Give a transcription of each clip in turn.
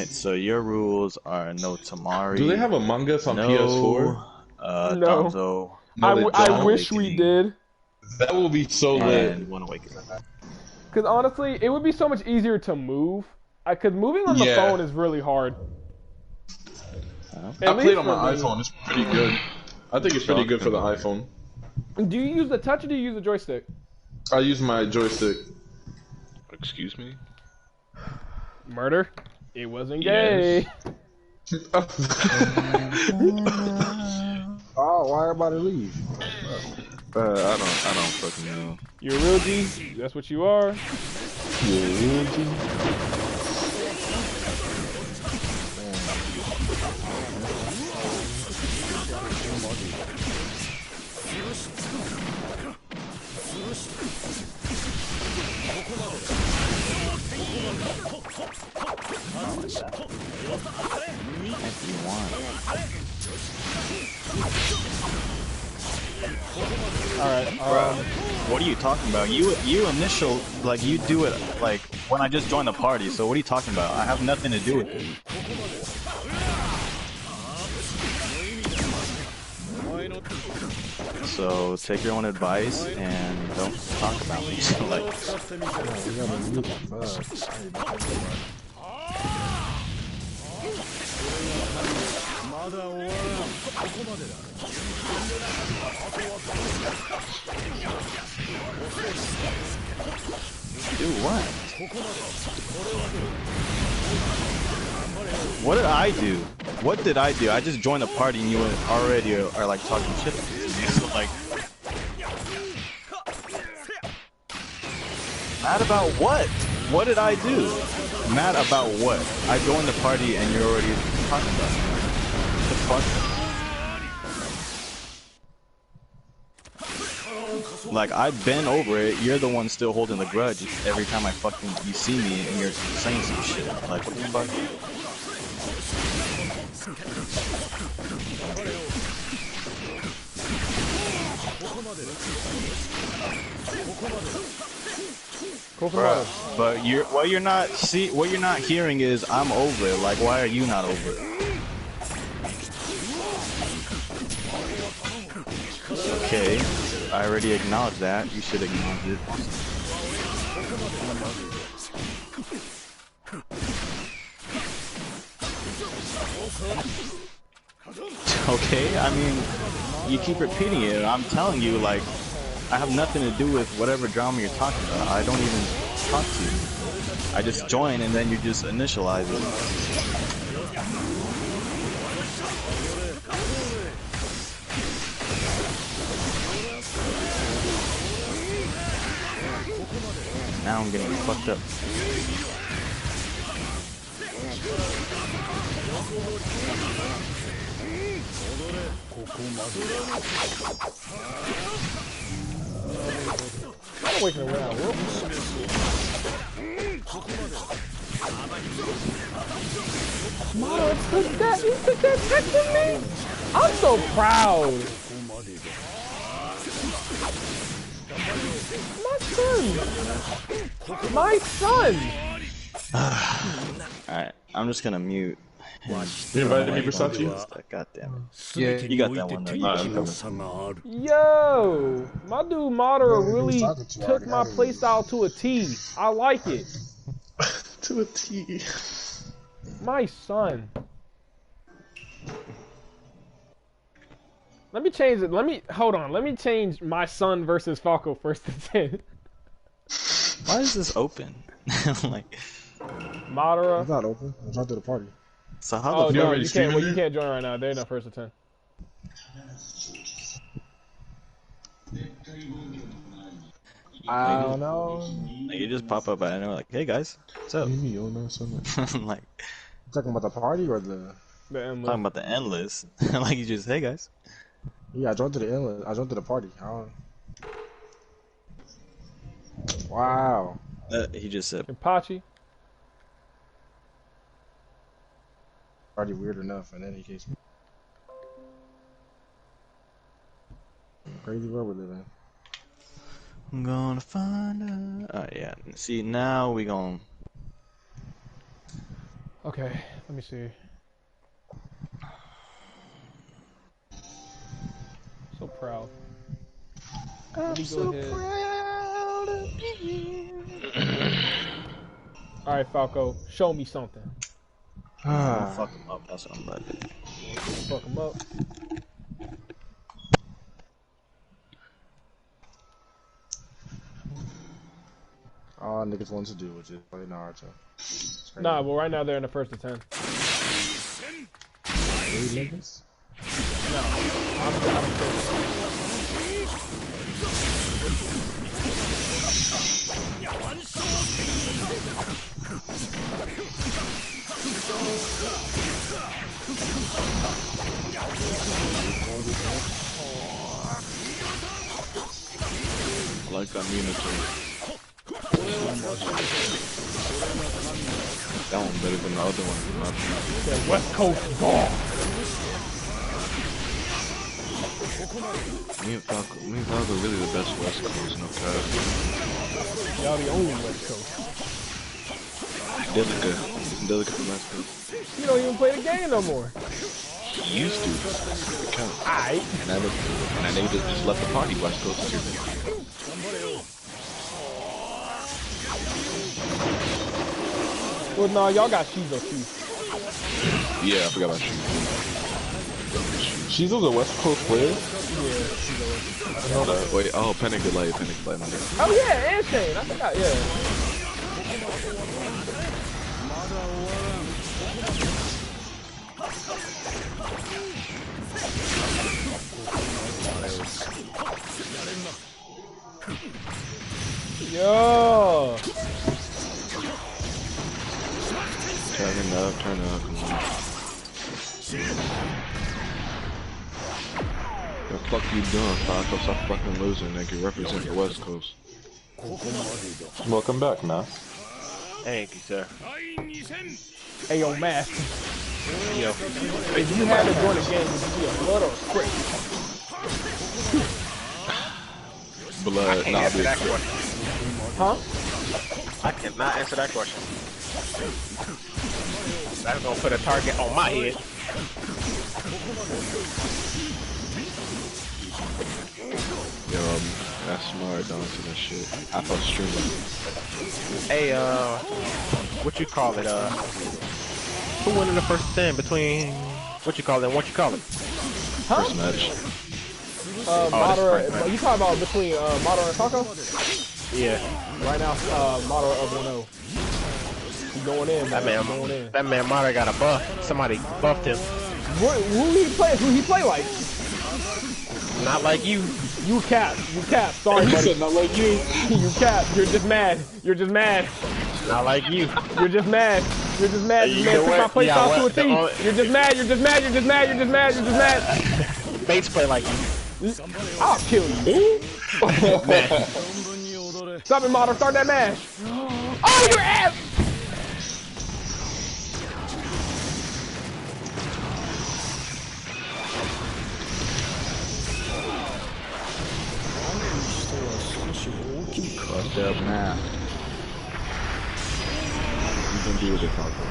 Alright, so your rules are no Tamari. Do they have Among Us on no, PS4? No. Donzo. No, they I don't. wish we did. That will be so lit. And One Awakening. Because honestly, it would be so much easier to move. Because moving on the phone is really hard. I played on my iPhone. It's pretty good. I think it's pretty good for the iPhone. Do you use the touch or do you use the joystick? I use my joystick. Excuse me? Murder? It wasn't gay. Oh, why everybody leave? I don't fucking know. You're a real G. That's what you are. You're a real G. If you want. Alright, what are you talking about? You initial, like, you do it, like, when I just joined the party, so what are you talking about? I have nothing to do with it. So, take your own advice, and don't talk about me, like... Do what? What did I do? What did I do? I just joined the party and you already are like talking shit to me. So, like... Mad about what? What did I do? Mad about what? I joined the party and you're already talking about it. What the fuck? Like, I've been over it, you're the one still holding the grudge every time you see me and you're saying some shit. Like, what the fuck? Bruh, but what you're not hearing is I'm over it. Like, why are you not over it? Okay, I already acknowledged that. You should acknowledge it. Okay, I mean, you keep repeating it. I'm telling you, like, I have nothing to do with whatever drama you're talking about. I don't even talk to you. I just join and then you just initialize it. Now I'm getting fucked up. I'm waking around. Mom, you took that text from me? I'm so proud. My son! Alright, I'm just gonna mute. You invited me, Versace? God damn it. Yeah, you got that one though. Yo! My dude Madara really took my playstyle to a T. I like it. To a T. My son. Let me change it. Hold on. Let me change my son versus Falco first to 10. Why is this open? Like, Madara. It's not open. It's not to the party. So how the no, you can't. Well, you can't join right now. They're not first to 10. I don't know. Like, you just pop up and they're like, "Hey guys, what's up?" I'm like, talking about the party or the endless? Talking about the endless. Like, you just, "Hey guys." Yeah, I joined to the endless. I joined to the party. Wow. He just said Apache. Already weird enough in any case. Crazy world we live in. I'm gonna find out. Oh yeah. See, now we gonna. Okay, let me see. So proud. I'm so proud of you. Alright, Falco, show me something. I'll fuck him up. That's what I'm about to do. Fuck him up. All niggas want to do is just play Naruto. Nah, well, right now they're in the first to 10. Three niggas? No, I'm I like that Minato. That one better than the other one. the West Coast ball. Me and Falco are really the best West Coast, no cap. Y'all the only West Coast. Delica from West Coast. You don't even play the game no more. He used to. It counts. Aight. And that nigga just left the party West Coast too. Well, no, y'all got Shizo too. Yeah, I forgot about you. Shizo's a West Coast player? Yeah, I know that. Wait, oh, Panic Delay, my nigga. oh yeah, and Shane. I forgot, yeah. Yo! Turn up, come on. The fuck you doing, Falco? Stop fucking losing, nigga. Represent the West Coast. Welcome back, man. Thank you, sir. Hey, yo, Mask. Yo. If you had to join the game, would you be a blood or a script? Blood, nah, Answer dude. that question. Huh? I cannot answer that question. That's gonna put a target on my head. Yo, that's smart, don't do that shit. I thought streaming. Hey, what you call it? Who won in the first 10 between what you call it and what you call it? Huh? First match. Madara, Frank, you talking about between Madara and Falco? Yeah. Right now, Madara up 1-0. He's going in, man. Going in. That man Mara got a buff. Somebody buffed him. Who he play like? Not like you. You cap. Sorry, He buddy. said not like you. You cap. You're just mad. Not like you. You're just mad. This man You took know my what? play Yeah, style to a what? T. You're just mad. Bates play like you. I'll kill you. Stop it, Modern. Start that mash. Oh, your ass! Fucked up now. You can deal with it, Falco.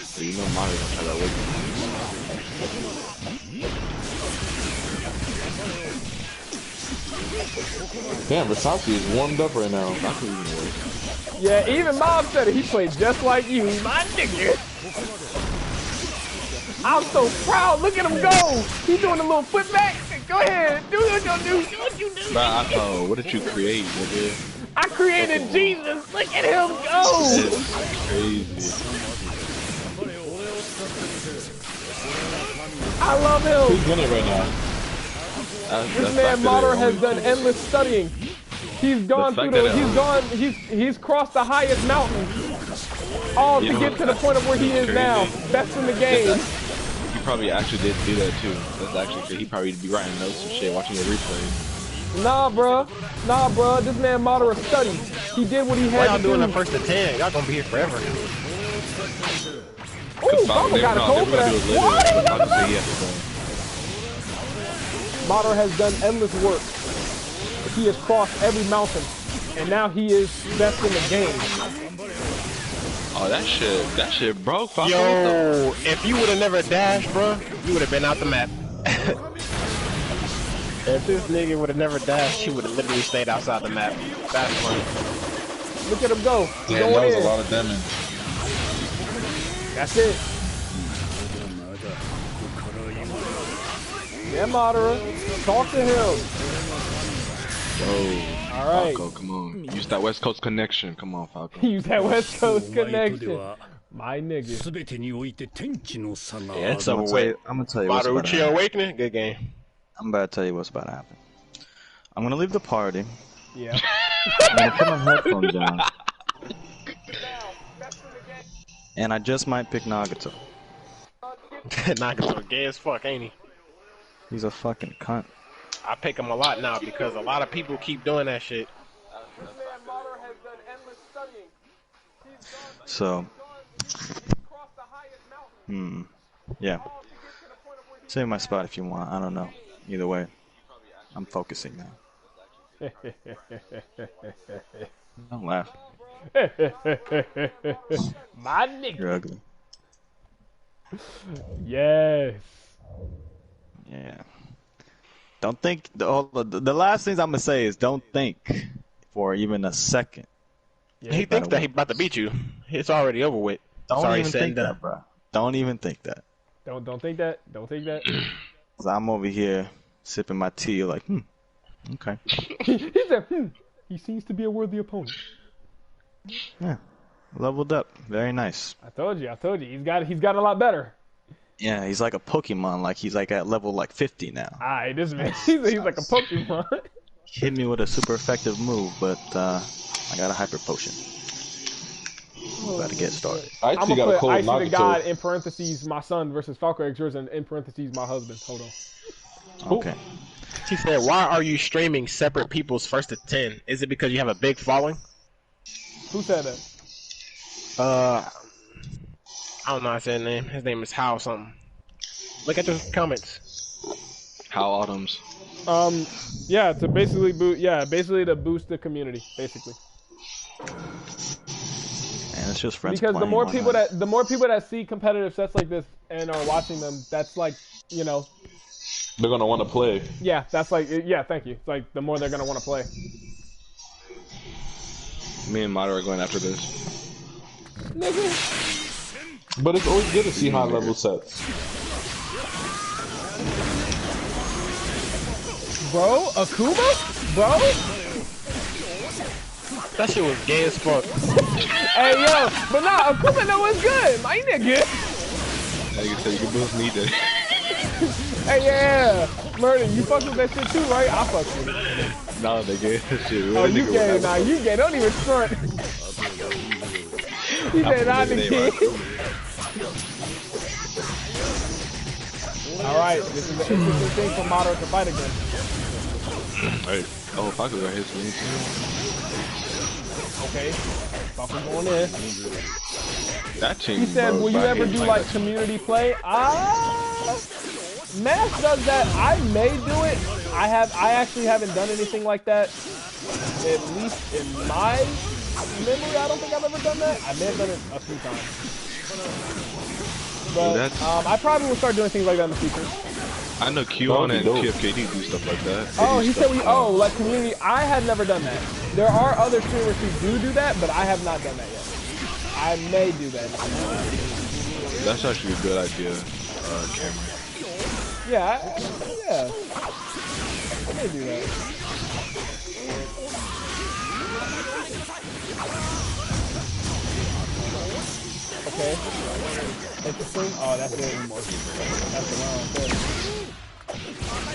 So you know Mario gonna try that with you. Damn, Versace is warmed up right now. That could even work. Yeah, even Mom said it. He played just like you, my nigga. I'm so proud. Look at him go. He's doing a little foot back. Go ahead. Do what you do. Bro, what did you create, nigga? I created Jesus. Look at him go. It's crazy. I love him. Who's winning right now? This man Madara has done endless studying. He's gone through he's crossed the highest mountain. All to get to the point of where he is now. Best in the game. He probably actually did do that too. That's actually good. He probably be writing notes and shit, watching the replay. Nah, bruh. This man Madara studied. He did what he had Y'all to do. doing the first to 10. Y'all gonna be here forever. Ooh, Falco got a cold for that. What? Madara has done endless work. He has crossed every mountain and now he is best in the game. Oh, that shit broke. Falco. Yo, if you would have never dashed, bro, you would have been out the map. If this nigga would have never dashed, he would have literally stayed outside the map. That's funny. Look at him go. He's Yeah, going that was in. a lot of damage. That's it. Yeah, Madara. Talk to him. Whoa. All right. Falco, come on. Use that West Coast connection. Come on, Falco. Use that West Coast connection. My nigga. Yeah, it's over with. I'm gonna tell you what's about to Marucci happen. Awakening, good game. I'm about to tell you what's about to happen. I'm gonna leave the party. Yeah. I'm gonna put my headphones down. And I just might pick Nagato. Nagato gay as fuck, ain't he? He's a fucking cunt. I pick him a lot now because a lot of people keep doing that shit. So, yeah. Save my spot if you want. I don't know. Either way, I'm focusing now. Don't laugh. My nigga. You're ugly. Yes. Yeah. Don't think. The last things I'm gonna say is don't think for even a second. Yeah, He thinks that he about to beat you. It's already over with. Don't Sorry, even said think done. that, bro. Don't even think that. Don't think that. Don't think that. 'Cause I'm over here sipping my tea like, okay. He said, he seems to be a worthy opponent. Yeah. Leveled up. Very nice. I told you. He's got a lot better. Yeah, he's like a Pokemon. Like he's like at level like 50 now. Alright, this man, he's like a Pokemon. Hit me with a super effective move, but I got a hyper potion. About to get started. I I'm actually gonna got a put cold IcyThaGod Nagato. in parentheses my son versus FalcoXRisen in parentheses my husband. Hold on. Okay. He said, "Why are you streaming separate people's first to 10? Is it because you have a big following?" Who said that? I don't know. I said his name. His name is How something. Look at the comments. How Autumns. Yeah, to basically basically to boost the community, basically. And it's just friends. Because the playing, more why people not? that see competitive sets like this and are watching them, that's like, you know, They're gonna want to play. yeah, that's like, yeah, thank you. It's like the more they're gonna want to play. Me and Madara are going after this. Nigga. But it's always good to see high level sets. Bro, Akuma? Bro? That shit was gay as fuck. Hey, yo, but nah, Akuma know what's good, my nigga. Like you said, you both need that. Hey, yeah, Murder, you fuck with that shit too, right? I fuck with it. Nah, nigga, shit. Oh, you gay, nah, you gay, don't even front. He said, nah, nigga. Alright, this is an interesting thing for Madara to fight against. Hey. Oh, Falco got his wings. Okay, Falco going in. That team. He said, bro, will you I ever hate do playing like that community play? Mass does that. I may do it. I actually haven't done anything like that. At least in my memory, I don't think I've ever done that. I may have done it a few times. But I probably will start doing things like that in the future. I know QAnon and TFKD do stuff like that. Oh, he said like community. I had never done that. There are other streamers who do that, but I have not done that yet. I may do that. That's actually a good idea, Cameron. Yeah, yeah. I may do that. Okay. Interesting. Oh, that's it. That's the wrong thing.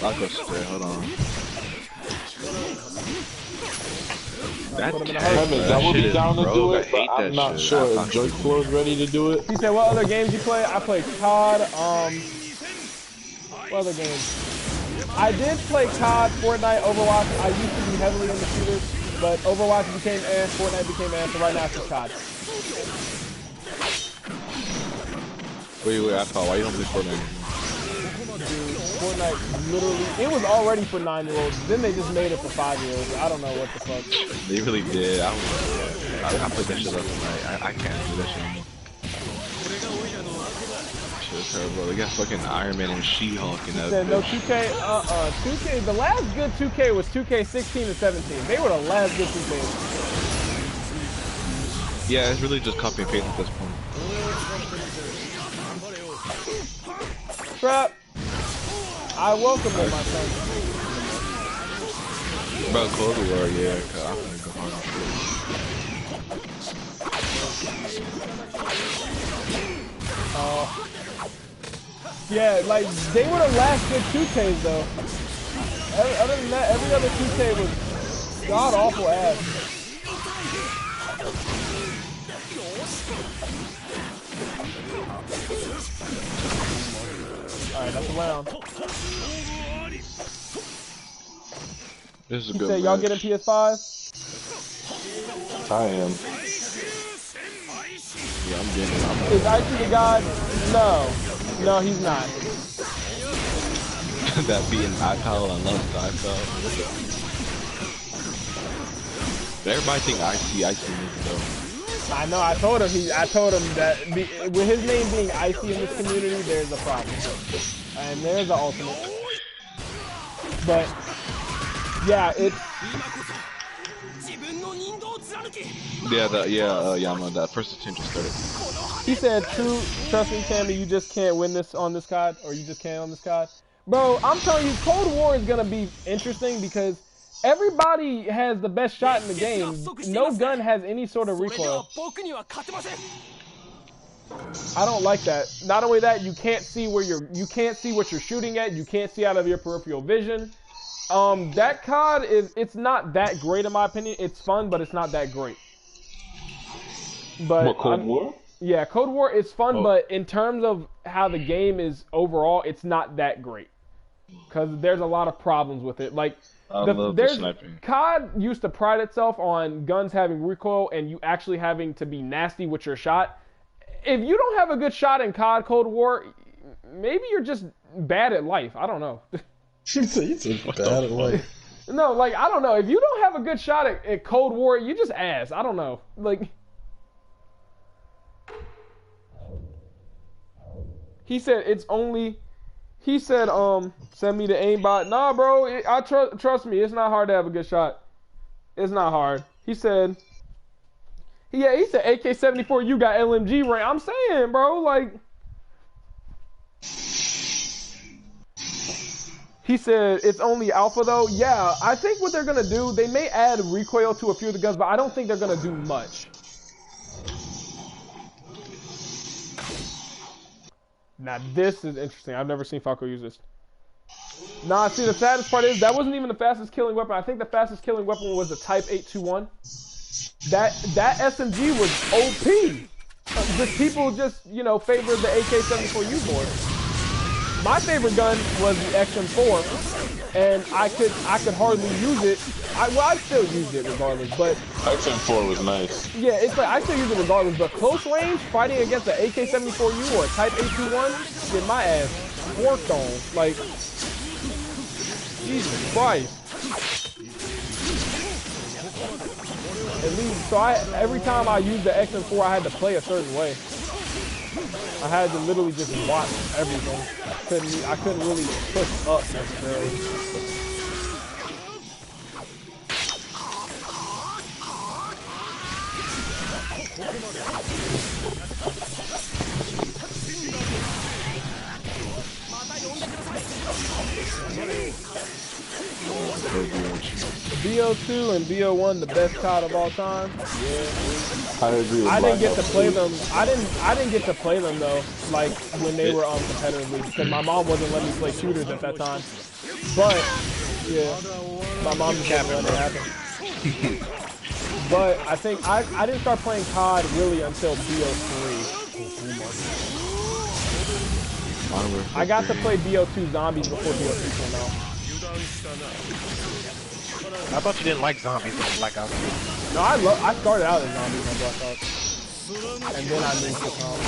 I'll go straight, hold on. That Heavens, I would be down to do it, but I'm not sure if Joy Floor's ready to do it. He said, what other games you play? I play COD, what other games? I did play COD, Fortnite, Overwatch. I used to be heavily into shooters, but Overwatch became Fortnite became so right now it's just COD. Wait, I thought, why you don't play Fortnite? Fortnite literally, it was already for 9-year-olds. Then they just made it for 5-year-olds. I don't know what the fuck. They really did. I played that shit last night. I can't do that shit anymore. Shit's terrible. They got fucking Iron Man and She-Hulk and that. Said no 2K. 2K. The last good 2K was 2K16 and 17. They were the last good 2Ks. Yeah, it's really just copy and paste at this point. Trap. I welcome it, my son. Bro, Cold War, yeah, cause I'm gonna go hard on yeah, like, they were the last good 2Ks, though. Other than that, every other 2K was god-awful ass. Alright, that's a round. This is a good match. Y'all getting PS5? I am. Yeah, I'm getting it. Is IcyThaGod? No. No, he's not. That being iPal, I love the iPal. Everybody think Icy is though. I know, I told him that with his name being Icy in this community, there's a problem. And there's the ultimate. But yeah, it's Yama, that first attempt just started. he said, true, trust me, Cammy, you just can't win this on this COD, or you just can't on this COD. Bro, I'm telling you, Cold War is gonna be interesting because everybody has the best shot in the game. No gun has any sort of recoil. I don't like that. Not only that, you can't see what you're shooting at. You can't see out of your peripheral vision. That COD it's not that great in my opinion. It's fun, but it's not that great. But Cold War? Yeah, Cold War is fun, but in terms of how the game is overall, it's not that great. Because there's a lot of problems with it. Like, the sniping. COD used to pride itself on guns having recoil and you actually having to be nasty with your shot. If you don't have a good shot in COD Cold War, maybe you're just bad at life. I don't know. Bad at life. No, like, I don't know. If you don't have a good shot at Cold War, you just ass. I don't know. Like, he said it's only... He said, send me the aimbot. Nah, bro, trust me, it's not hard to have a good shot. It's not hard. He said, he said AK-74, you got LMG rank. I'm saying, bro, like... He said, it's only alpha, though. Yeah, I think what they're going to do, they may add recoil to a few of the guns, but I don't think they're going to do much. Now, this is interesting. I've never seen Falco use this. Nah, see, the saddest part is that wasn't even the fastest killing weapon. I think the fastest killing weapon was the Type 821. That SMG was OP. Just people just, you know, favored the AK-74U more. My favorite gun was the XM4, and I could hardly use it. I still used it regardless, but XM4 was nice. Yeah, it's like I still use it regardless, but close range fighting against the AK-74U or a Type 821, get my ass worked on. Like, Jesus Christ. At least, so every time I used the XM4, I had to play a certain way. I had to literally just watch everything. I couldn't really push up necessarily. BO2 and BO1 the best COD of all time. Yeah. I agree with I didn't get to play them. I didn't get to play them though, like when they were competitively, because my mom wasn't letting me play shooters at that time. But yeah, my mom just didn't let it happen. But I think I didn't start playing COD really until BO3. I got to play BO2 Zombies before BO3 came out. I thought you didn't like zombies on Blackout. No, I started out as Zombies on Blackout. And then I moved to COD.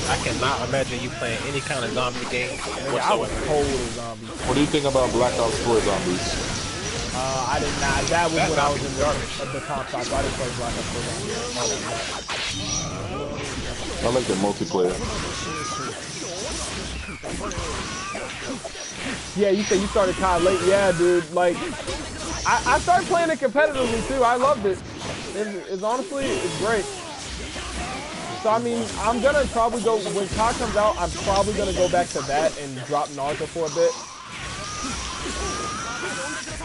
I cannot imagine you playing any kind of zombie game. I was cold as zombies. What do you think about Black Ops 4 zombies? I did not. That was when I was in the comp side, so I didn't play Black Ops 4 zombies. I like the multiplayer. Yeah, you said you started kind of late. Yeah, dude. Like, I started playing it competitively too. I loved it. It's honestly, it's great. So I mean, I'm gonna probably go when COD comes out. I'm probably gonna go back to that and drop Naruto for a bit.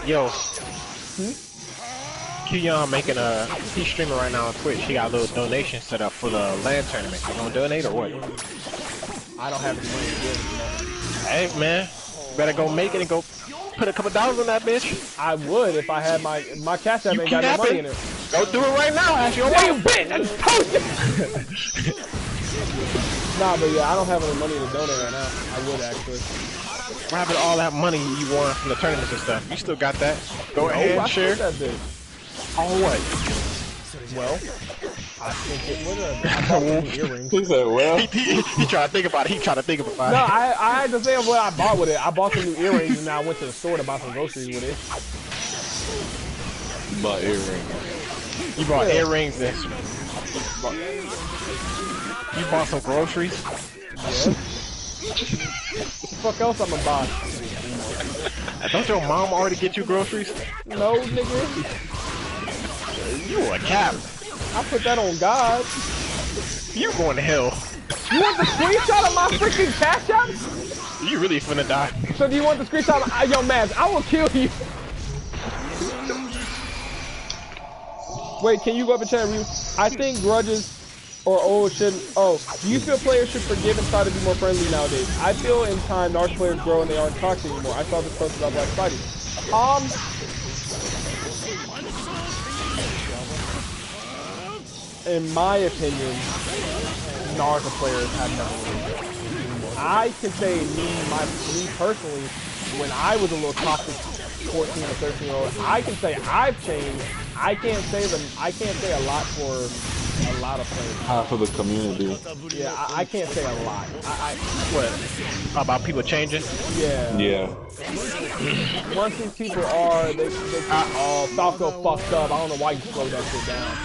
Yo, Q-Yon making he's streaming right now on Twitch. He got a little donation set up for the LAN tournament. You gonna donate or what? I don't have any money to give, man. Hey man, better go make it and go put a couple dollars on that bitch. I would if I had my Cash App ain't got no money in it. Go do it right now, Ash. You're right. Bitch, I just told you. Nah, but yeah, I don't have any money to donate right now. I would actually. What happened to all that money you won from the tournaments and stuff? You still got that? Go ahead and share. That bitch. On what? Well, I think it would have. I bought some earrings. He said, well. He tried to think about it. He tried to think about it. No, I had to say what I bought with it. I bought some new earrings and then I went to the store to buy some groceries with it. You bought earrings. You bought earrings and you bought some groceries? Yeah. What the fuck else I'm gonna buy? Don't your mom already get you groceries? No, nigga. You a cap. I put that on God. You going to hell. You want the screenshot of my freaking Cash App? You really finna die. So do you want the screenshot of, yo, Maz, I will kill you. Wait, can you go up and chat review? I think grudges or shouldn't. Oh, do you feel players should forgive and try to be more friendly nowadays? I feel in time, Naruto players grow and they aren't toxic anymore. I saw this post about Black Friday. In my opinion, Naruto players have nothing. I can say me personally, when I was a little toxic 14 or 13-year-old, I can say I've changed. I can't say a lot for a lot of players. Half of the community. Yeah, I can't say a lot. What? About people changing? Yeah. Yeah. Once these people are, they Falco fucked up. I don't know why you slowed that shit down.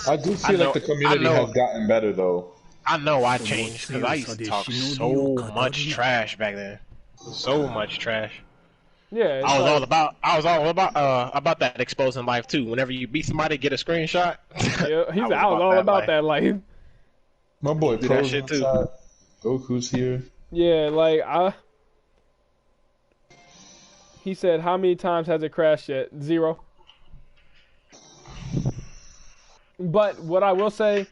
I do feel like the community has gotten better though. I know I changed because I used to talk so much trash back then. So much trash. Yeah, I was all about that exposing life too. Whenever you beat somebody, get a screenshot. Yeah, I was all about that life. My boy do that shit too. Goku's here. Yeah, like he said, how many times has it crashed yet? 0. But what I will say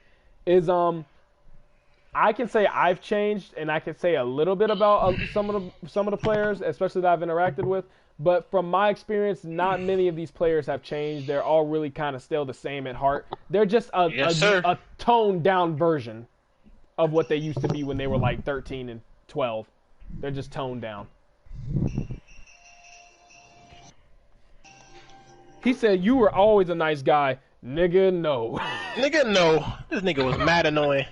is, I can say I've changed, and I can say a little bit about some of the players, especially that I've interacted with. But from my experience, not many of these players have changed. They're all really kind of still the same at heart. They're just a toned down version of what they used to be when they were like 13 and 12. They're just toned down. He said, you were always a nice guy. Nigga, no. Nigga, no. This nigga was mad annoying.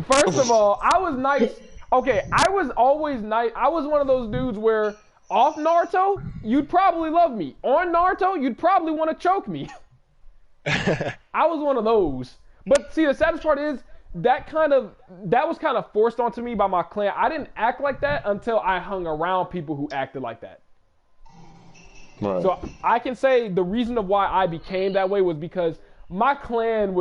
First of all, I was nice. Okay, I was always nice. I was one of those dudes where off Naruto, you'd probably love me. On Naruto, you'd probably want to choke me. I was one of those. But see, the saddest part is that was kind of forced onto me by my clan. I didn't act like that until I hung around people who acted like that. Right. So I can say the reason of why I became that way was because my clan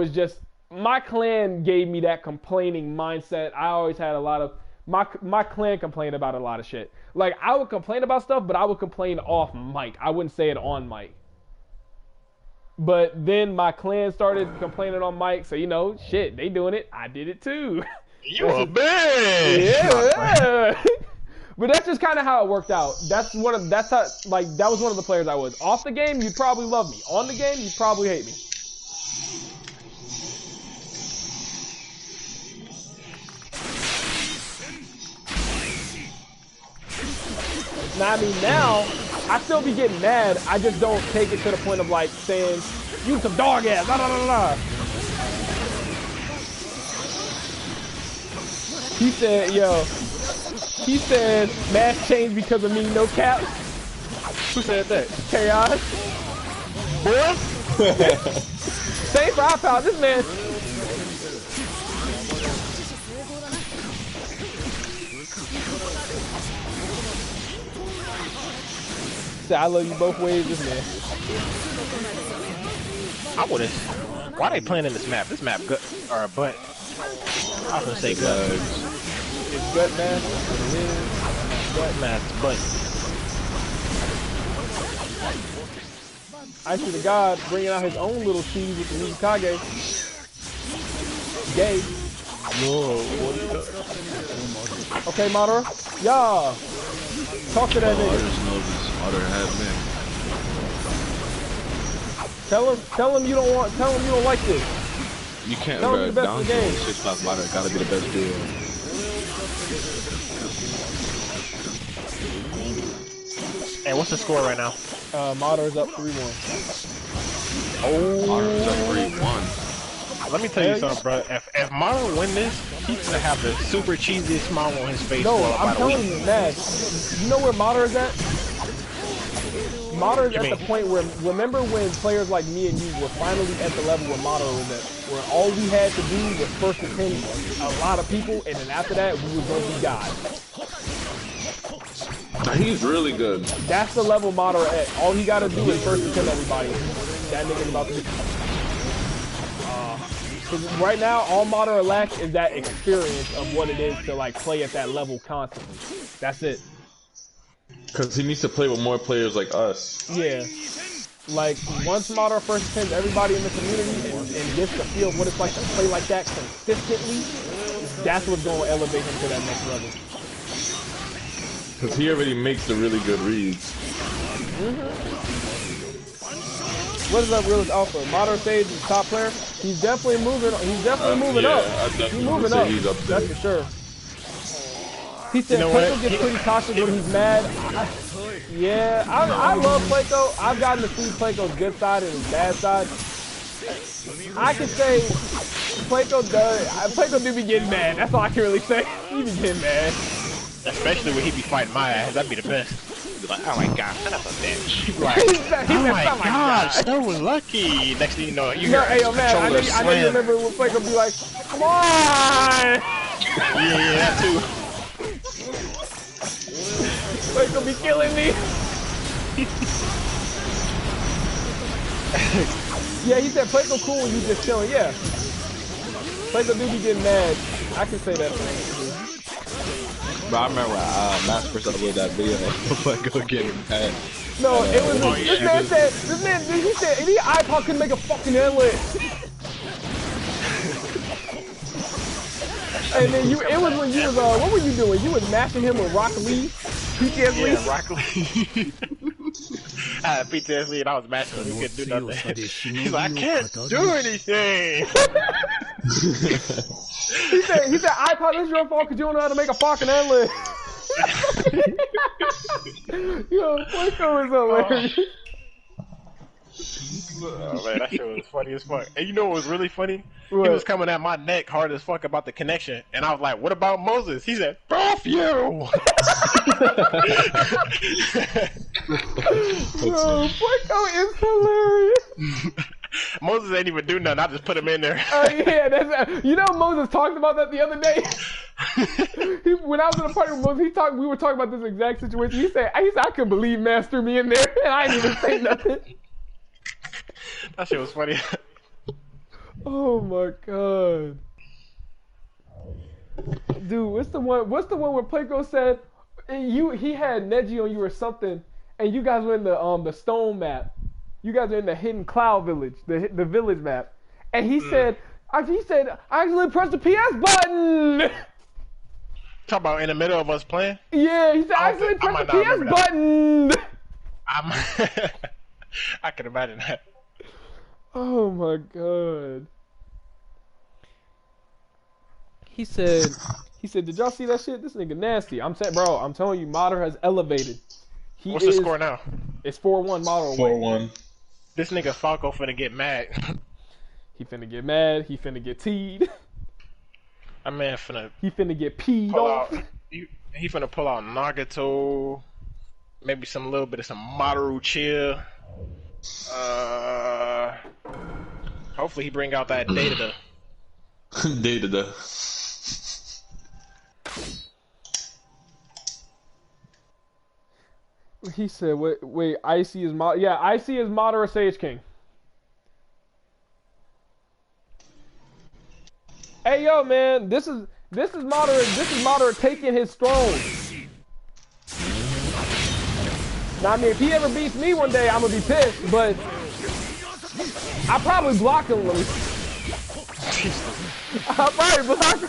gave me that complaining mindset. I always had a lot of my clan complained about a lot of shit. Like I would complain about stuff, but I would complain off mic. I wouldn't say it on mic. But then my clan started complaining on mic, so shit, they doing it. I did it too. You a bitch. Yeah. But that's just kind of how it worked out. That was one of the players I was. Off the game, you'd probably love me. On the game, you'd probably hate me. Now, I mean, now, I still be getting mad. I just don't take it to the point of, like, saying, you some dog ass, blah, blah, blah, blah. He said, yo. He said, mask changed because of me, no cap. Who said that? Chaos. Boy. Same for iPod. This man. Said, I love you both ways, this man. I wouldn't. Why they playing in this map? This map gut or butt. I was gonna say gut. It's gut mask. It is. Gut mask, butt. IcyThaGod bringing out his own little cheese with the Mizukage. Gay. Okay, Madara. Yeah. Talk to that nigga. Tell him you don't want. Tell him you don't like this. You can't. Tell him the best in the game. 6-5 ladder gotta be the best deal. Hey, what's the score right now? Madara's up 3-1. Oh, Madara's up 3-1. Let me tell you something, bro. If Madara win this, he's gonna have the super cheesy smile on his face. No, for I'm about telling you, Matt. You know where Madara's at? Madara's at the point where, remember when players like me and you were finally at the level where Madara was at, where all we had to do was first attempt a lot of people, and then after that, we were going to be God. He's really good. That's the level Madara at. All he got to do is first attempt everybody. That nigga's about to be... right now, all Madara lacks is that experience of what it is to like play at that level constantly. That's it. Because he needs to play with more players like us. Yeah. Like, once Madara first attends everybody in the community and gets the feel of what it's like to play like that consistently, that's what's going to elevate him to that next level. Because he already makes the really good reads. What is up, Realist Alpha? Madara Sage is top player. He's definitely moving. He's definitely moving up. He's moving up. He's up there. That's for sure. He said Plato gets pretty toxic when he's mad. Yeah, I love Plato. I've gotten to see Plato's good side and his bad side. I can say Plato do be getting mad. That's all I can really say. He be getting mad. Especially when he be fighting my ass. That'd be the best. He'd be like, oh my god, son of a bitch. He'd be like, oh my god, so lucky. Next thing you know, you hear hey, yo, man, I know you remember when Plato be like, come on! Yeah, that too. Plato be killing me. Yeah, he said Plato cool when you just chilling. Yeah. Plato do be getting mad. I can say that. But I remember Max first uploaded that video of Plato getting mad. No, it was this man he said any iPod could make a fucking endless. And then it was when you was what were you doing? You was mashing him with Rock Lee, PTSD. Yeah, Rock Lee. I had PTSD and I was mashing him. He couldn't do nothing. He's like, I can't do anything. He said, iPod, this is your fault because you don't know how to make a fucking endless. Yo, Plato is hilarious. Oh man, that shit was funny as fuck. And you know what was really funny? What? He was coming at my neck hard as fuck about the connection, and I was like, "What about Moses?" He said, "Both you." Yo, Plato is hilarious. Moses ain't even do nothing. I just put him in there. Yeah, that's you know Moses talked about that the other day. When I was in a party with Moses, we were talking about this exact situation. He said, I couldn't believe man threw me in there, and I didn't even say nothing. That shit was funny. Oh my god. Dude, what's the one where Plato said he had Neji on you or something, and you guys were in the stone map. You guys are in the hidden cloud village, the village map. And he said, I accidentally pressed the PS button. Talk about in the middle of us playing? Yeah, he said, I accidentally pressed the PS button. I can imagine that. Oh my god. He said, did y'all see that shit? This nigga nasty. I'm saying, bro, I'm telling you, Madara has elevated. What's the score now? It's 4-1 Madara. 4-1. This nigga Falco finna get mad. He finna get mad. He finna get teed. I man finna. He finna get peed off. He finna pull out Nagato. Maybe some little bit of some Maru chill. Hopefully he bring out that data. Data. He said, wait, Icy is yeah, Icy is Madara Sage King. Hey yo, man, this is Madara taking his throne. Now, I mean, if he ever beats me one day, I'm gonna be pissed, but I'll probably block him. I'll probably block him.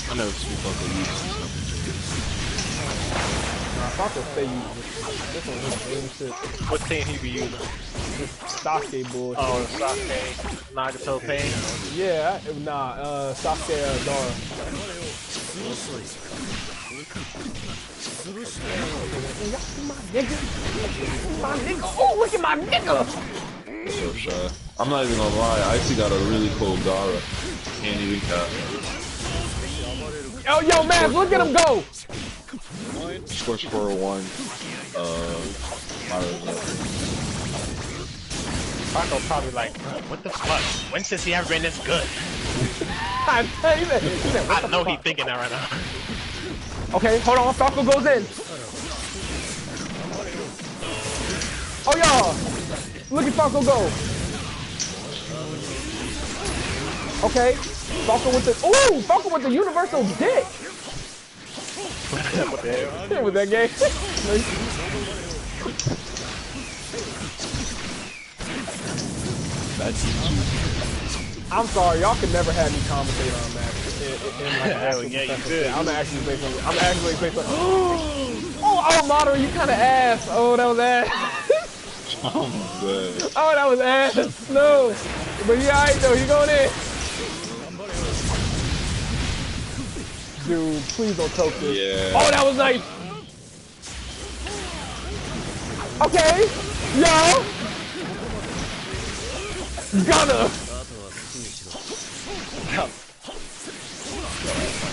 I never see Falco use Falco stay using this one his game shit. What team he be using? This Sasuke bullshit. Oh, Sasuke, Nagato Pain. Yeah, Sasuke Dara. My nigga. Oh, look at my nigga. So shy. I'm not even gonna lie, Icy got a really cool Dara. Can't even cap. Yo, man, look at him go! Score 1. Falco probably like, what the fuck? When since he ever been this good? I know he thinking that right now. Okay, hold on, Falco goes in. Oh, y'all! Look at Falco go. Okay, Falco with the Falco with the universal dick. What the hell? With that game. I'm sorry, y'all could never have me commentate on that. Yeah, you did. I'm actually say something. Oh, Madara, you kind of ass. Oh, that was ass. I'm good. Oh, that was ass. No, but he alright though. He going in. Dude, please don't choke this. Yeah. Oh, that was nice. Okay. Yo. Gunner.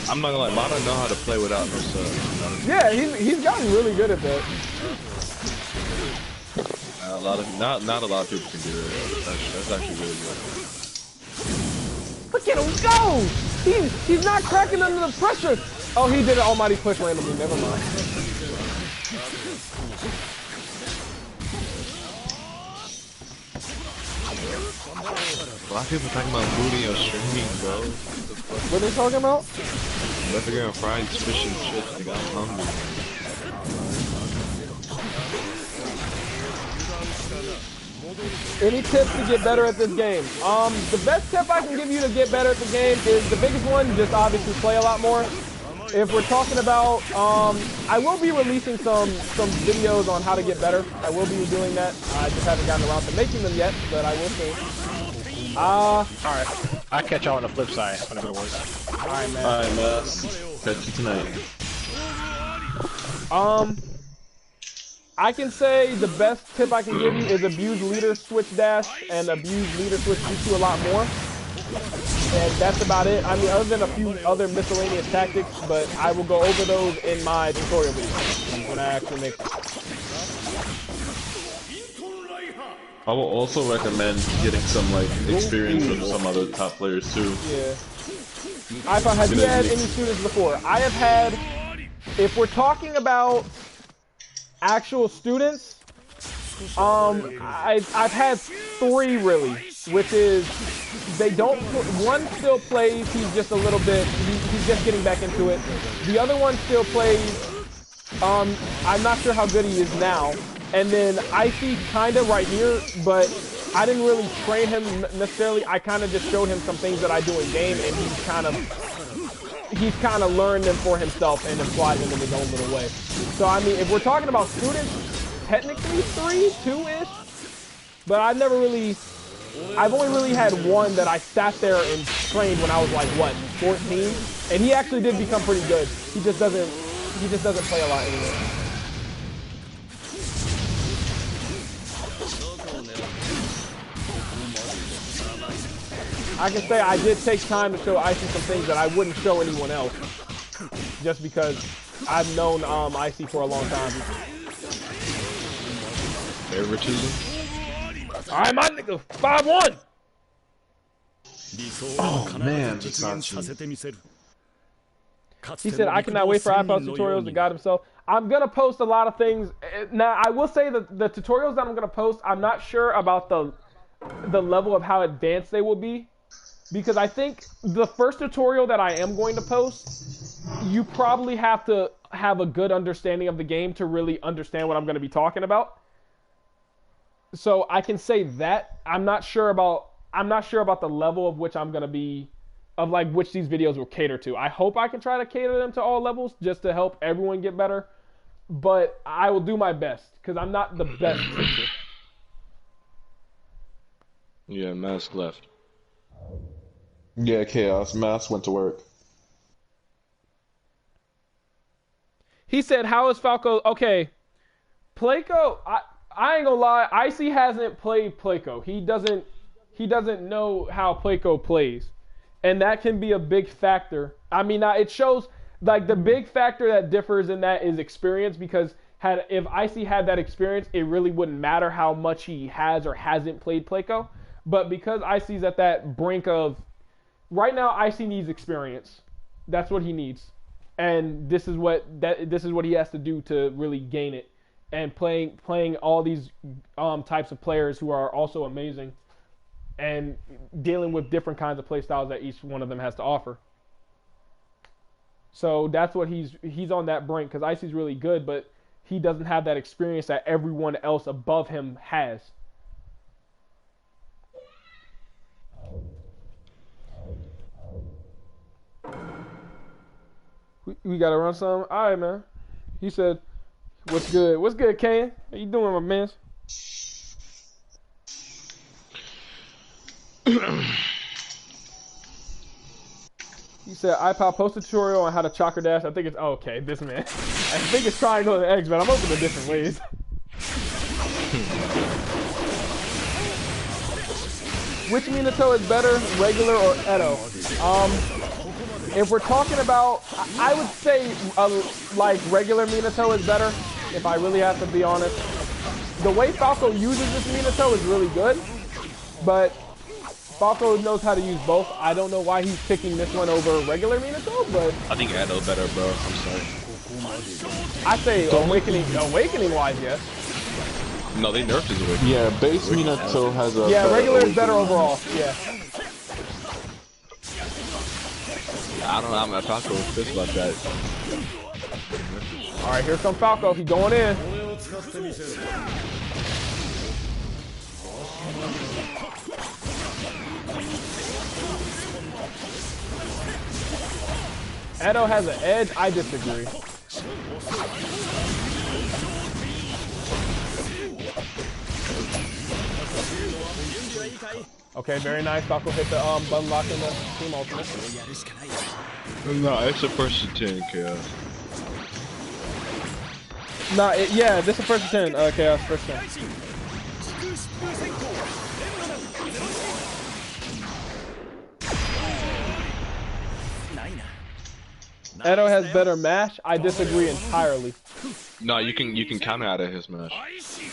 I'm not gonna lie, Madara know how to play without no sub. Yeah, he's gotten really good at that. Not a lot of people can do that. That's actually really good. Look at him go! He's not cracking under the pressure. Oh, he did an almighty push randomly. Never mind. A lot of people talking about booty or streaming, bro. What are they talking about? But they're getting fried fish and chips. They got hungry. Any tips to get better at this game? The best tip I can give you to get better at the game is the biggest one, just obviously play a lot more. If we're talking about, I will be releasing some videos on how to get better. I will be doing that. I just haven't gotten around to making them yet, but I will soon. Alright, I'll catch y'all on the flip side when I go to work. Alright, man. Alright, man. Catch you tonight. I can say the best tip I can give you is abuse leader switch dash and abuse leader switch G2 a lot more. And that's about it. I mean, other than a few other miscellaneous tactics, but I will go over those in my tutorial video when I actually make them. I will also recommend getting some experience with some other top players too. Yeah. iPhone, have you had any students before? I have had, if we're talking about actual students, I've had 3 really, which is they don't. One still plays. He's just a little bit. He's just getting back into it. The other one still plays. I'm not sure how good he is now. And then Icy kind of right here, but I didn't really train him necessarily. I kind of just showed him some things that I do in game, and he's kind of learned them for himself and applied them in his own little way. So I mean, if we're talking about students, technically 3, 2-ish, but I've only really had one that I sat there and trained when I was like, what, 14? And he actually did become pretty good. He just doesn't play a lot anymore. I can say I did take time to show Icy some things that I wouldn't show anyone else, just because I've known Icy for a long time. Favoritism? All right, my nigga, 5-1. Oh man, he said, I cannot wait for iPod tutorials to God himself. I'm going to post a lot of things. Now, I will say that the tutorials that I'm going to post, I'm not sure about the level of how advanced they will be. Because I think the first tutorial that I am going to post, you probably have to have a good understanding of the game to really understand what I'm going to be talking about. So I can say that. I'm not sure about the level of which I'm going to be, of like which these videos will cater to. I hope I can try to cater them to all levels just to help everyone get better. But I will do my best because I'm not the best teacher. Yeah, Mask left. Yeah, Chaos. Mask went to work. He said, how is Falco? Okay. Playco, I ain't gonna lie, Icy hasn't played Playco. He doesn't know how Playco plays. And that can be a big factor. I mean, it shows, like, the big factor that differs in that is experience, because if Icy had that experience, it really wouldn't matter how much he has or hasn't played Playco. But because Icy's at that brink of, right now, Icy needs experience. That's what he needs. And this is what he has to do to really gain it. And playing all these types of players who are also amazing, and dealing with different kinds of play styles that each one of them has to offer. So that's what he's on that brink, because Icy's really good, but he doesn't have that experience that everyone else above him has. We gotta run some. All right, man. He said, "What's good? What's good, Kane? How you doing, my man?" He said, iPod post a tutorial on how to chakra dash. I think it's, oh, okay, this man. I think it's triangle and X, but I'm open to different ways. Which Minato is better, regular or Edo? If we're talking about, I would say like regular Minato is better, if I really have to be honest. The way Falco uses this Minato is really good, but Falco knows how to use both. I don't know why he's picking this one over regular Minato, but I think Edo better, bro. I'm sorry. I say awakening wise, yes. No, they nerfed his awakening. Yeah, base Minato has a. Yeah, regular is better overall. Yeah. I don't know. I'm Falco was pissed about that. All right, here comes Falco. He's going in. Edo has an edge. I disagree. Okay, very nice. Falco hit the button lock in the team ultimate. No, it's a first to 10, Chaos. Nah, yeah, this is first to 10. Chaos, first 10. Edo has better mash. I disagree entirely. No, you can counter out of his mash.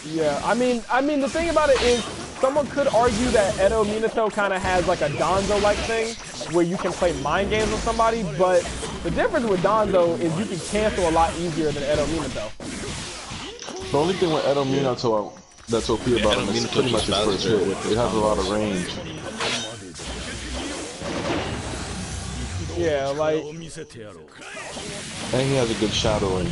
Yeah, I mean, the thing about it is, someone could argue that Edo Minato kind of has like a Danzo-like thing, where you can play mind games with somebody, but the difference with Danzo is you can cancel a lot easier than Edo Minato. The only thing with Edo Minato that's OP about him is pretty much his first hit. It has a lot of range. Yeah, like... And he has a good shadowing.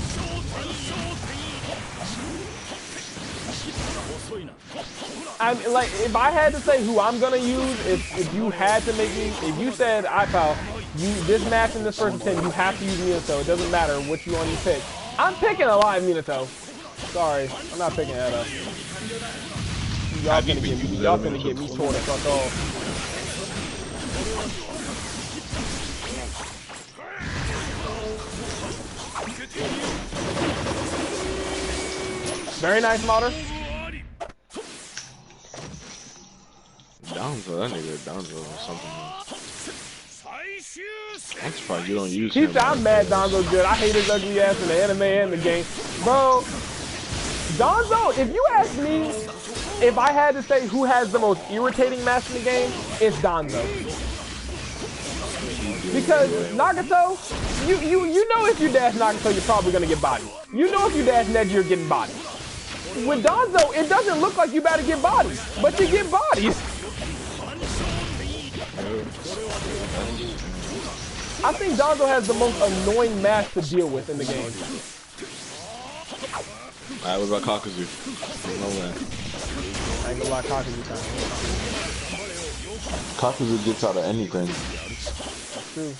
I mean, like, if I had to say who I'm gonna use, if you had to make me, if you said, iPal, this match in this first 10, you have to use Minato. It doesn't matter which one you pick. I'm picking a live Minato. Sorry, I'm not picking Edo. Y'all gonna get me torn the fuck off. Very nice, Modder. I Donzo, that nigga Donzo or something. I'm surprised you don't use him. He said, I'm mad Donzo's good. I hate his ugly ass in the anime and the game. Bro, Donzo, if you ask me, if I had to say who has the most irritating match in the game, it's Donzo. Because Nagato, you know if you dash Nagato, you're probably gonna get bodied. You know if you dash Neji, you're getting bodied. With Donzo, it doesn't look like you about to get bodied, but you get bodied. I think Donzo has the most annoying match to deal with in the game. Alright, what about Kakuzu? No way. I ain't gonna lie, Kakuzu time. Kakuzu gets out of anything. That's true.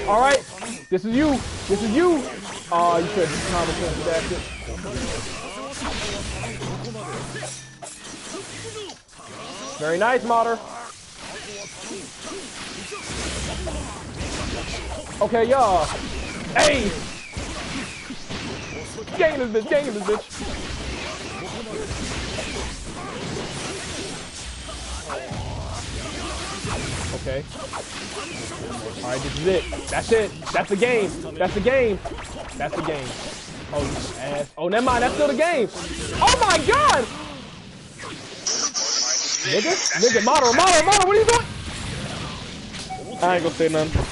Alright, this is you. This is you. Oh, you could have common sense that shit. Very nice, Mater. Okay, y'all. Hey! Gang this bitch, gang this bitch. Okay. Alright, this is it. That's it. That's the game. That's the game. That's the game. Oh, you ass. Oh, never mind. That's still the game. Oh my god! Nigga, Mater, what are you doing? I ain't gonna say nothing.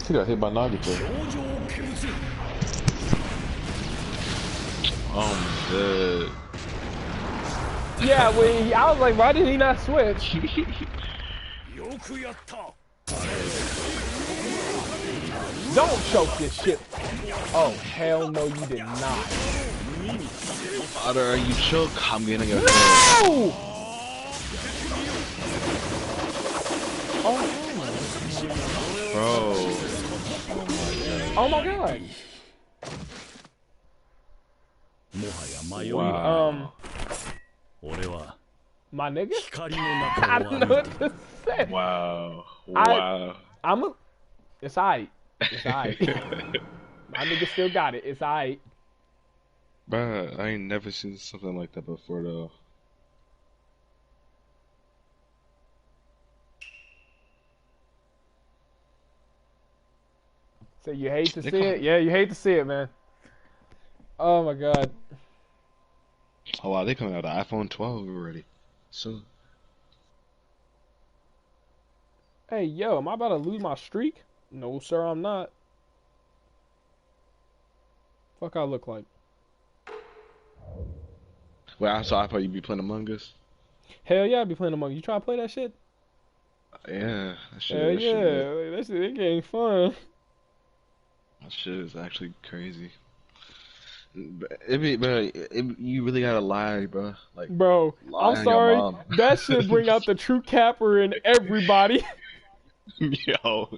He got hit by Nagato. Oh, shit. Yeah, I was like, why did he not switch? Don't choke this shit. Oh, hell no, you did not. Mater, you choke, I'm getting your head. No! Oh, bro. oh my god. Wow. My nigga? I don't know what to say. Wow. It's alright. It's alright. My nigga still got it. It's alright. Bruh, I ain't never seen something like that before though. So you hate to see it? Yeah, you hate to see it, man. Oh my god. Oh wow, they coming out of iPhone 12 already. So. Hey, yo, am I about to lose my streak? No, sir, I'm not. Fuck I look like. Well, so I thought you'd be playing Among Us. Hell yeah, I'd be playing Among Us. You trying to play that shit? Yeah, that shit. Hell yeah, that shit ain't fun. That shit is actually crazy. You really gotta lie, bro. Like, bro, I'm sorry. That should bring out the true capper in everybody. Yo,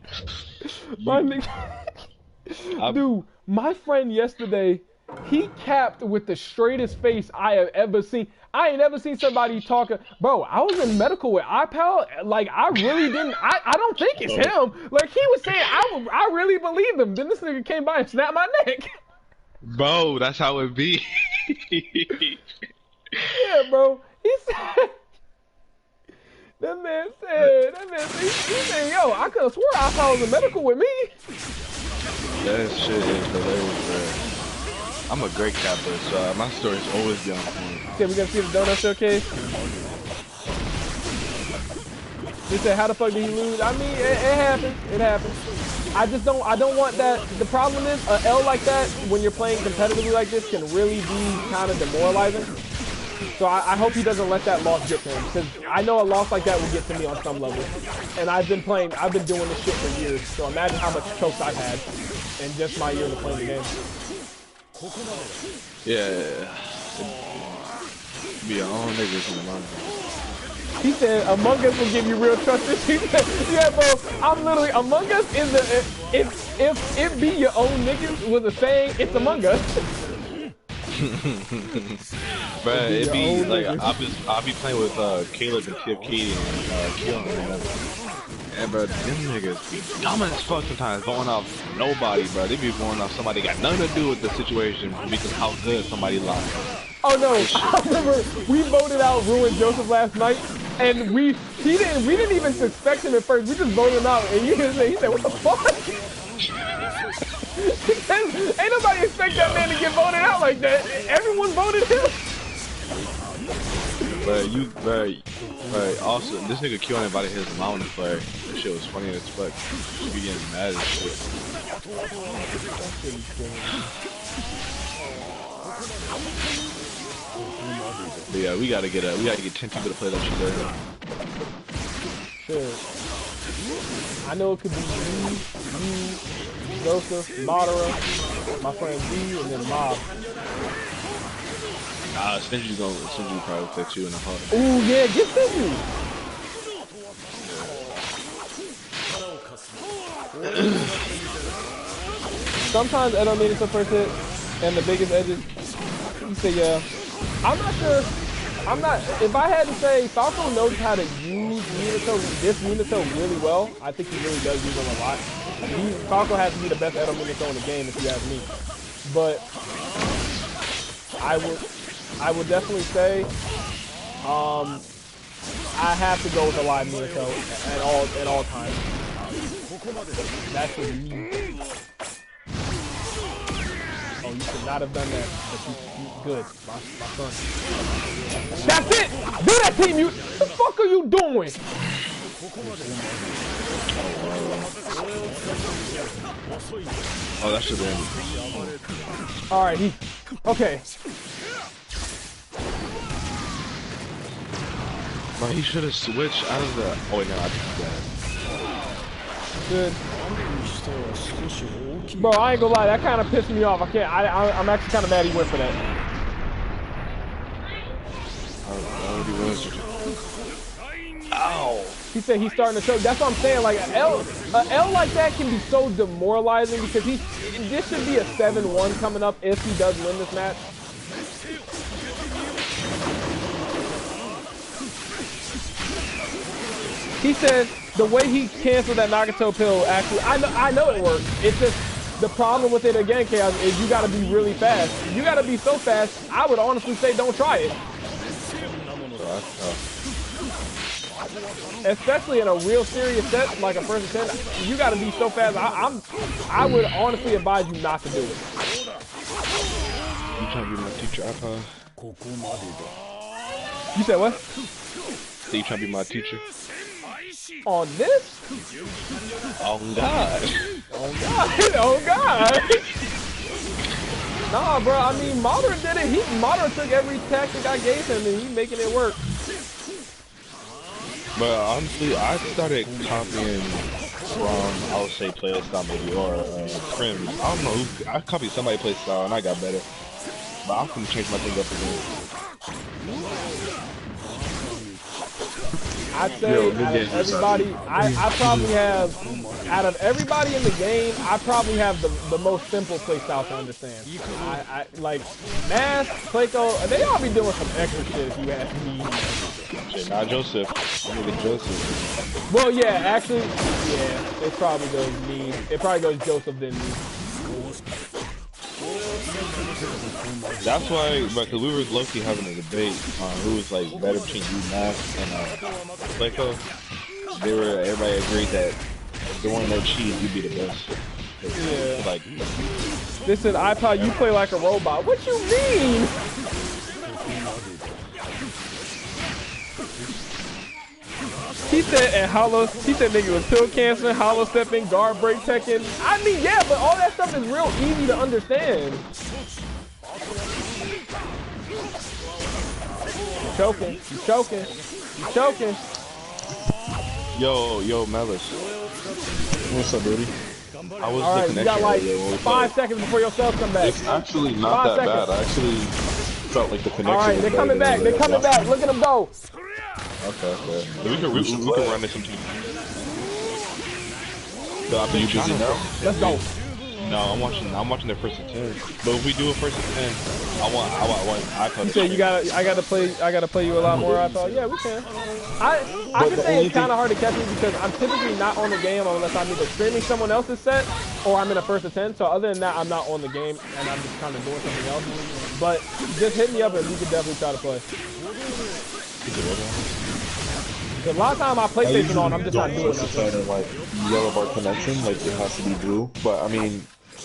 my nigga. Dude, my friend yesterday, he capped with the straightest face I have ever seen. I ain't ever seen somebody talking. Bro, I was in medical with iPal. Like, I really didn't. I don't think it's him. Like, he was saying, I really believed him. Then this nigga came by and snapped my neck. Bro, that's how it be. Yeah, bro. He said. That man said, he said, yo, I could have swore iPal was in medical with me. That shit is hilarious, bro. I'm a great capper, so my stories always be on point. Okay, we gotta see the donut showcase. He said, how the fuck did he lose? I mean, it happens. It happens. I don't want that. The problem is, an L like that, when you're playing competitively like this, can really be kind of demoralizing. So I hope he doesn't let that loss get to him, because I know a loss like that will get to me on some level. And I've been doing this shit for years, so imagine how much chokes I've had in just my years of playing the game. Yeah. Be your own niggas in the mind. He said, Among Us will give you real trust. He said, yeah, bro, I'm literally, Among Us is if it be your own niggas was a saying, it's Among Us. Bruh, it be like, I'll be playing with Caleb and TFK and Keelan, And bro, them niggas be dumb as fuck sometimes, going off nobody, bro. They be going off somebody got nothing to do with the situation because how good somebody lied. Oh no, I remember we voted out Ruined Joseph last night, and we didn't even suspect him at first. We just voted him out, and he said, what the fuck? He said, ain't nobody expect that man to get voted out like that. Everyone voted him. But also, this nigga Q invited his mom to play. That shit was funny as fuck. She be getting mad as shit. But yeah, we gotta get 10 people to play that shit there. Sure. I know it could be you, Joseph, Madara, my friend B, and then Mob. Stingy's probably fix you in the heart. Ooh, yeah, get Stingy! Sometimes I don't mean it's the first hit, and the biggest edges, you say, yeah. I'm not sure, if I had to say, Falco knows how to use this Minato really well. I think he really does use him a lot. Falco has to be the best Edo Minato in the game, if you ask me. But I would definitely say, I have to go with a live Minato at all times. That's what you need. Oh, you should not have done that. But you good, my son. That's it! Do that, team! What the fuck are you doing? Oh, that should be ended. Alright, okay. But he should have switched out of the. Oh wait, no, I think Good. Bro, I ain't gonna lie, that kind of pissed me off. I'm actually kind of mad he went for that. Ow! He said he's starting to choke. That's what I'm saying. Like an L like that can be so demoralizing because this should be a 7-1 coming up if he does win this match. He said the way he canceled that Nagato pill, actually, I know it works. It's just the problem with it again, Chaos, is you gotta be really fast. You gotta be so fast, I would honestly say don't try it. Especially in a real serious set, like a first attempt, you gotta be so fast. I would honestly advise you not to do it. You trying to be my teacher, iPod? You said what? So you trying to be my teacher? On this? Oh God. Oh God. Oh God. Nah, bro. I mean, Madara did it. Madara took every tactic I gave him, and he's making it work. But honestly, I started copying from, I would say, playstyle maybe, or Crim. I don't know who. I copied somebody's playstyle, and I got better. But I'm gonna change my thing up again. I'd say out of everybody, I probably have, out of everybody in the game, I probably have the most simple playstyle to understand. I like Mass, Placo, they all be doing some extra shit if you ask me. Shit, not Joseph. I need Joseph. Well, yeah, actually, yeah, it probably goes me. It probably goes Joseph than me. That's why, because we were low-key having a debate on who was like better between you, Mass, and Placo. Everybody agreed that if there weren't no cheese, you'd be the best. Yeah. Like, listen, iPod, you play like a robot. What you mean? He said, nigga was pill cancer, hollow stepping, guard break teching. I mean, yeah, but all that stuff is real easy to understand. You choking. Yo, Melis. What's up, dude? I was all right, you got like 5 seconds before your cells come back. It's actually not that bad. I actually felt like the connection. All right, they're coming back. Look at them go. Okay. We can run this some team. Are you busy now? Let's go. No, I'm watching their first and 10. But if we do a first and 10, I want iPhone. You said I gotta play you a lot more. I thought, yeah, we can. I can say it's kind of hard to catch me because I'm typically not on the game unless I'm either streaming someone else's set or I'm in a first and 10. So other than that, I'm not on the game and I'm just kind of doing something else. But just hit me up and we can definitely try to play. A lot of time I PlayStation on, I'm just not doing nothing. Like yellow bar connection, like it has to be blue. But I mean,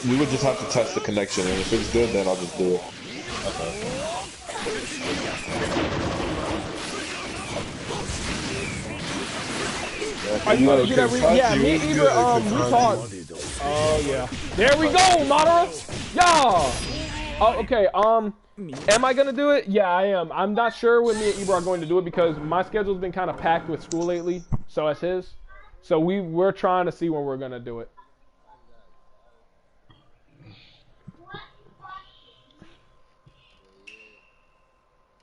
we would just have to test the connection, and if it's good, then I'll just do it. Okay. Are you gonna do that? Yeah, me either. We talked. Oh yeah. There we go, Madara. Yeah. Oh, okay. Am I gonna do it? Yeah, I am. I'm not sure when me and Ibra are going to do it because my schedule's been kind of packed with school lately. So as his. So we're trying to see when we're gonna do it.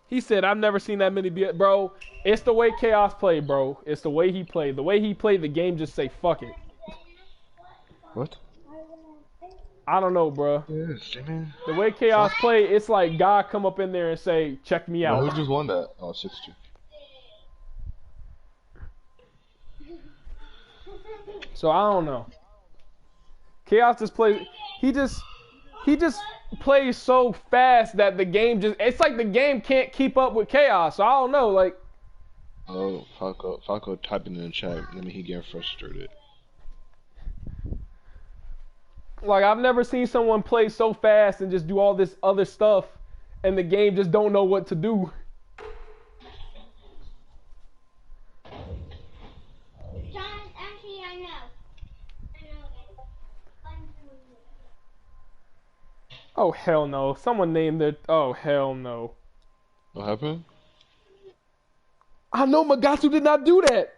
He said, "I've never seen that many bro. It's the way Chaos played, bro. It's the way he played. The way he played the game, just say fuck it." What? I don't know, bro. Yes, man. The way Chaos play, it's like God come up in there and say, "Check me out." Who just won that? Oh, 6-2. So I don't know. Chaos just plays. He just plays so fast that the game it's like the game can't keep up with Chaos. So I don't know, like. Oh, Falco typing in the chat. I mean, he getting frustrated. Like, I've never seen someone play so fast and just do all this other stuff, and the game just don't know what to do. Actually, I know. Oh, hell no. Someone named it. Oh, hell no. What happened? I know Magatsu did not do that.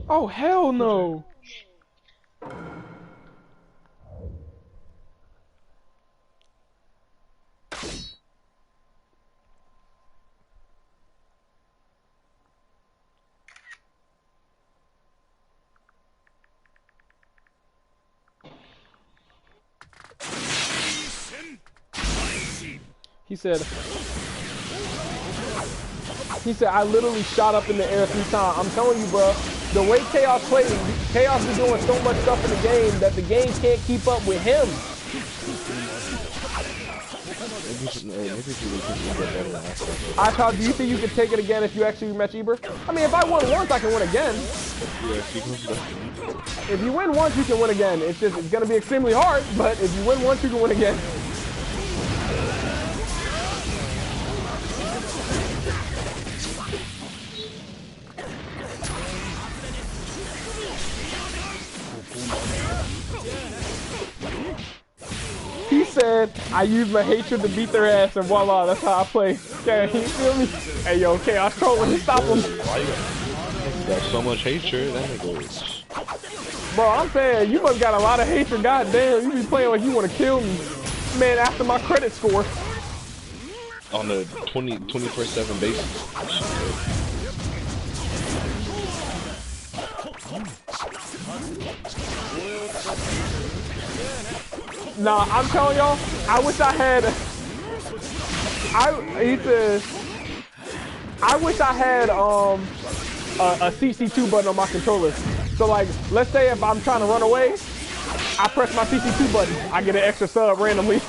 Oh, hell no. He said, I literally shot up in the air 3 times. I'm telling you, bro, the way Chaos plays, Chaos is doing so much stuff in the game that the game can't keep up with him. iCloud, do you think you could take it again if you actually match Eber? I mean, if I won once, I can win again. If you win once, you can win again. It's going to be extremely hard, but if you win once, you can win again. He said, I use my hatred to beat their ass, and voila, that's how I play. Okay, you feel me? Hey, yo, Chaos trolling, stop him. You got so much hatred, that nigga. Bro, I'm saying, you must got a lot of hatred, goddamn. You be playing like you want to kill me. Man, after my credit score. On the 24/7 basis. Nah, I'm telling y'all, I wish I had. I wish I had a CC2 button on my controller. So like, let's say if I'm trying to run away, I press my CC2 button, I get an extra sub randomly.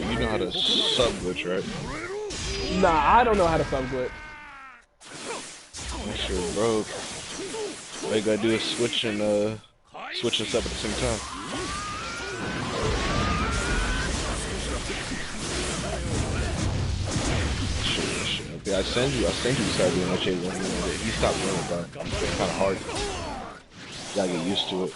You know how to sub glitch, right? Nah, I don't know how to sub glitch. That shit broke. All you gotta do is switch and sub at the same time. Shit. Okay, I send you to start doing that shit when you stop doing it, bro. It's kinda hard. You gotta get used to it.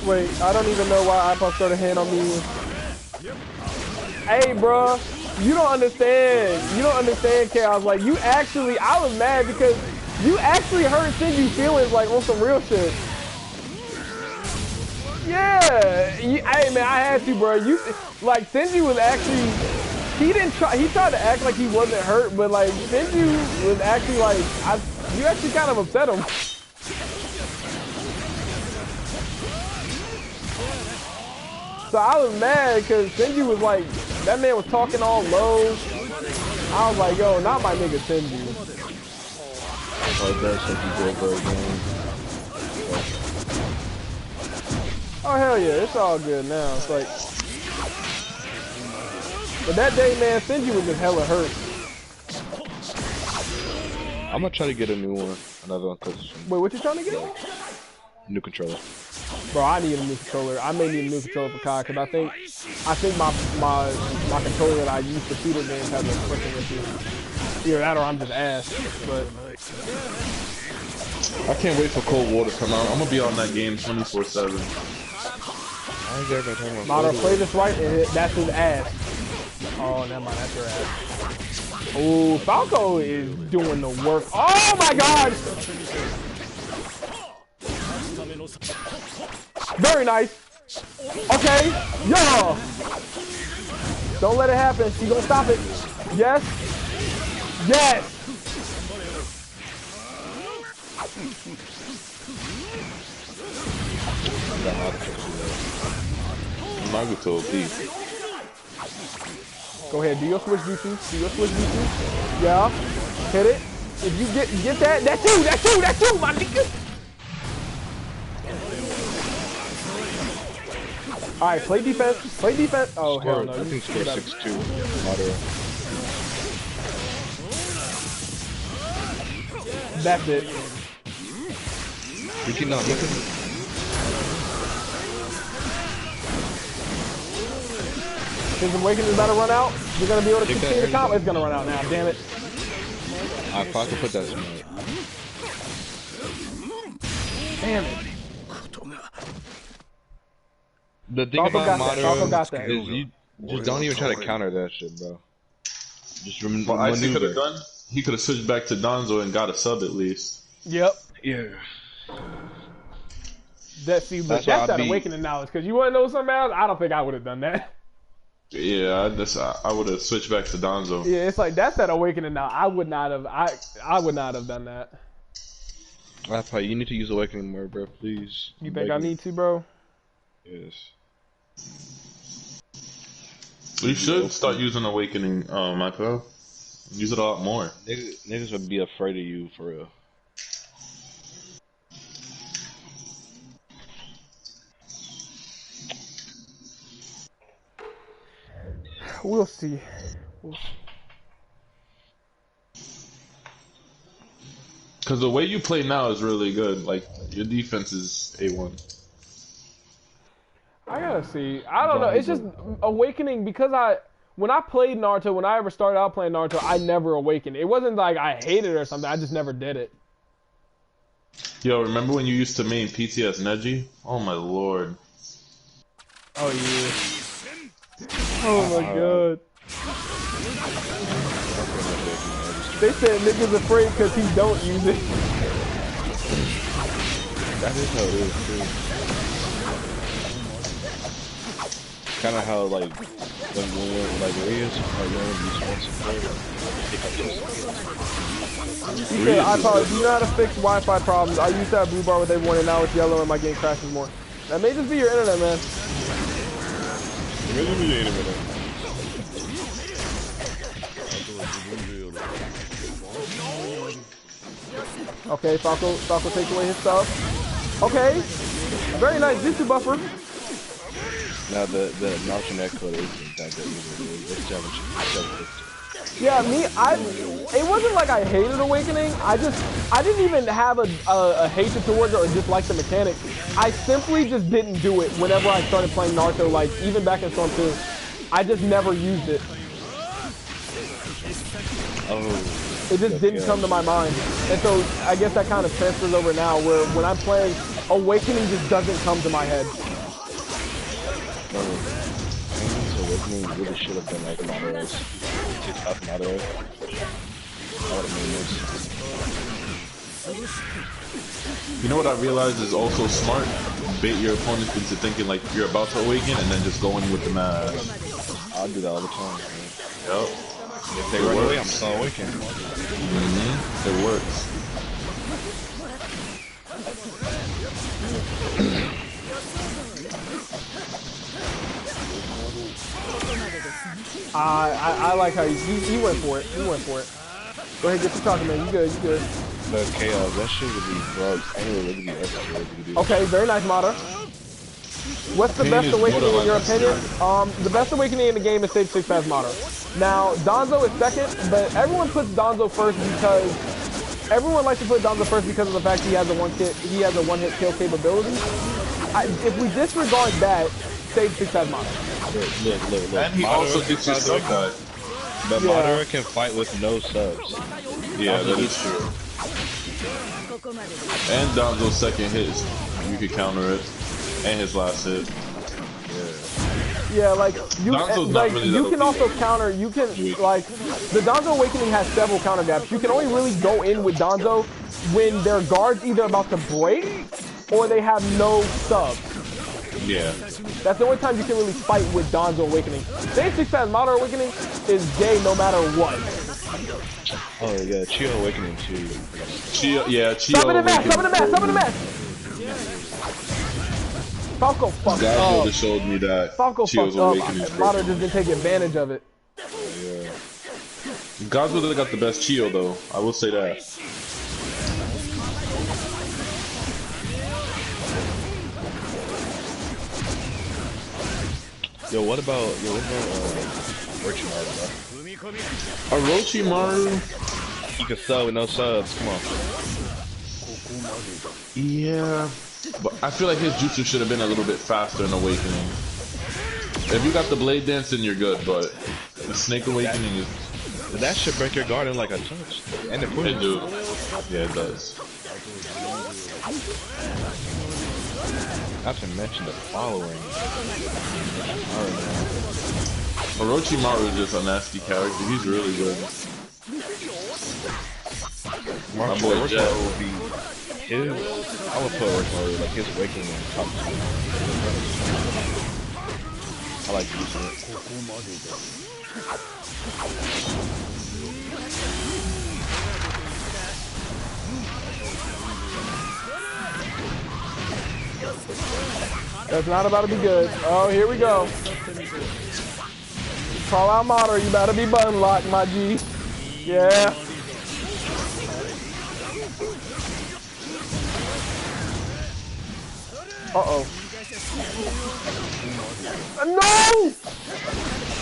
Wait, I don't even know why iPod started hand on me. Hey, bro, you don't understand. You don't understand, Chaos. Like, you actually, I was mad because you actually hurt Shinji feelings, like, on some real shit. Yeah, hey, man, I had to, bro. You, like, Shinji was actually, he tried to act like he wasn't hurt, but, like, Shinji was actually, like, you actually kind of upset him. So I was mad because Shinji was like, that man was talking all low. I was like, yo, not my nigga Shinji. Oh, hell yeah, it's all good now. It's like, but that day, man, Shinji was just hella hurt. I'm gonna try to get a new one. Another one. Wait, what you trying to get? New controller. Bro, I need a new controller. I may need a new controller for Kai because I think my controller that I use for shooter games has a freaking issue. Either that or I'm just ass. But I can't wait for Cold War to come out. I'm gonna be on that game 24/7. Modern, play this right, and that's his ass. Oh, never mind, that's your ass. Oh, Falco is doing the work. Oh my God! Very nice. Okay. Yeah. Don't let it happen. She's gonna stop it. Yes. Yes. Naruto OP. Go ahead. Do your switch jutsu. Do your switch jutsu. Yeah. Hit it. If you get that, that's you, my nigga. All right, play defense. Play defense. Oh, hell no. I think score 6-2. Moderate. That's it. You cannot look at it. His Awakening is about to run out. You're going to be able to continue the combo. It's going to run out now. Damn it. I thought to put that smart. Damn it. The thing about Madara is you just don't even try to counter that shit, bro. Just what Icy could have done, he could have switched back to Danzo and got a sub at least. Yep. Yeah. That's that Awakening knowledge. Because you want to know something else? I don't think I would have done that. Yeah, I would have switched back to Danzo. Yeah, it's like that's that Awakening now. I would not have. I would not have done that. You need to use Awakening more, bro. Please. You think I need to, bro? Yes. You should start using Awakening, Michael. Use it a lot more. Niggas would be afraid of you for real. We'll see. Because the way you play now is really good. Like, your defense is A1. I gotta see. I don't know. It's just Awakening because when I played Naruto, when I ever started out playing Naruto, I never awakened. It wasn't like I hated it or something. I just never did it. Yo, remember when you used to main PTS Neji? Oh my lord. Oh yeah. Oh my god. They said niggas afraid because he don't use it. That is how it is too. Kind of how like areas He said, iPod, do you know how to fix Wi-Fi problems? I used to have blue bar with everyone and now it's yellow and my game crashes more. That may just be your internet, man. Maybe be your internet. Okay, Falco takes away his stuff. Okay, very nice jutsu buffer. Now the Naruto net code isn't that good either. It's Yeah, it wasn't like I hated Awakening. I didn't even have a hatred towards it or dislike the mechanic. I simply just didn't do it whenever I started playing Naruto, like even back in Storm 2. I just never used it. It just didn't come to my mind. And so I guess that kind of transfers over now where when I'm playing, Awakening just doesn't come to my head. Awakening really should have been like Naruto. 6,000 Naruto. That would have made most. You know what I realized is also smart? Bait your opponents into thinking like you're about to awaken and then just going with the mash. I do that all the time. Man. Yep. If they run away, I'm still awakened. It works. I like how he went for it. He went for it. Go ahead, get to talking, man. You good, you good. But Chaos, that shit would be drugs. Anyway, it would be extra. Okay, very nice, Mata. What's the best awakening in your opinion? The best awakening in the game is Stage 6 Fast Mata. Now, Danzo is second, but everyone puts Danzo first because everyone likes to put Danzo first because of the fact he has a one-hit kill capability. If we disregard that, Stage 6 Fast Mata. Look. And he also gets his sub guy. But Madara can fight with no subs. Yeah, that is true. And Danzo's second hit, you could counter it. And his last hit. Yeah, like you can also counter. You can like the Danzo Awakening has several counter gaps. You can only really go in with Danzo when their guard's either about to break or they have no subs. Yeah. That's the only time you can really fight with Danzo Awakening. Stage 6 Fast Mata Awakening is gay no matter what. Oh yeah, Chio Awakening too. Chio Stop in the mess! Stop in the mess! Stop in the mess! Falco fucked up. Guys should have showed me that. Falco Chio's fucked Awakening. up. Mata just didn't take advantage of it. Yeah. God's really got the best Chio though. I will say that. Yo, what about Orochimaru, bro? Orochimaru? He can sub with no subs, come on. Yeah. But I feel like his jutsu should have been a little bit faster in Awakening. If you got the Blade Dance, then you're good, but the Snake Awakening is... That should break your guard in like a touch. And it It do. Yeah, it does. Not to mention the following. Orochimaru is just a nasty character. He's really good. My boy Jet will be his. I would put Orochimaru like his awakening in top 2. I like using it. That's not about to be good. Oh, here we go. Call out Mata, you better be button locked, my G. Yeah. Uh-oh. No!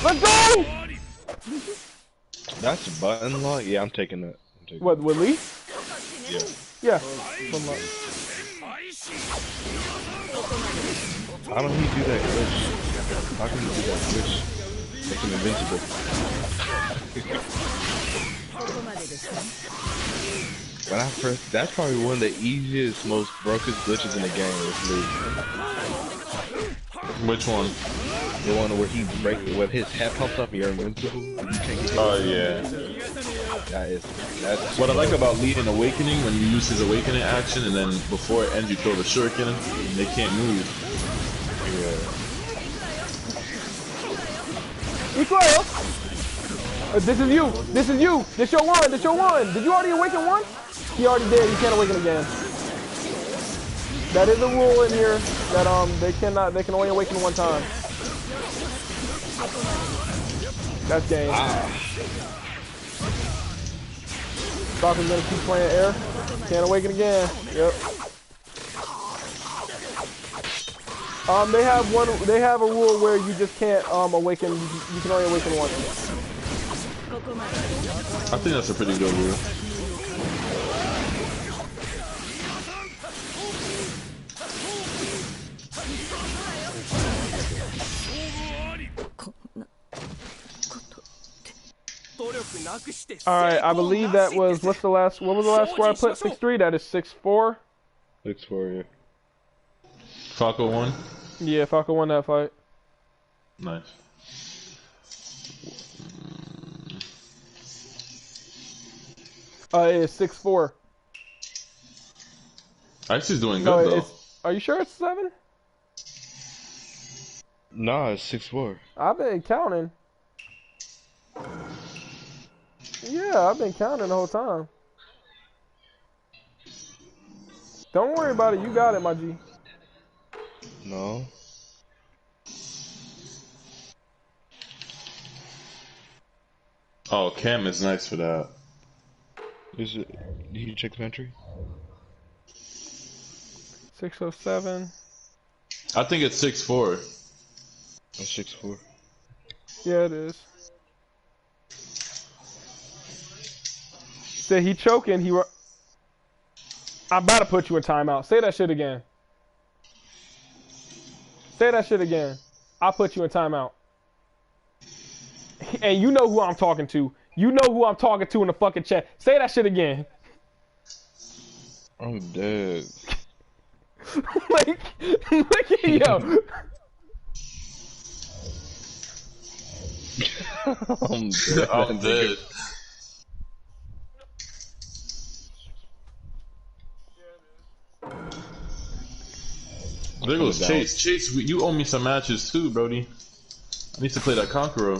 Let's go! That's a button lock? Yeah, I'm taking that. What, with Lee? Yeah. Yeah. How don't he do that glitch? How can he do that glitch? Make him invincible. When I first, that's probably one of the easiest, most broken glitches in the game with Lee. Which one? The one where he when his head pops up, you're invincible. You can't get Oh yeah. That's what I like about Lee in Awakening, when you use his Awakening action and then before it ends you throw the shuriken, they can't move. Yeah. Equal! This is you! This is you! This your one! This your one! Did you already awaken one? He already did. You can't awaken again. That is a rule in here that they can only awaken one time. That's game. Falcon's gonna keep playing air. Can't awaken again. Yep. They have a rule where you just can't awaken. You can only awaken once. I think that's a pretty good rule. Alright, I believe that was, what was the last score I put? 6-3, that is 6-4. 6-4, yeah. Falco won? Yeah, Falco won that fight. Nice. It's 6-4. Icy's doing good though. Are you sure it's 7? Nah, it's 6-4. I've been counting. Yeah, I've been counting the whole time. Don't worry about it, you got it, my G. No. Oh, Cam is nice for that. Is it? Did you check the entry? 607. I think it's 6-4. That's 6-4. Yeah, it is. Said he choking, I'm about to put you in timeout. Say that shit again. Say that shit again. I'll put you in timeout. And you know who I'm talking to. You know who I'm talking to in the fucking chat. Say that shit again. I'm dead. like, yo. I'm dead. There goes Chase. Chase, you owe me some matches too, Brody. I need to play that Conqueror.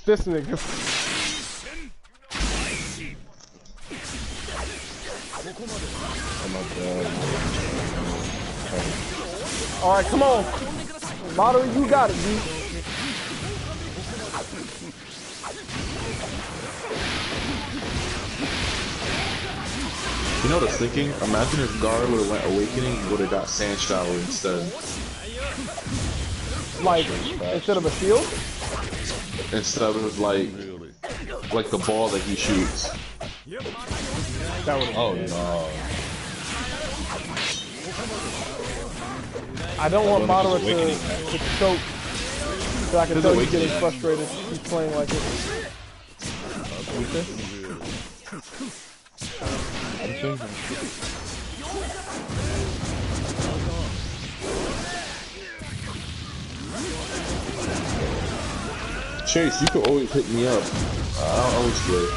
This nigga. Oh my god. Alright, come on. Model, you got it, dude. You know what I was thinking? Imagine if Gar would have went Awakening and would have got Sand Shower instead. Like, instead of a shield? Instead of like the ball that he shoots. That would. Oh no. I don't want Model to choke. So I can tell he's getting frustrated. He's playing like it. Chase, you can always hit me up. I'll always play.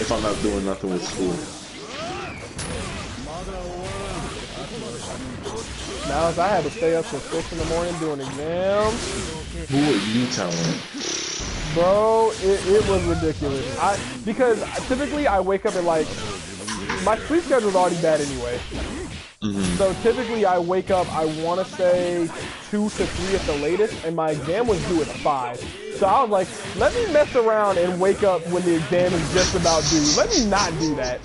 If I'm not doing nothing with school. Now, if I had to stay up till 6 in the morning doing exams. Who are you telling? Bro, it was ridiculous. Because typically I wake up at like, my sleep schedule is already bad anyway. So typically I wake up, I want to say 2 to 3 at the latest, and my exam was due at 5. So I was like, let me mess around and wake up when the exam is just about due. Let me not do that.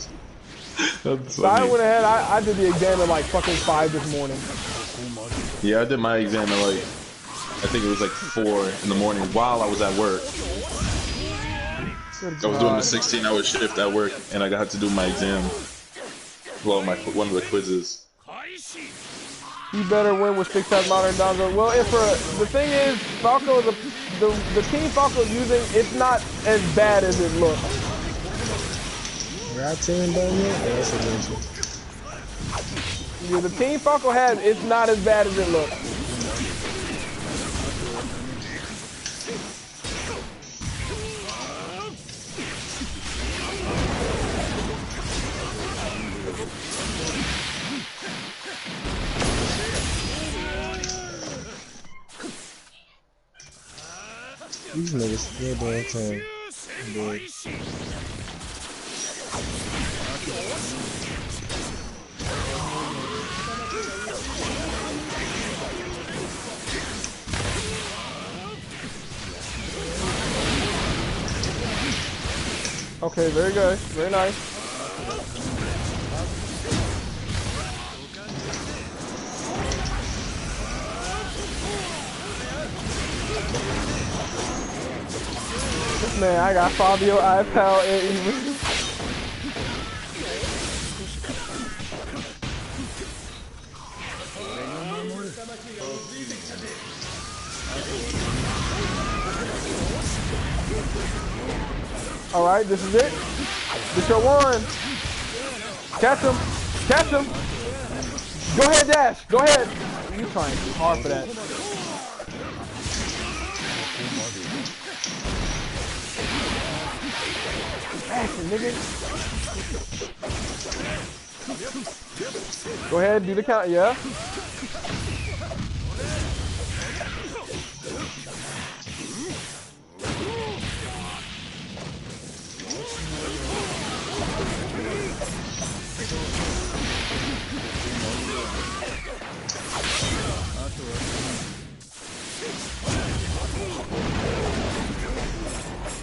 So I went ahead, I did the exam at like fucking 5 this morning. Yeah, I did my exam at like, I think it was like 4 in the morning while I was at work. I was doing the 16-hour shift at work, and I had to do my exam. Well, one of the quizzes. You better win with 6 times modern Donzo. Well, the thing is, Falco, the team Falco's using, it's not as bad as it looks. Our team done yet? That's a good one. Yeah, the team Falco has, it's not as bad as it looks. These niggas still doing time. Dude. Okay, very good. Very nice. Man, I got Fabio, iPal, and even. All right, this is it. This your one. Catch him. Catch him. Go ahead, Dash. Go ahead. You trying too hard for that. Action, nigga. Go ahead, do the count. Yeah.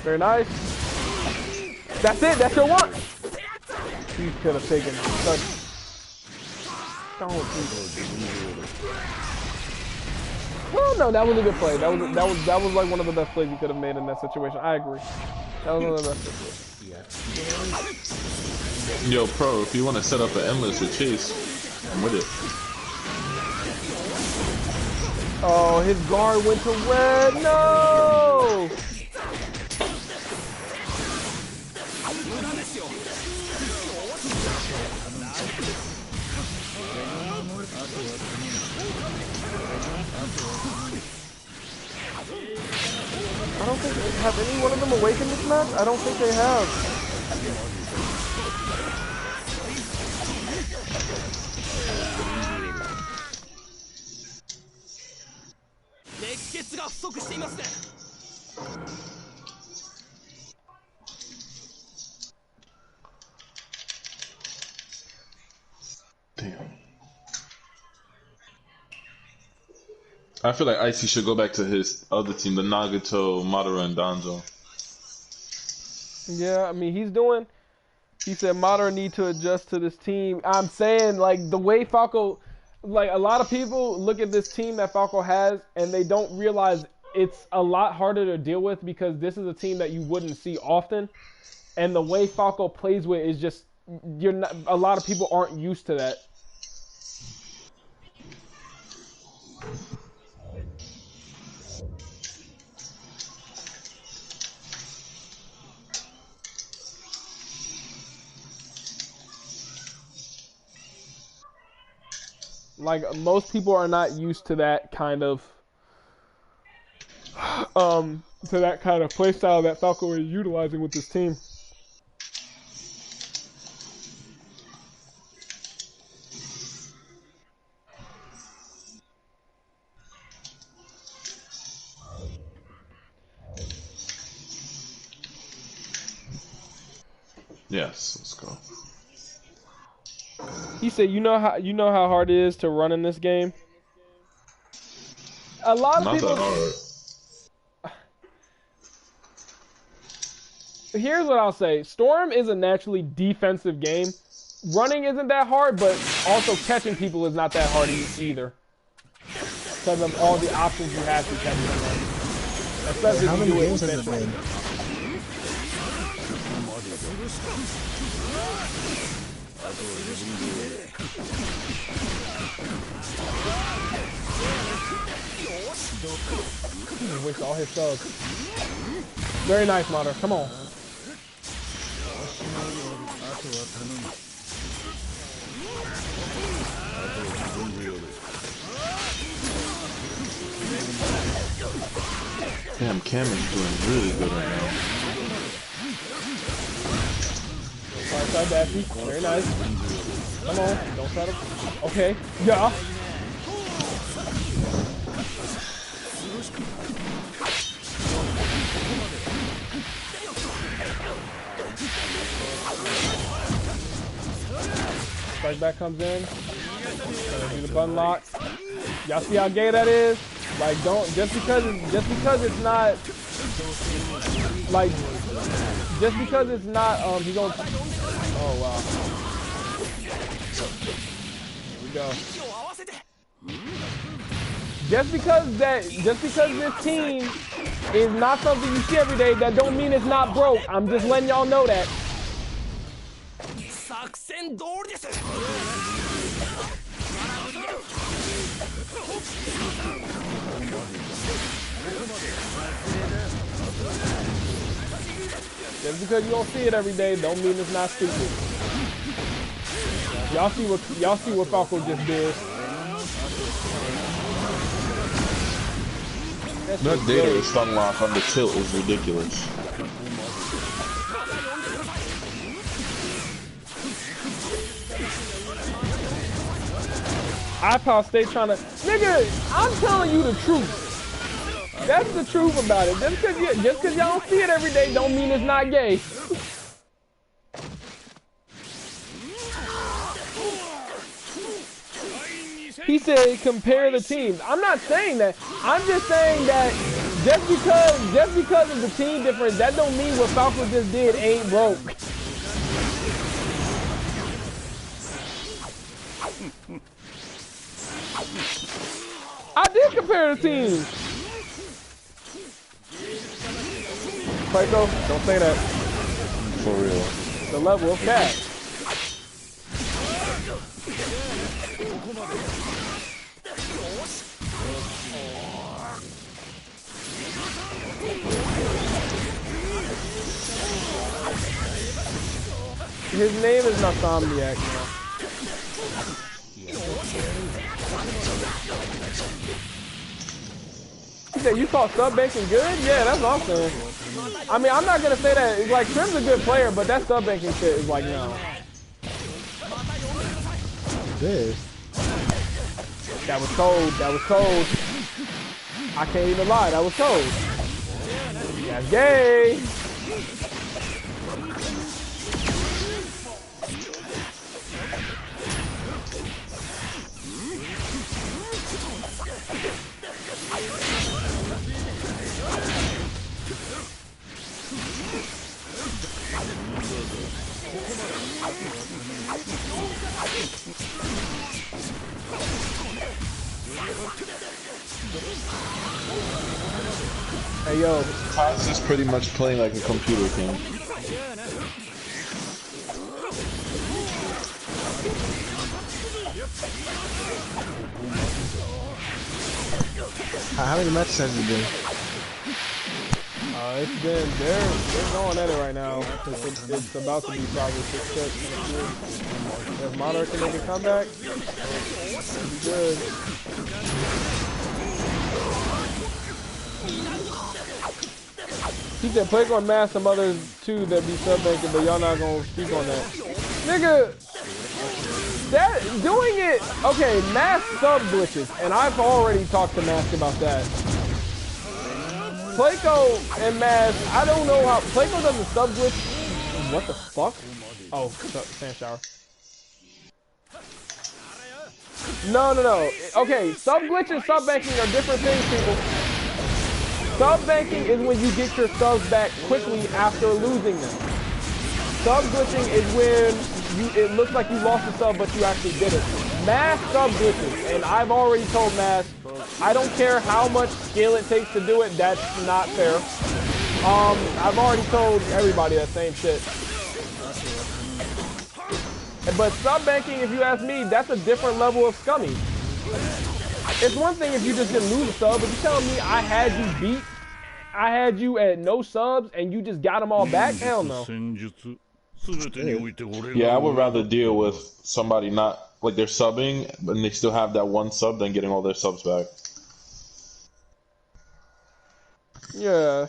Very nice. That's it. That's your one. You could have taken such. Well, no, that was a good play. That was like one of the best plays you could have made in that situation. I agree. That was one of the best plays. Yo, Pro, if you want to set up an endless with Chase, I'm with it. Oh, his guard went to red. No. I don't think have any one of them awakened this match? I don't think they have. Damn. I feel like Icy should go back to his other team, the Nagato, Madara, and Danzo. Yeah, I mean, he said Madara need to adjust to this team. I'm saying, like, the way Falco, like, a lot of people look at this team that Falco has, and they don't realize it's a lot harder to deal with because this is a team that you wouldn't see often. And the way Falco plays with is just, a lot of people aren't used to that. Like, most people are not used to that kind of play style that Falco is utilizing with this team. Yes, let's go. He said, "You know how hard it is to run in this game." A lot of Not people. that hard. Here's what I'll say: Storm is a naturally defensive game. Running isn't that hard, but also catching people is not that hard either, because of all the options you have to catch them. Especially How if many you do it games has it defensively. been? He wasted all his subs. Very nice, Mater. Come on. Damn, Cam is doing really good right now. Right side Daffy. Very nice. Come on. Don't try to. Okay. Yeah. Strike back comes in. Do the button lock. Y'all see how gay that is? Like, don't just because it's not like just because it's not he gonna. Oh wow. Here we go. Just because this team is not something you see every day, that don't mean it's not broke. I'm just letting y'all know that. Just because you don't see it every day, don't mean it's not stupid. Y'all see what Falco just did. That data is unlocked on the tilt is ridiculous. iPod stay trying to, nigga, I'm telling you the truth. That's the truth about it. Just cause y'all don't see it every day don't mean it's not gay. He said compare the teams. I'm not saying that. I'm just saying that just because of the team difference, that don't mean what Falco just did ain't broke. I did compare the teams. Placo, don't say that. For real. The level of cat. His name is Nasomniac now. He said, you call sub banking good? Yeah, that's what I'm saying. I mean, I'm not gonna say that. It's like Trim's a good player, but that sub banking shit is like no. This. That was cold. That was cold. I can't even lie. That was cold. That's gay. Hey yo, Kaz is pretty much playing like a computer game. How many matches has it been? it's been they're going at it right now. It's about to be probably 6-6. If Monarch can make a comeback, it'll be good. He said, play on Mass some others too that be sub-banking, but y'all not gonna speak on that. Nigga, that doing it, okay, Mass sub glitches, and I've already talked to Mask about that. Placo and Mass, I don't know how, Placo doesn't sub glitch. What the fuck? Oh, sand shower. No. Okay, sub glitch and sub banking are different things, people. Sub banking is when you get your subs back quickly after losing them. Sub glitching is when it looks like you lost a sub, but you actually did it. Mass sub glitches, and I've already told Mass, I don't care how much skill it takes to do it, that's not fair. I've already told everybody that same shit. But sub banking, if you ask me, that's a different level of scummy. It's one thing if you just didn't lose a sub, but you're telling me I had you at no subs and you just got them all back? Hell no. Yeah, I would rather deal with somebody not, like they're subbing, but they still have that one sub than getting all their subs back. Yeah.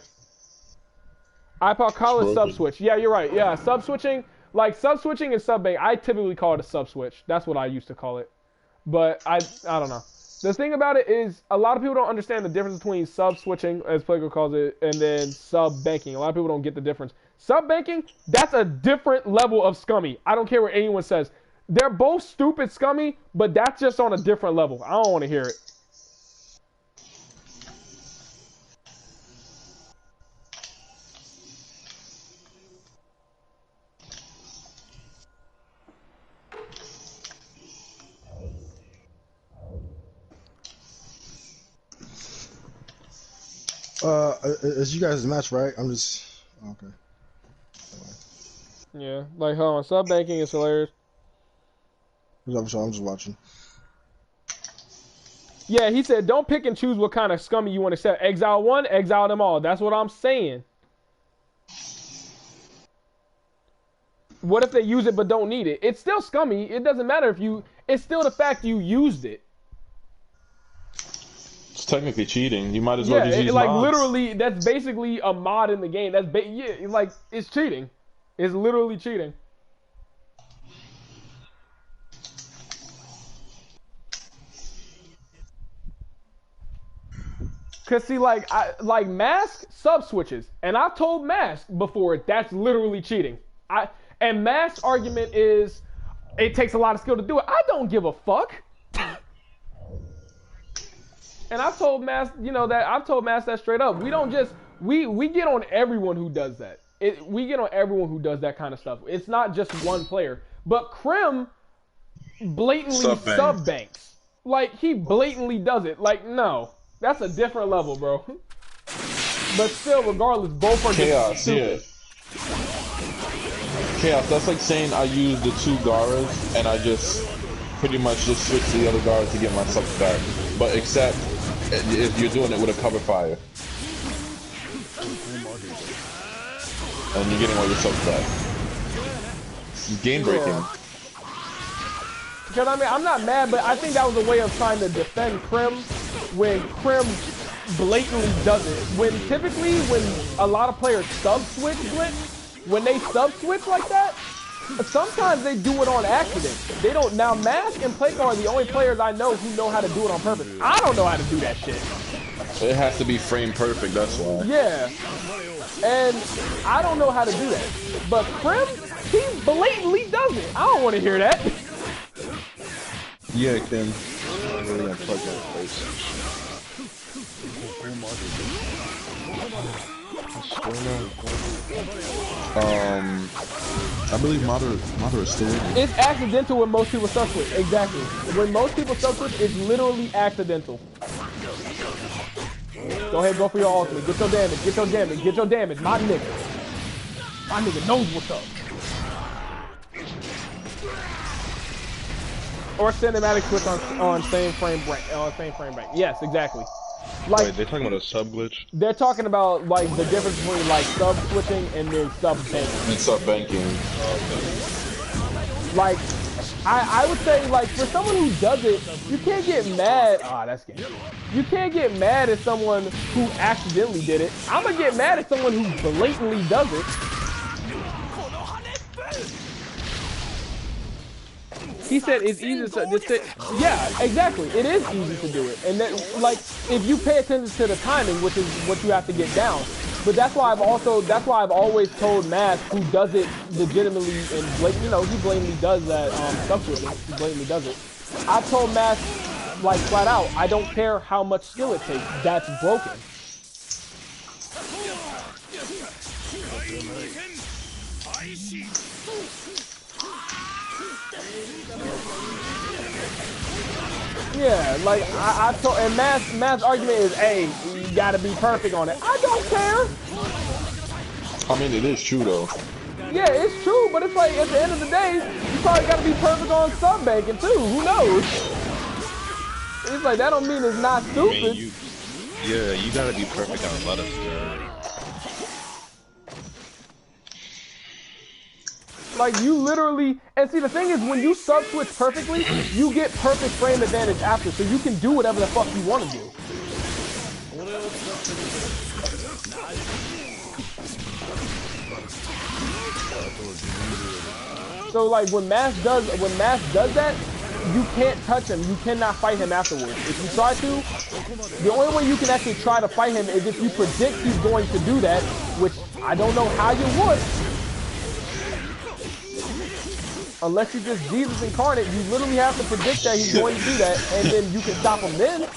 iPod call it sub switch. Yeah, you're right. Yeah, sub switching, like sub switching and sub bank. I typically call it a sub switch. That's what I used to call it. But I don't know. The thing about it is, a lot of people don't understand the difference between sub switching, as Plago calls it, and then sub banking. A lot of people don't get the difference. Sub banking, that's a different level of scummy. I don't care what anyone says. They're both stupid scummy, but that's just on a different level. I don't want to hear it. It's you guys' match, right? I'm just okay. Yeah, like hold on, sub banking is hilarious. I'm just watching. Yeah, he said, don't pick and choose what kind of scummy you want to set. Exile one, exile them all. That's what I'm saying. What if they use it but don't need it? It's still scummy. It doesn't matter if you... It's still the fact you used it. It's technically cheating. You might as well just use like mods. literally, that's basically a mod in the game. That's yeah, like it's cheating. It's literally cheating. Cause see, like Mask sub switches, and I've told Mask before that's literally cheating. And Mask's argument is it takes a lot of skill to do it. I don't give a fuck. And I've told Mask, I've told Mask that straight up. We don't just we get on everyone who does that. We get on everyone who does that kind of stuff. It's not just one player. But Krim blatantly sub banks. Like he blatantly does it. Like no. That's a different level, bro. But still, regardless, both are Chaos, stupid. Yeah. Chaos, that's like saying I use the 2 Garas and I just pretty much just switch to the other Gara to get my subs back. But except if you're doing it with a cover fire. And you're getting all your subs back. It's game breaking. Yeah. Because I mean, I'm not mad, but I think that was a way of trying to defend Krim when Krim blatantly does it. When a lot of players sub-switch glitch, when they sub-switch like that, sometimes they do it on accident. They don't. Now, Mask and Playcar are the only players I know who know how to do it on purpose. I don't know how to do that shit. It has to be frame perfect, that's why. Yeah. And I don't know how to do that. But Krim, he blatantly does it. I don't want to hear that. Yeah, Ken. I'm really gonna plug that place. I believe Moderate is still in. It's accidental when most people sub-switch. Exactly. When most people sub-switch, it's literally accidental. Go ahead, go for your ultimate. Get your damage, get your damage, get your damage. My nigga. My nigga knows what's up. Or cinematic switch on same frame rate. Yes, exactly. Like, wait, they're talking about a sub glitch? They're talking about like the difference between like sub switching and then sub banking. And sub banking. Like, I would say like for someone who does it, you can't get mad. That's game. You can't get mad at someone who accidentally did it. I'm gonna get mad at someone who blatantly does it. He said it's easy to just say, yeah, exactly. It is easy to do it, and then like if you pay attention to the timing, which is what you have to get down. But that's why I've always told Mask, who does it legitimately and he blatantly does that stuff with it. He blatantly does it. I've told Mask like flat out, I don't care how much skill it takes. That's broken. Yeah, like I told, and Matt's argument is, hey, you gotta be perfect on it. I don't care. I mean, it is true though. Yeah, it's true, but it's like at the end of the day, you probably gotta be perfect on sub banking too. Who knows? It's like that don't mean it's not stupid. I mean, you gotta be perfect on a lot of stuff. Like you literally, and see the thing is when you sub switch perfectly, you get perfect frame advantage after, so you can do whatever the fuck you want to do. So like when Mask does that, you can't touch him. You cannot fight him afterwards. If you try to, the only way you can actually try to fight him is if you predict he's going to do that, which I don't know how you would. Unless you just Jesus incarnate, you literally have to predict that he's going to do that, and then you can stop him then.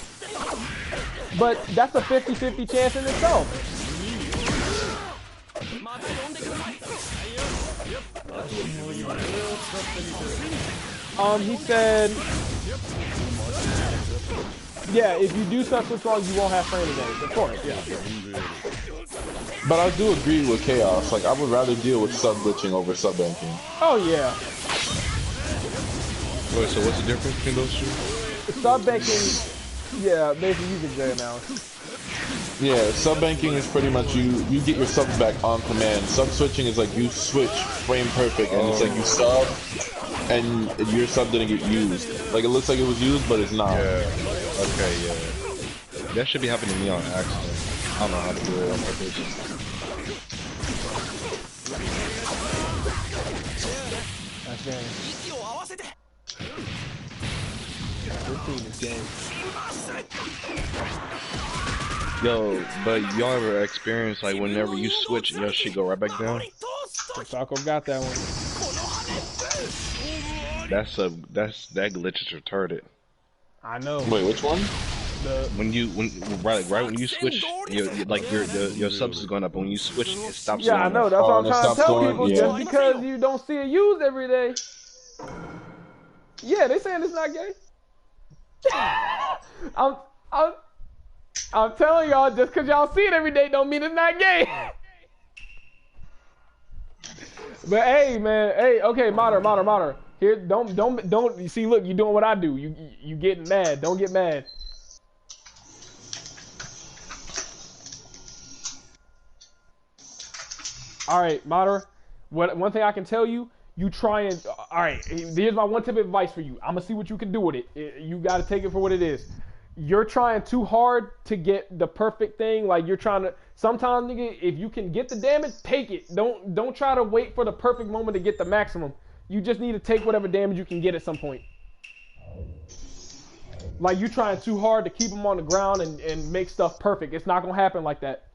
But that's a 50-50 chance in itself. He said Yeah, if you do sub switch wrong, you won't have frame advantage. Of course, yeah. But I do agree with Chaos. Like, I would rather deal with sub glitching over sub banking. Oh yeah. Wait, so what's the difference between those two? Sub banking, yeah, basically you can say it now. Yeah, sub banking is pretty much you get your subs back on command. Sub switching is like you switch frame perfect, and it's like you sub, and your sub didn't get used. Like it looks like it was used, but it's not. Yeah. Okay. Yeah. That should be happening to me on accident. I don't know how to do it on purpose. That's game. This team is game. Yo, but y'all ever experience like whenever you switch, your shit go right back down? Falco got that one. That glitch is retarded. I know. Wait, which one? Right when you switch, your subs is going up. When you switch, it stops. Yeah, I know. That's what I'm trying to tell people. Yeah. Just because you don't see it used every day. Yeah, they saying it's not gay. I'm telling y'all, just because y'all see it every day don't mean it's not gay. But hey, man, hey, okay, modder. Here, don't. You see, look, you doing what I do. You getting mad? Don't get mad. All right, modder. One thing I can tell you. You try and all right. Here's my one tip of advice for you. I'm gonna see what you can do with it. You got to take it for what it is. You're trying too hard to get the perfect thing. Like you're trying to. Sometimes, nigga, if you can get the damage, take it. Don't try to wait for the perfect moment to get the maximum. You just need to take whatever damage you can get at some point. Like you trying too hard to keep them on the ground and make stuff perfect. It's not gonna happen like that.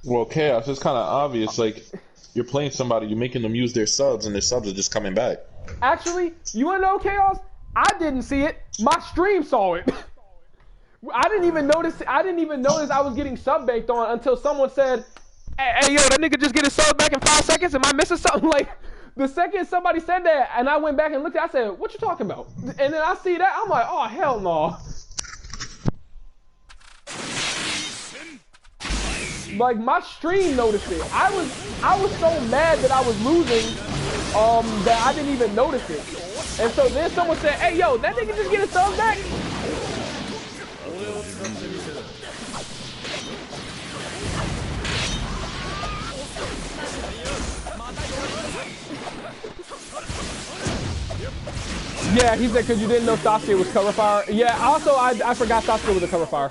Well, Chaos, it's kind of obvious. Like, you're playing somebody, you're making them use their subs, and their subs are just coming back. Actually, you wanna know, Chaos? I didn't see it. My stream saw it. I didn't even notice I was getting sub banked on until someone said, hey, yo, that nigga just get his sub back in 5 seconds? Am I missing something? Like, the second somebody said that, and I went back and looked at it, I said, what you talking about? And then I see that, I'm like, oh, hell no. Like my stream noticed it. I was so mad that I was losing, that I didn't even notice it. And so then someone said, "Hey, yo, that nigga just get his thumbs back." Yeah, he said because you didn't know Sasuke was cover fire. Yeah, also I forgot Sasuke was a cover fire.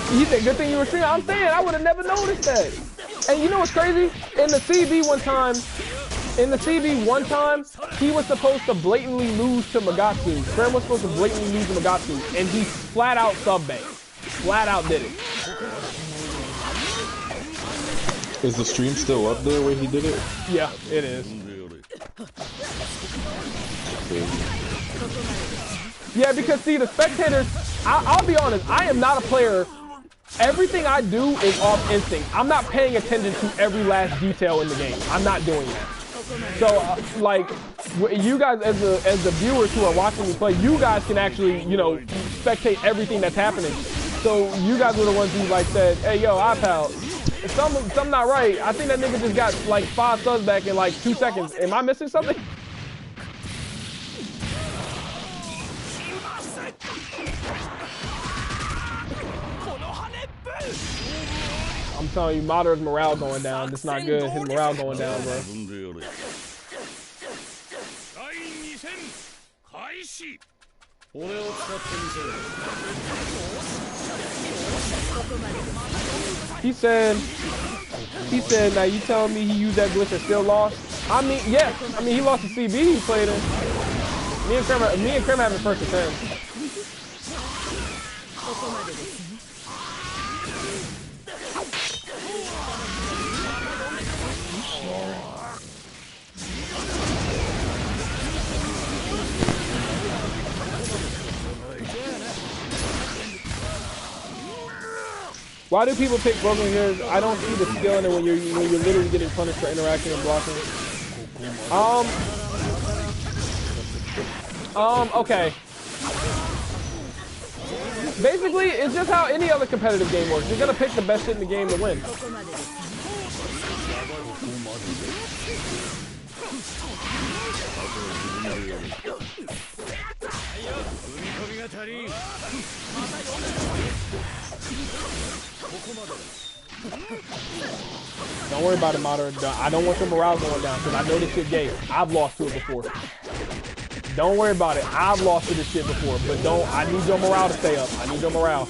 He said, good thing you were streaming. I'm saying, I would have never noticed that. And you know what's crazy? In the CB one time, he was supposed to blatantly lose to Magatsu. Stern was supposed to blatantly lose to Magatsu, and he flat out sub-banked. Flat out did it. Is the stream still up there where he did it? Yeah, it is. Yeah, because see, the spectators, I'll be honest, I am not a player. Everything I do is off instinct. I'm not paying attention to every last detail in the game. I'm not doing that. So, like, you guys, as the viewers who are watching me play, you guys can actually, you know, spectate everything that's happening. So, you guys were the ones who, like, said, hey, yo, iPal, something not right. I think that nigga just got, like, 5 subs back in, like, 2 seconds. Am I missing something? I'm telling you, Moder's morale going down. It's not good. His morale going down, bro. He said, now you telling me he used that glitch and still lost? I mean, yeah. I mean, he lost the CB he played in. Me and Krim having first to 10. Why do people pick broken characters? I don't see the skill in it when you're literally getting punished for interacting and blocking. Okay. Basically, it's just how any other competitive game works. You're gonna pick the best shit in the game to win. Don't worry about it, Modern. I don't want your morale going down because I know this shit gay. I've lost to it before. Don't worry about it. I've lost to this shit before, but I need your morale to stay up. I need your morale.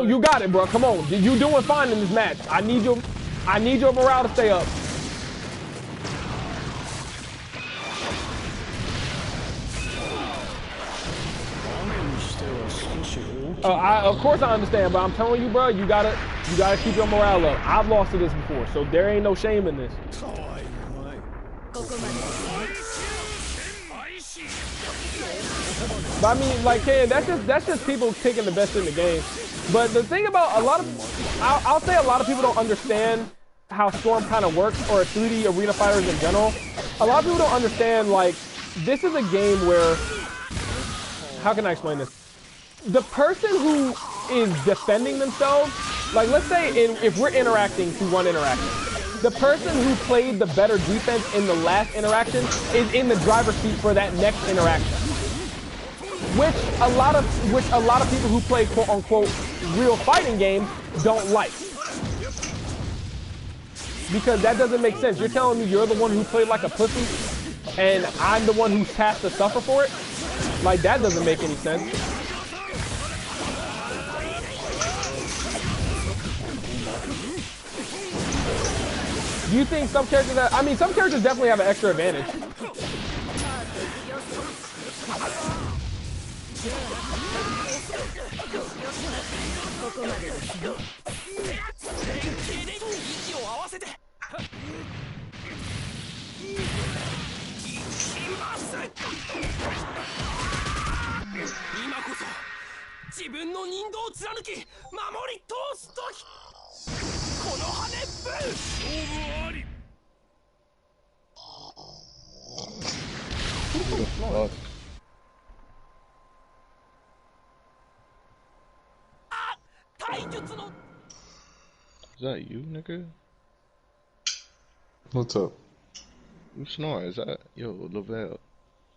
You got it, bro. Come on. You doing fine in this match. I need your morale to stay up. Of course I understand, but I'm telling you, bro, you gotta keep your morale up. I've lost to this before, so there ain't no shame in this. But I mean, like, Ken, that's just people picking the best in the game. But the thing about I'll say a lot of people don't understand how Storm kind of works, or 3D arena fighters in general. A lot of people don't understand, like, this is a game where, how can I explain this? The person who is defending themselves, like, let's say if we're interacting through one interaction, the person who played the better defense in the last interaction is in the driver's seat for that next interaction. Which a lot of people who play quote unquote real fighting games don't like. Because that doesn't make sense. You're telling me you're the one who played like a pussy and I'm the one who's tasked to suffer for it? Like, that doesn't make any sense. Do you think some characters some characters definitely have an extra advantage. Is that you, nigga? What's up? You snoring? Is that Lavelle?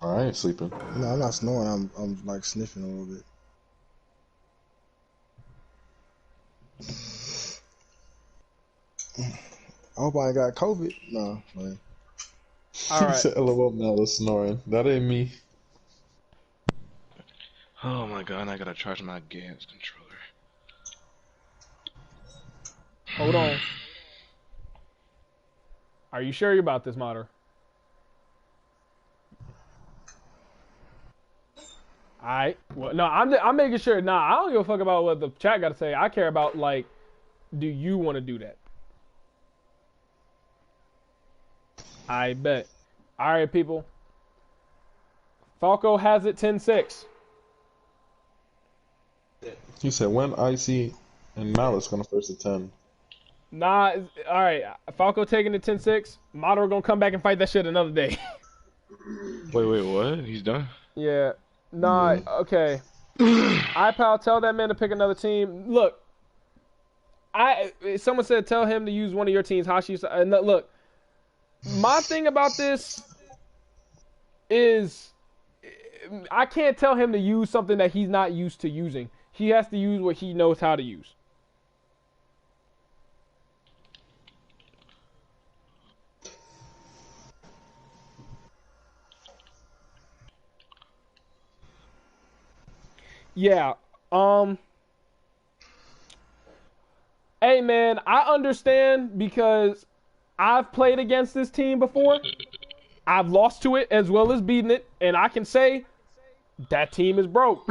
I ain't sleeping. No, I'm not snoring. I'm like sniffing a little bit. I hope I ain't got COVID. No, man. All right. He said, "LOL, Mel snoring." That ain't me. Oh my god, I gotta charge my Gans controller. Hold on. Are you sure about this, Modder? Alright. Well, no, I'm making sure. Nah, I don't give a fuck about what the chat got to say. I care about, like, do you want to do that? I bet. Alright, people. Falco has it 10-6. He said, when Icy and Malice gonna first attend? Nah, alright. Falco taking it 10-6. Modder gonna come back and fight that shit another day. Wait, what? He's done? Yeah. Nah, okay. iPal, tell that man to pick another team. Look, someone said tell him to use one of your teams. Hashi, look, my thing about this is I can't tell him to use something that he's not used to using. He has to use what he knows how to use. Yeah. Hey man, I understand because I've played against this team before. I've lost to it as well as beaten it, and I can say that team is broke.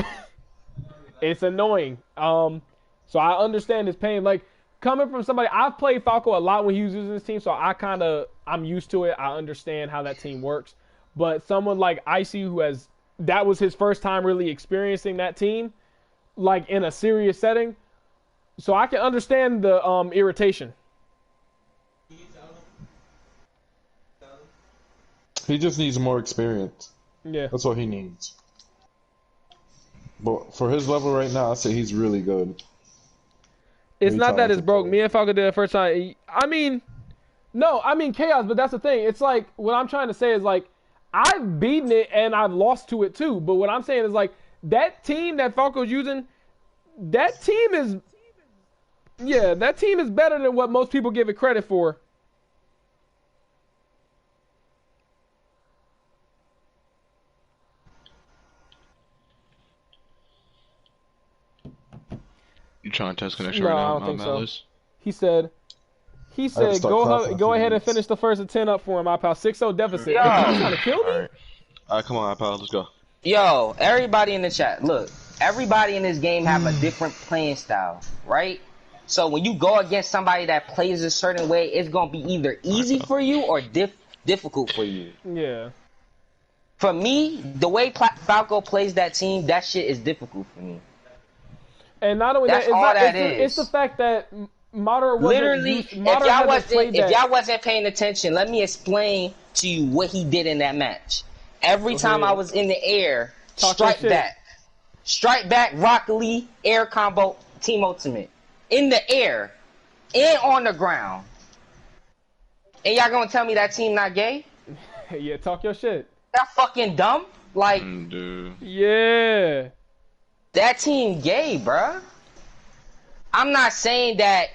It's annoying. So I understand his pain. Like, coming from somebody, I've played Falco a lot when he was using this team, so I'm used to it. I understand how that team works. but someone like Icy, that was his first time really experiencing that team, like in a serious setting. So I can understand the irritation. He just needs more experience. Yeah. That's what he needs. But for his level right now, I say he's really good. It's not that it's broke. Me and Falco did it first time. I mean Chaos, but that's the thing. It's like, what I'm trying to say is like, I've beaten it and I've lost to it too. But what I'm saying is like, that team that Falco's using, that team is better than what most people give it credit for. You trying to test connection No, right now? I don't think so. Malice? He said, go ahead and finish the first of 10 up for him, iPal. 6-0 deficit. Yo. You trying to kill me? All right, come on, iPal, let's go. Yo, everybody in the chat, look, everybody in this game have a different playing style, right? So when you go against somebody that plays a certain way, it's gonna be either easy for you or difficult for you. Yeah. For me, the way Falco plays that team, that shit is difficult for me. And not only That's that, all that is. It's the fact that Moderate literally, if y'all wasn't paying attention, let me explain to you what he did in that match. Every time I was in the air, strike back, Rock Lee, air combo, team ultimate. In the air, and on the ground. And y'all gonna tell me that team not gay? Yeah, talk your shit. That fucking dumb? Like, Dude. Yeah. That team gay, bruh. I'm not saying that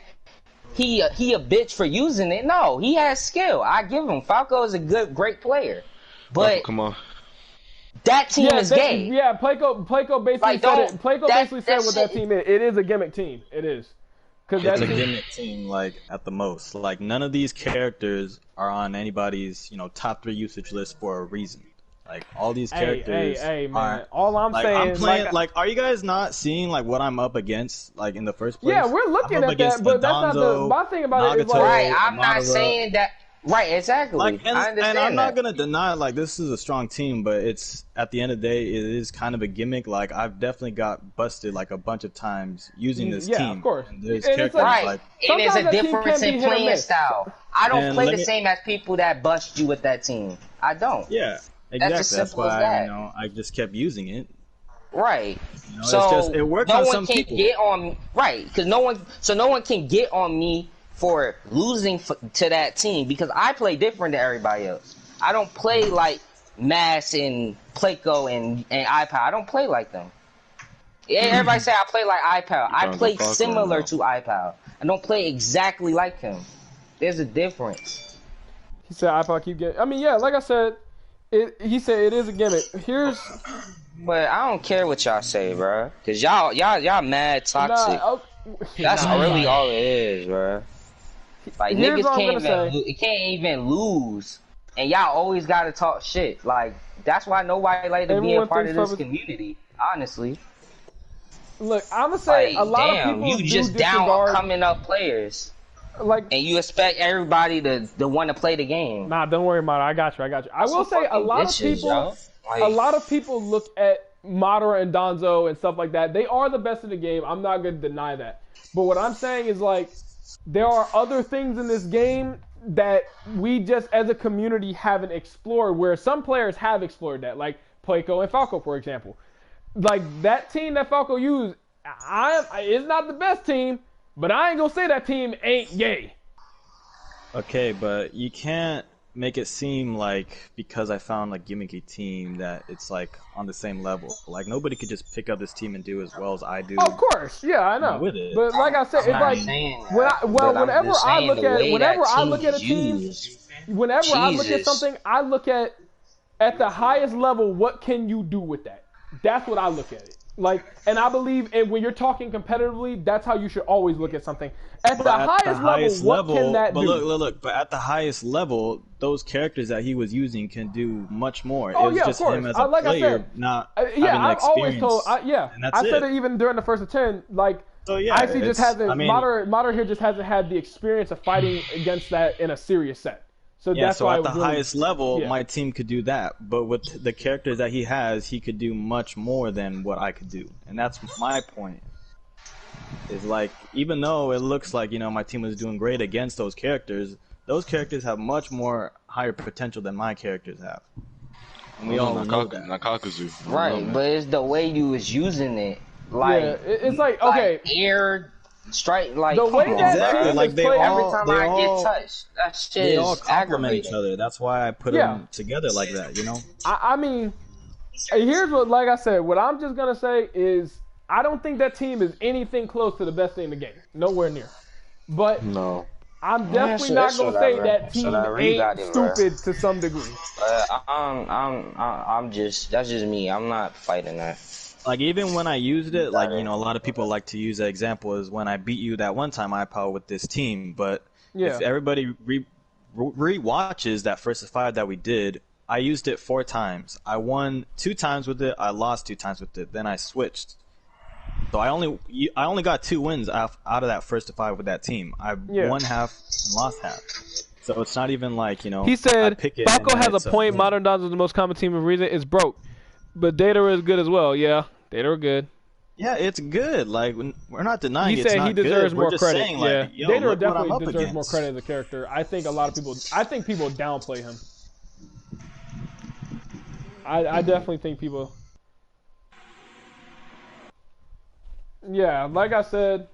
he a bitch for using it. No, he has skill. I give him. Falco is a great player. But come on. That team is gay. Yeah, Playco basically said it. Playco basically said what that team is. It is a gimmick team. It is. It's a gimmick team, like, at the most. Like, none of these characters are on anybody's, top 3 usage list for a reason. Like, all these characters man. All I'm saying I'm playing, are you guys not seeing, like, what I'm up against, like, in the first place? Yeah, we're looking at that, but that's not the... My thing about it is, like... Right, I'm not saying that... Right, exactly. Like, I understand and I'm not gonna deny, like, this is a strong team, but it's, at the end of the day, it is kind of a gimmick. Like, I've definitely got busted, like, a bunch of times using this team. Yeah, of course. And there's characters, like... It is a difference in playing style. I don't play the same as people that bust you with that team. I don't. Yeah, exactly. That's why, I just kept using it. Right. So it's just, it works on some people. Right, because no one can get on me for losing to that team, because I play different than everybody else. I don't play like Mass and Playco and iPal. I don't play like them. Yeah, everybody say I play like iPal. I play similar to iPal. I don't play exactly like him. There's a difference. He said iPal keep getting... I mean, yeah, like I said, he said it is a gimmick. But I don't care what y'all say, bro. Cause y'all mad toxic. That's really all it is, bro. Like, niggas can't even lose, and y'all always gotta talk shit. Like, that's why nobody like to be a part of this community. Honestly, look, I'm gonna say a lot of people you just down coming up players, like, and you expect everybody to want to play the game. Nah, don't worry about it. I got you. I will say a lot of people look at Madara and Danzo and stuff like that. They are the best in the game. I'm not gonna deny that. But what I'm saying is, like, there are other things in this game that we just, as a community, haven't explored, where some players have explored that, like Playco and Falco, for example. Like, that team that Falco used, it's not the best team, but I ain't gonna say that team ain't gay. Okay, but you can't make it seem like because I found a gimmicky team that it's like on the same level. Like, nobody could just pick up this team and do as well as I do. Of course, yeah, I know. With it. But like I said, it's like whenever I look at a team, whenever I look at something, I look at the highest level, what can you do with that? That's what I look at it. Like, and I believe, and when you're talking competitively, that's how you should always look at something. At the highest level, what can that do? Look, but at the highest level, those characters that he was using can do much more. Oh, it was just him as a player, not having the experience. I said it even during the first of 10, like, Icy just hasn't, Mater here just hasn't had the experience of fighting against that in a serious set. So Yeah, that's so why at the really, highest level, yeah. my team could do that. But with the characters that he has, he could do much more than what I could do. And that's my point. Is like, even though it looks like, you know, my team was doing great against those characters have much more higher potential than my characters have. And we all know that. Nakakuzu. Right, but it's the way you was using it. Like, yeah, it's like, okay. Like air strike, like, the way that exactly. team Like is they played, all, every time I get touched, that shit they is all complement each aggravating. other. That's why I put them together like that, you know? I mean, here's what, like I said, what I'm just going to say is, I don't think that team is anything close to the best thing in the game. Nowhere near. But No. I'm definitely not going to say that team ain't stupid to some degree. I'm just, that's just me. I'm not fighting that. Like, even when I used it, like, you know, a lot of people like to use that example is when I beat you that one time I power with this team. But if everybody re-watches that first 5 that we did, I used it 4 times. I won 2 times with it. I lost 2 times with it. Then I switched. So I only got 2 wins out of that first 5 with that team. I won half and lost half. So it's not even like, you know. He said, Falco has a point. Modern Dons is the most common team of reason. It's broke. But Data is good as well. Yeah, Data are good. Yeah, it's good. Like, we're not denying he it's said not he deserves good. more We're just credit. saying, like, yeah, yo, Data look definitely what I'm up deserves more against. credit as a character. I think people downplay him. I definitely think people. Yeah, like I said.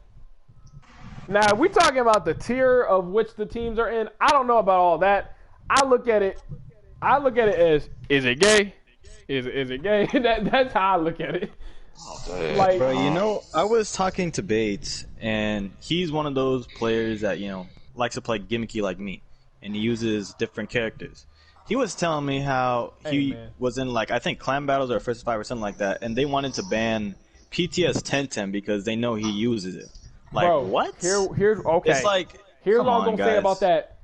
Now, if we're talking about the tier of which the teams are in, I don't know about all that. I look at it as, is it gay? Is it gay? That's how I look at it. Like, bro, you know, I was talking to Bates, and he's one of those players that, you know, likes to play gimmicky like me, and he uses different characters. He was telling me how he was in, like, I think clan battles or first 5 or something like that, and they wanted to ban PTS Ft10 because they know he uses it. Like, bro, what? Here's okay. It's like, here's what I'm gonna say about that.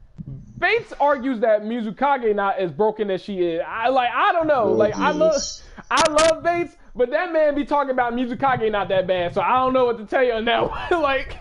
Bates argues that Mizukage not as broken as she is. I don't know. Like, I love Bates, but that man be talking about Mizukage not that bad. So I don't know what to tell you on that one. Like,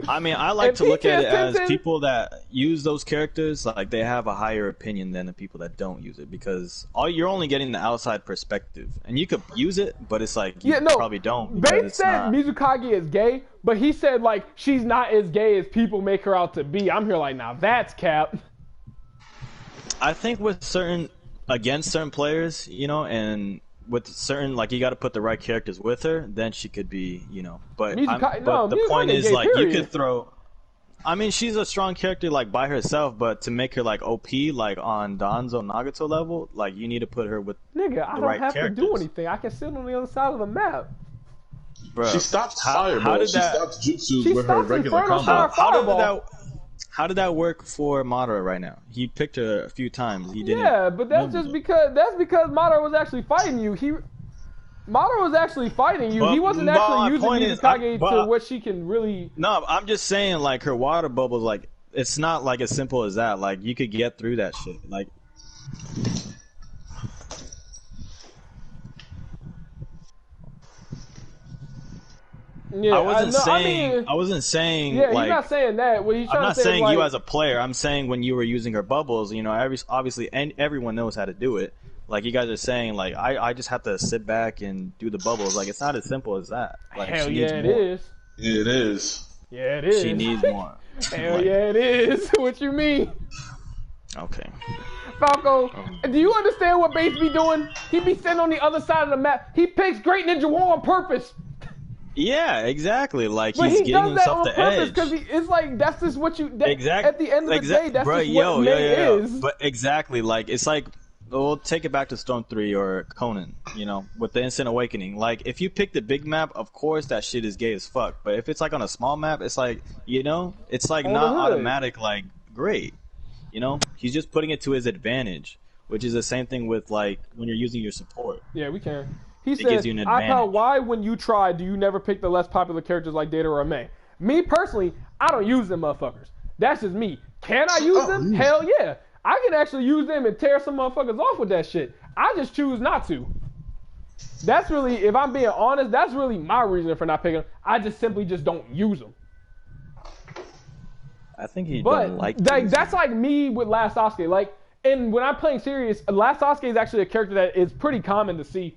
I mean, I like to look at it as people that use those characters, like, they have a higher opinion than the people that don't use it, because you're only getting the outside perspective, and you could use it, but it's like you probably don't. Bates said Mizukage is gay, but he said, like, she's not as gay as people make her out to be. I'm here like, now that's cap. I think against certain players, you know, and with certain, like, you got to put the right characters with her, then she could be, you know. But the point is, like, you could throw. I mean, she's a strong character, like, by herself, but to make her, like, OP, like, on Danzo Nagato level, like, you need to put her with I don't have to do anything. I can sit on the other side of the map. Bro, she stopped fire, bro. She stopped jutsu with her regular combo. How did that work for Madara right now? He picked her a few times. He didn't. Yeah, but that's just because Madara was actually fighting you. Madara was actually fighting you. He wasn't actually using Mizukage to what she can really. No, I'm just saying, like, her water bubbles, like, it's not like as simple as that. Like, you could get through that shit. Like. Yeah, I wasn't saying. Yeah, like, he's not saying that. What he's trying I'm to say not saying is, like, you as a player. I'm saying when you were using her bubbles, you know, obviously, and everyone knows how to do it. Like, you guys are saying, like, I just have to sit back and do the bubbles. Like, it's not as simple as that. Like, hell yeah, it is. It is. Yeah, it is. She needs more. Hell yeah, it is. What you mean? Okay. Falco, do you understand what Bates be doing? He be sitting on the other side of the map. He picks Great Ninja War on purpose. Yeah, exactly. Like, but he's he getting does that himself on the purpose edge. Because it's like, that's just what you. Exactly. At the end of the day, that's just what May is. But exactly, like, it's like, we'll take it back to Storm 3 or Conan, you know, with the Instant Awakening. Like, if you pick the big map, of course that shit is gay as fuck. But if it's like on a small map, it's like, you know, it's like not automatic, like, great. You know, he's just putting it to his advantage, which is the same thing with, like, when you're using your support. Yeah, we can. He said, why when you try do you never pick the less popular characters like Data or May? Me personally, I don't use them motherfuckers. That's just me. Can I use them? Hell yeah. I can actually use them and tear some motherfuckers off with that shit. I just choose not to. That's really, if I'm being honest, that's really my reason for not picking them. I just simply just don't use them. I think he But don't like that's like me with Last Sasuke. Like, and when I'm playing serious, Last Sasuke is actually a character that is pretty common to see.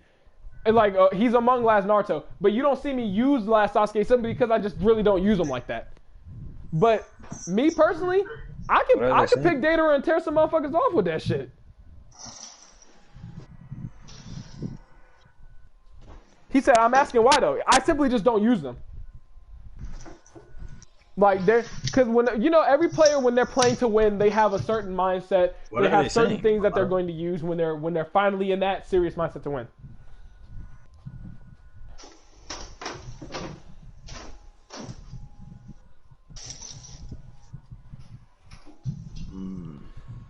And like, he's among Last Naruto, but you don't see me use Last Sasuke simply because I just really don't use him like that. But me personally, I can pick Datara and tear some motherfuckers off with that shit. He said, I'm asking why though. I simply just don't use them. Like because when you know every player when they're playing to win, they have a certain mindset. They have certain things that they're going to use when they're finally in that serious mindset to win.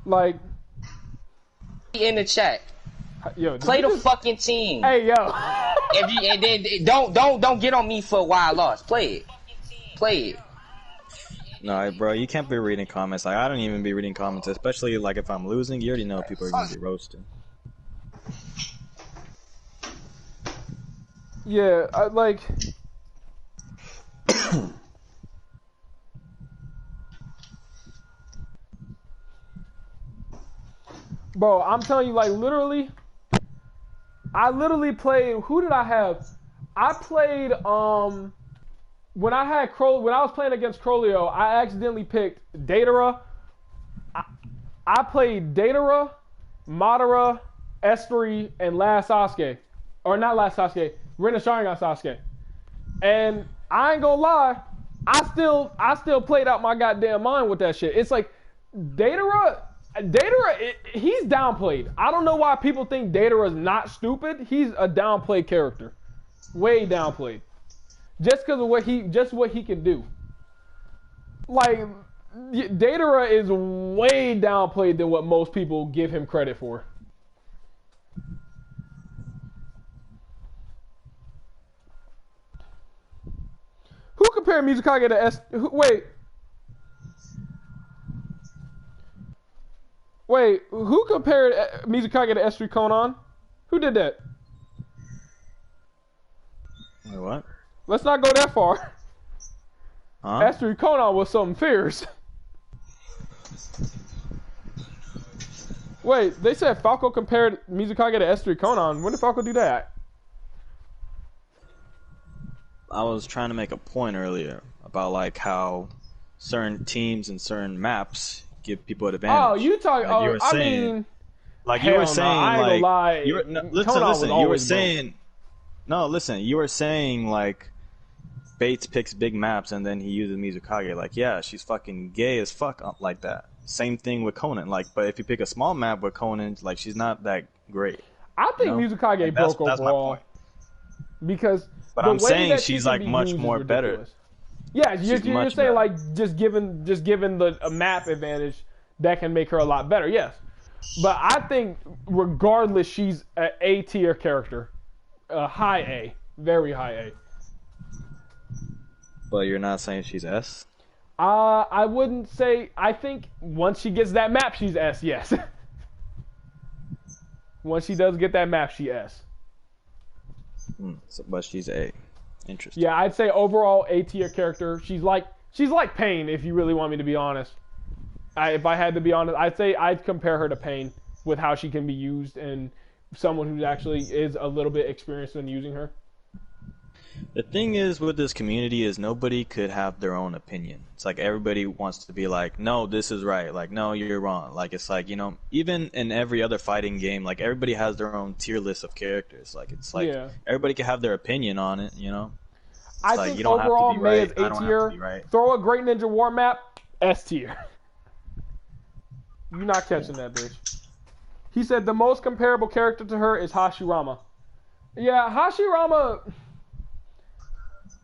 Like in the chat. Yo, play the fucking team. Hey yo. And then don't get on me for why I lost. Play it. No, bro, you can't be reading comments. Like, I don't even be reading comments, especially like if I'm losing. You already know people are gonna be roasted. Yeah, like. Bro, I'm telling you, like, literally, I literally played, who did I have? I played, when I was playing against Crolio, I accidentally picked Datara. I played Datara, Madara, S3, and Last Sasuke. Or not Last Sasuke, Rinna Sharingan Sasuke. And I ain't gonna lie, I still played out my goddamn mind with that shit. It's like, Datara, he's downplayed. I don't know why people think Datara is not stupid. He's a downplayed character. Way downplayed. Just because of what he can do. Like, Datara is way downplayed than what most people give him credit for. Who compared Mizukage to S... Wait, who compared Mizukage to S3 Conan? Who did that? Wait, what? Let's not go that far. Huh? S3 Conan was something fierce. Wait, they said Falco compared Mizukage to S3 Conan. When did Falco do that? I was trying to make a point earlier about like how certain teams and certain maps give people an advantage. Oh, you talking? Like you were saying, I mean, like you were saying, I ain't gonna lie. You were, no, listen. You were saying, no, listen. You were saying like Bates picks big maps and then he uses Mizukage. Like, yeah, she's fucking gay as fuck like that. Same thing with Conan. Like, but if you pick a small map with Conan, like she's not that great. I think Mizukage broke overall because. But I'm saying she's like much more better. Yeah, you're saying better. Like just given a map advantage that can make her a lot better. Yes, but I think regardless, she's an A tier character, a high A, very high A. But you're not saying she's S? I wouldn't say. I think once she gets that map, she's S. Yes. Once she does get that map, she S. But she's A. Interesting. Yeah, I'd say overall A tier character. She's like Pain, if you really want me to be honest. If I had to be honest, I'd say I'd compare her to Pain with how she can be used and someone who actually is a little bit experienced in using her. The thing is with this community is nobody could have their own opinion. It's like everybody wants to be like, no, this is right. Like, no, you're wrong. Like, it's like, you know, even in every other fighting game, like everybody has their own tier list of characters. Like, it's like everybody can have their opinion on it, you know? It's I like, think you don't overall have to be May right. is A tier. Right. Throw a Great Ninja War map, S tier. You're not catching that, bitch. He said the most comparable character to her is Hashirama. Yeah, Hashirama...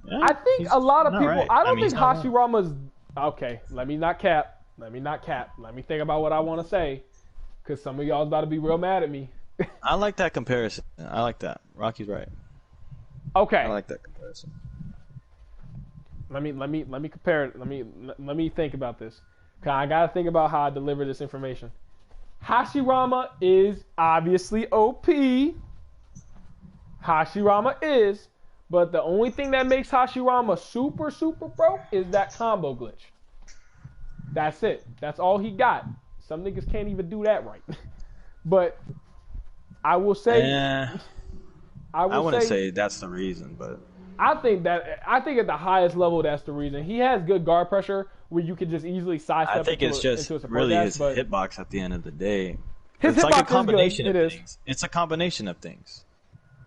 Yeah, I think a lot of people... Right. I don't think Hashirama's... Okay, let me not cap. Let me think about what I want to say. Because some of y'all about to be real mad at me. I like that comparison. I like that. Rocky's right. Okay. I like that comparison. Let me compare it. Let me think about this. Cause I gotta think about how I deliver this information. Hashirama is obviously OP. Hashirama is... But the only thing that makes Hashirama super broke is that combo glitch. That's it. That's all he got. Some niggas can't even do that right. But I will say, I wouldn't say that's the reason, but I think at the highest level that's the reason. He has good guard pressure where you can just easily sidestep. I think it's just really his hitbox at the end of the day. His it's hitbox like a combination is good. of things. It's a combination of things.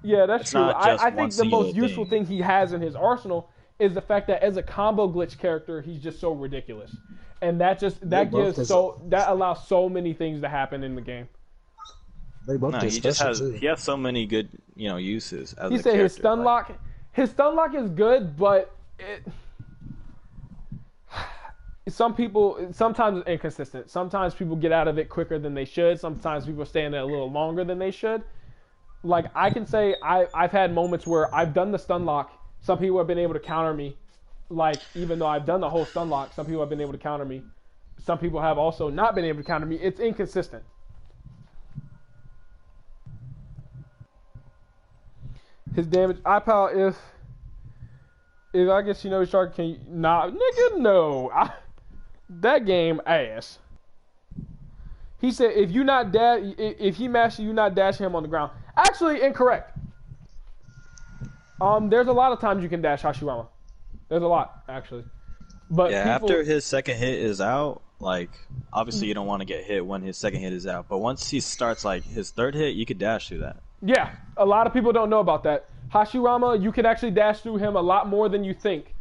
Yeah, that's it's true. I think the most singular useful thing he has in his arsenal is the fact that as a combo glitch character, he's just so ridiculous, and that allows so many things to happen in the game. They both he has so many good uses. As he said his stun lock is good, but sometimes it's inconsistent. Sometimes people get out of it quicker than they should. Sometimes people stay in it a little longer than they should. Like I can say I've had moments where I've done the stun lock. Some people have been able to counter me. Like even though I've done the whole stun lock, some people have been able to counter me. Some people have also not been able to counter me. It's inconsistent. His damage, iPal, if I guess Shark can nigga, no. That game ass. He said if he mashes you not dash him on the ground. Actually incorrect. There's a lot of times you can dash Hashirama. There's a lot actually. But after his second hit is out, like obviously you don't want to get hit when his second hit is out, but once he starts like his third hit, you could dash through that. Yeah, a lot of people don't know about that. Hashirama, you can actually dash through him a lot more than you think.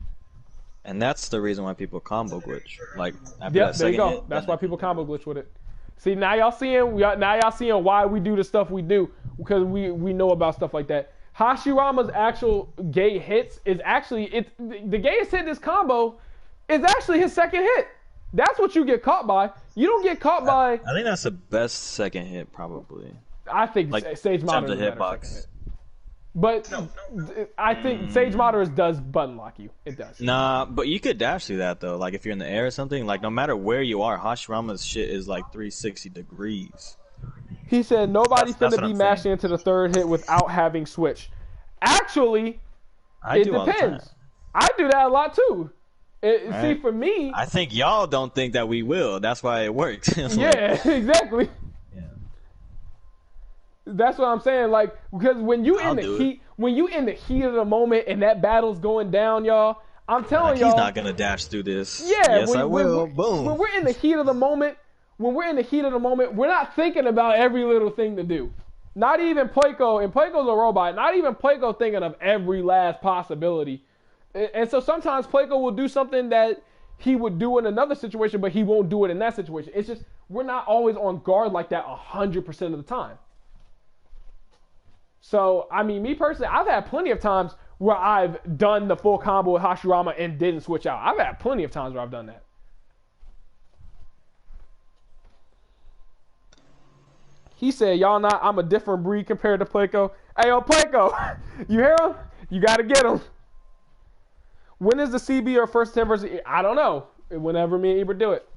And that's the reason why people combo glitch. Like after that there you go. hit, that's why people combo glitch with it. See, now y'all seeing why we do the stuff we do, because we know about stuff like that. Hashirama's actual gay hits is actually the gayest hit in this combo is actually his second hit. That's what you get caught by. You don't get caught by. I think that's the best second hit probably. I think like Sage Modern is a better second hit. But I think Sage Moderate does button lock you. It does. Nah, but you could dash through that though. Like if you're in the air or something, like no matter where you are, Hashirama's shit is like 360 degrees. He said nobody's gonna be mashing into the third hit without having switch. Actually, it depends. I do that a lot too. See, for me, I think y'all don't think that we will. That's why it works. Yeah, exactly. That's what I'm saying. Like, because when you in the heat of the moment and that battle's going down, y'all, I'm telling y'all, he's not gonna dash through this. Yeah, yes, I will. Boom. When we're in the heat of the moment, we're not thinking about every little thing to do. Not even Playco, and Playco's a robot. Not even Playco thinking of every last possibility. And so sometimes Playco will do something that he would do in another situation, but he won't do it in that situation. It's just we're not always on guard like that 100% of the time. So, I mean, me personally, I've had plenty of times where I've done the full combo with Hashirama and didn't switch out. I've had plenty of times where I've done that. He said, y'all not, I'm a different breed compared to Playco. Hey, yo, Playco, you hear him? You got to get him. When is the CB or first 10 versus... I don't know. Whenever me and Ibra do it.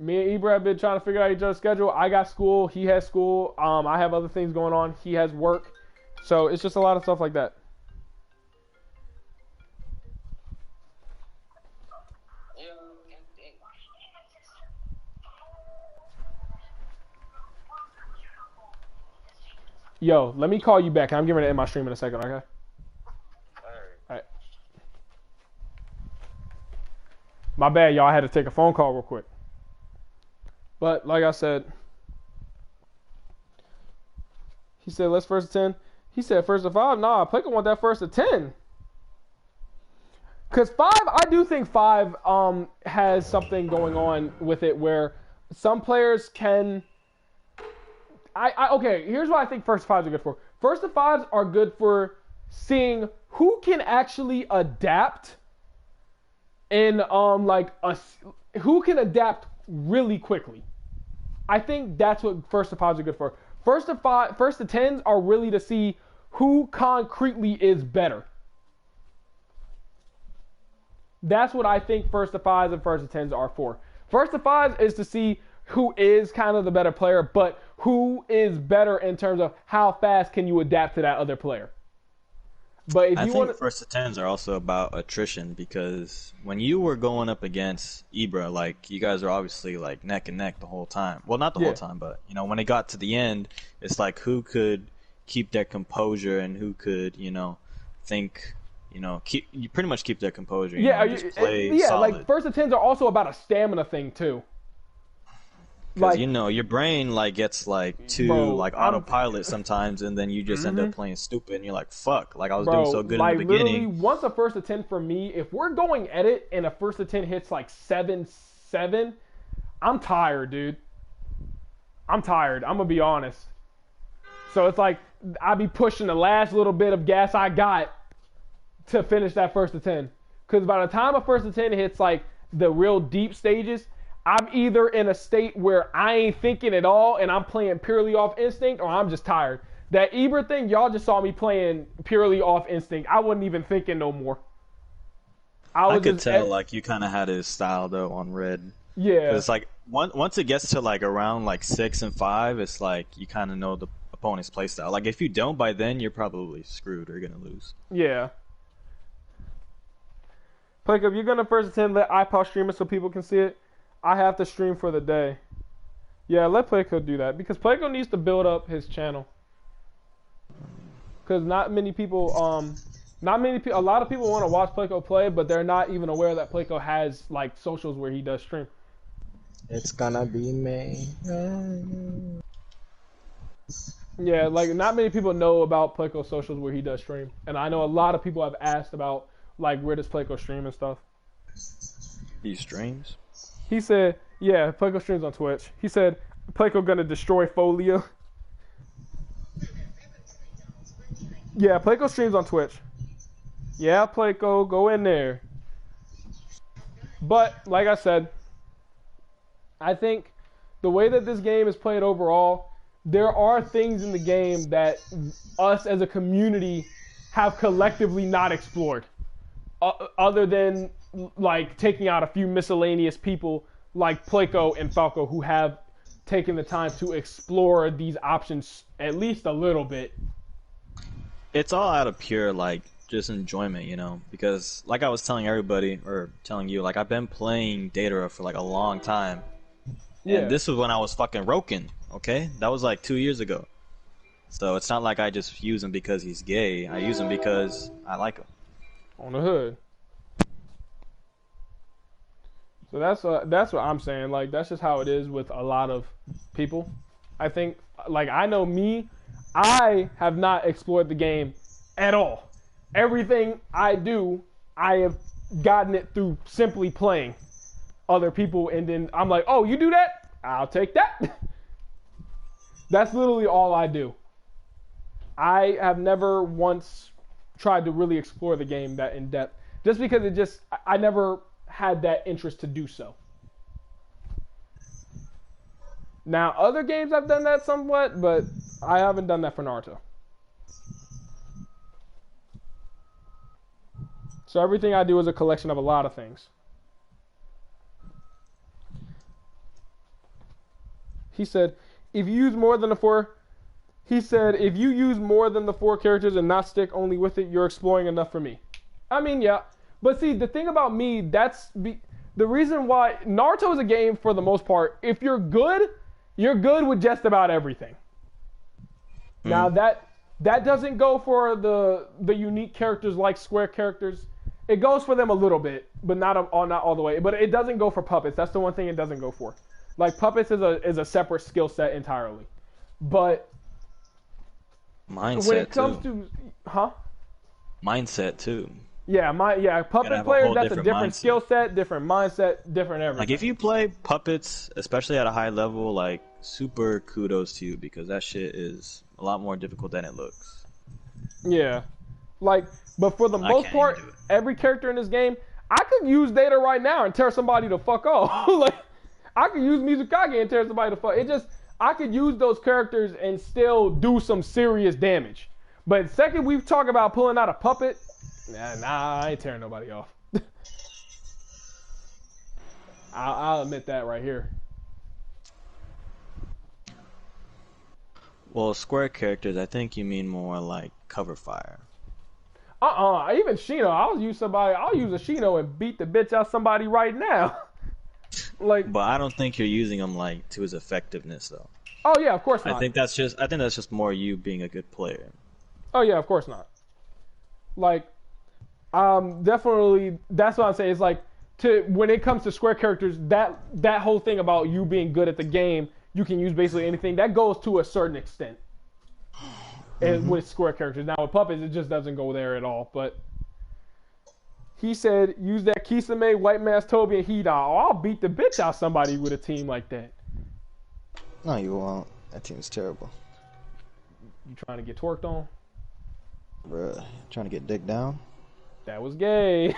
Me and Ibra have been trying to figure out each other's schedule. I got school. He has school. I have other things going on. He has work. So it's just a lot of stuff like that. Yo, let me call you back. I'm getting ready to end my stream in a second, okay? Alright. My bad, y'all. I had to take a phone call real quick. But, like I said, he said, let's first to 10. He said, first to 5? Nah, Playco want that first to 10. Because 5, I do think 5 has something going on with it where some players can... Okay, here's what I think first to 5s are good for. First to 5s are good for seeing who can actually adapt in, who can adapt really quickly. I think that's what first to 5s are good for. First to 10s are really to see who concretely is better. That's what I think first to 5s and first to 10s are for. First to 5s is to see who is kind of the better player, but who is better in terms of how fast can you adapt to that other player. But if I you think want first to tens are also about attrition because when you were going up against Ibra, like you guys are obviously like neck and neck the whole time. Well, not the whole time, but you know when it got to the end, it's like who could keep their composure and who could think you pretty much keep their composure. Just play solid. like first to tens are also about a stamina thing too. Because your brain like gets like too autopilot sometimes, and then you just end up playing stupid, and you're like, "Fuck!" Like I was doing so good in the beginning. Literally, once a first to 10 for me, if we're going edit and a first to 10 hits like 7-7, I'm tired, dude. I'm tired. I'm gonna be honest. So it's like I be pushing the last little bit of gas I got to finish that first to 10. Because by the time a first to 10 hits like the real deep stages, I'm either in a state where I ain't thinking at all and I'm playing purely off instinct, or I'm just tired. That Eber thing, y'all just saw me playing purely off instinct. I wasn't even thinking no more. I could tell like you kind of had his style though on red. Yeah. It's like once it gets to like around like 6 and 5, it's like you kind of know the opponent's play style. Like if you don't by then, you're probably screwed or gonna lose. Yeah. Like if you're gonna first attempt, let iPod stream it so people can see it. I have to stream for the day. Yeah, let Playco do that because Playco needs to build up his channel. Because not many people, a lot of people want to watch Playco play, but they're not even aware that Playco has like socials where he does stream. It's gonna be me. Yeah, like not many people know about Playco socials where he does stream, and I know a lot of people have asked about like where does Playco stream and stuff. He streams. He said, yeah, Playco streams on Twitch. He said, Playco gonna destroy Folio. Yeah, Playco streams on Twitch. Yeah, Playco, go in there. But, like I said, I think the way that this game is played overall, there are things in the game that us as a community have collectively not explored. Other than like taking out a few miscellaneous people like Playco and Falco who have taken the time to explore these options at least a little bit. It's all out of pure like just enjoyment, because like I was telling everybody or telling you, like I've been playing Datara for like a long time. Yeah. And this was when I was fucking Roken, okay? That was like 2 years ago. So it's not like I just use him because he's gay. I use him because I like him. On the hood. So that's what I'm saying. Like that's just how it is with a lot of people. I think, like I know me, I have not explored the game at all. Everything I do, I have gotten it through simply playing other people, and then I'm like, oh, you do that? I'll take that. That's literally all I do. I have never once tried to really explore the game that in depth, just because I never had that interest to do so. Now, other games I've done that somewhat, but I haven't done that for Naruto. So everything I do is a collection of a lot of things. He said, if you use more than the four characters and not stick only with it, you're exploring enough for me. I mean, yeah. But see, the thing about me, the reason why Naruto is a game for the most part, if you're good with just about everything. Now that doesn't go for the unique characters like square characters. It goes for them a little bit, but not all the way. But it doesn't go for puppets. That's the one thing it doesn't go for. Like puppets is a separate skill set entirely. But mindset when it comes to mindset too. Yeah, puppet players, that's a different skill set, different mindset, different everything. Like if you play puppets, especially at a high level, like super kudos to you because that shit is a lot more difficult than it looks. Yeah. Like, but for the most part, every character in this game, I could use Data right now and tear somebody the fuck off. Like, I could use Mizukage and tear somebody the fuck. I could use those characters and still do some serious damage. But the second we talk about pulling out a puppet, nah, I ain't tearing nobody off. I'll admit that right here. Well, square characters, I think you mean more like cover fire. Even Shino, I'll use a Shino and beat the bitch out somebody right now. Like, but I don't think you're using him like to his effectiveness though. Oh yeah, of course not. I think that's just more you being a good player. Oh yeah, of course not. Like, definitely that's what I'm saying. It's like when it comes to square characters, that whole thing about you being good at the game, you can use basically anything. That goes to a certain extent. And with square characters. Now with puppets, it just doesn't go there at all. But he said, use that Kisame, White Mask Toby, and Hida. Oh, I'll beat the bitch out somebody with a team like that. No, you won't. That team's terrible. You trying to get twerked on? Bruh, trying to get dick down? That was gay.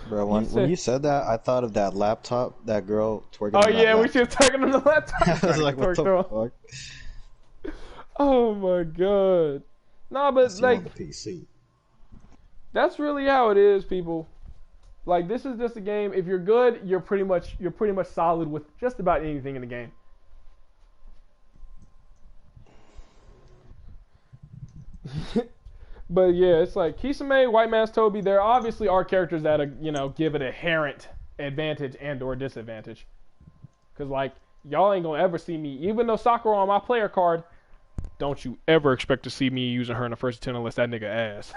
Bro, when you said that, I thought of that laptop, that girl twerking on Oh yeah, that we should twerking on the laptop. I was like, what the fuck? Oh my god. Nah, but That's like on the PC. That's really how it is, people. Like, this is just a game. If you're good, you're pretty much solid with just about anything in the game. But yeah, it's like Kisame, White Mask Toby, there obviously are characters that are, give it a inherent advantage and or disadvantage. Cause like, y'all ain't gonna ever see me, even though Sakura on my player card, don't you ever expect to see me using her in the first 10 unless that nigga ass.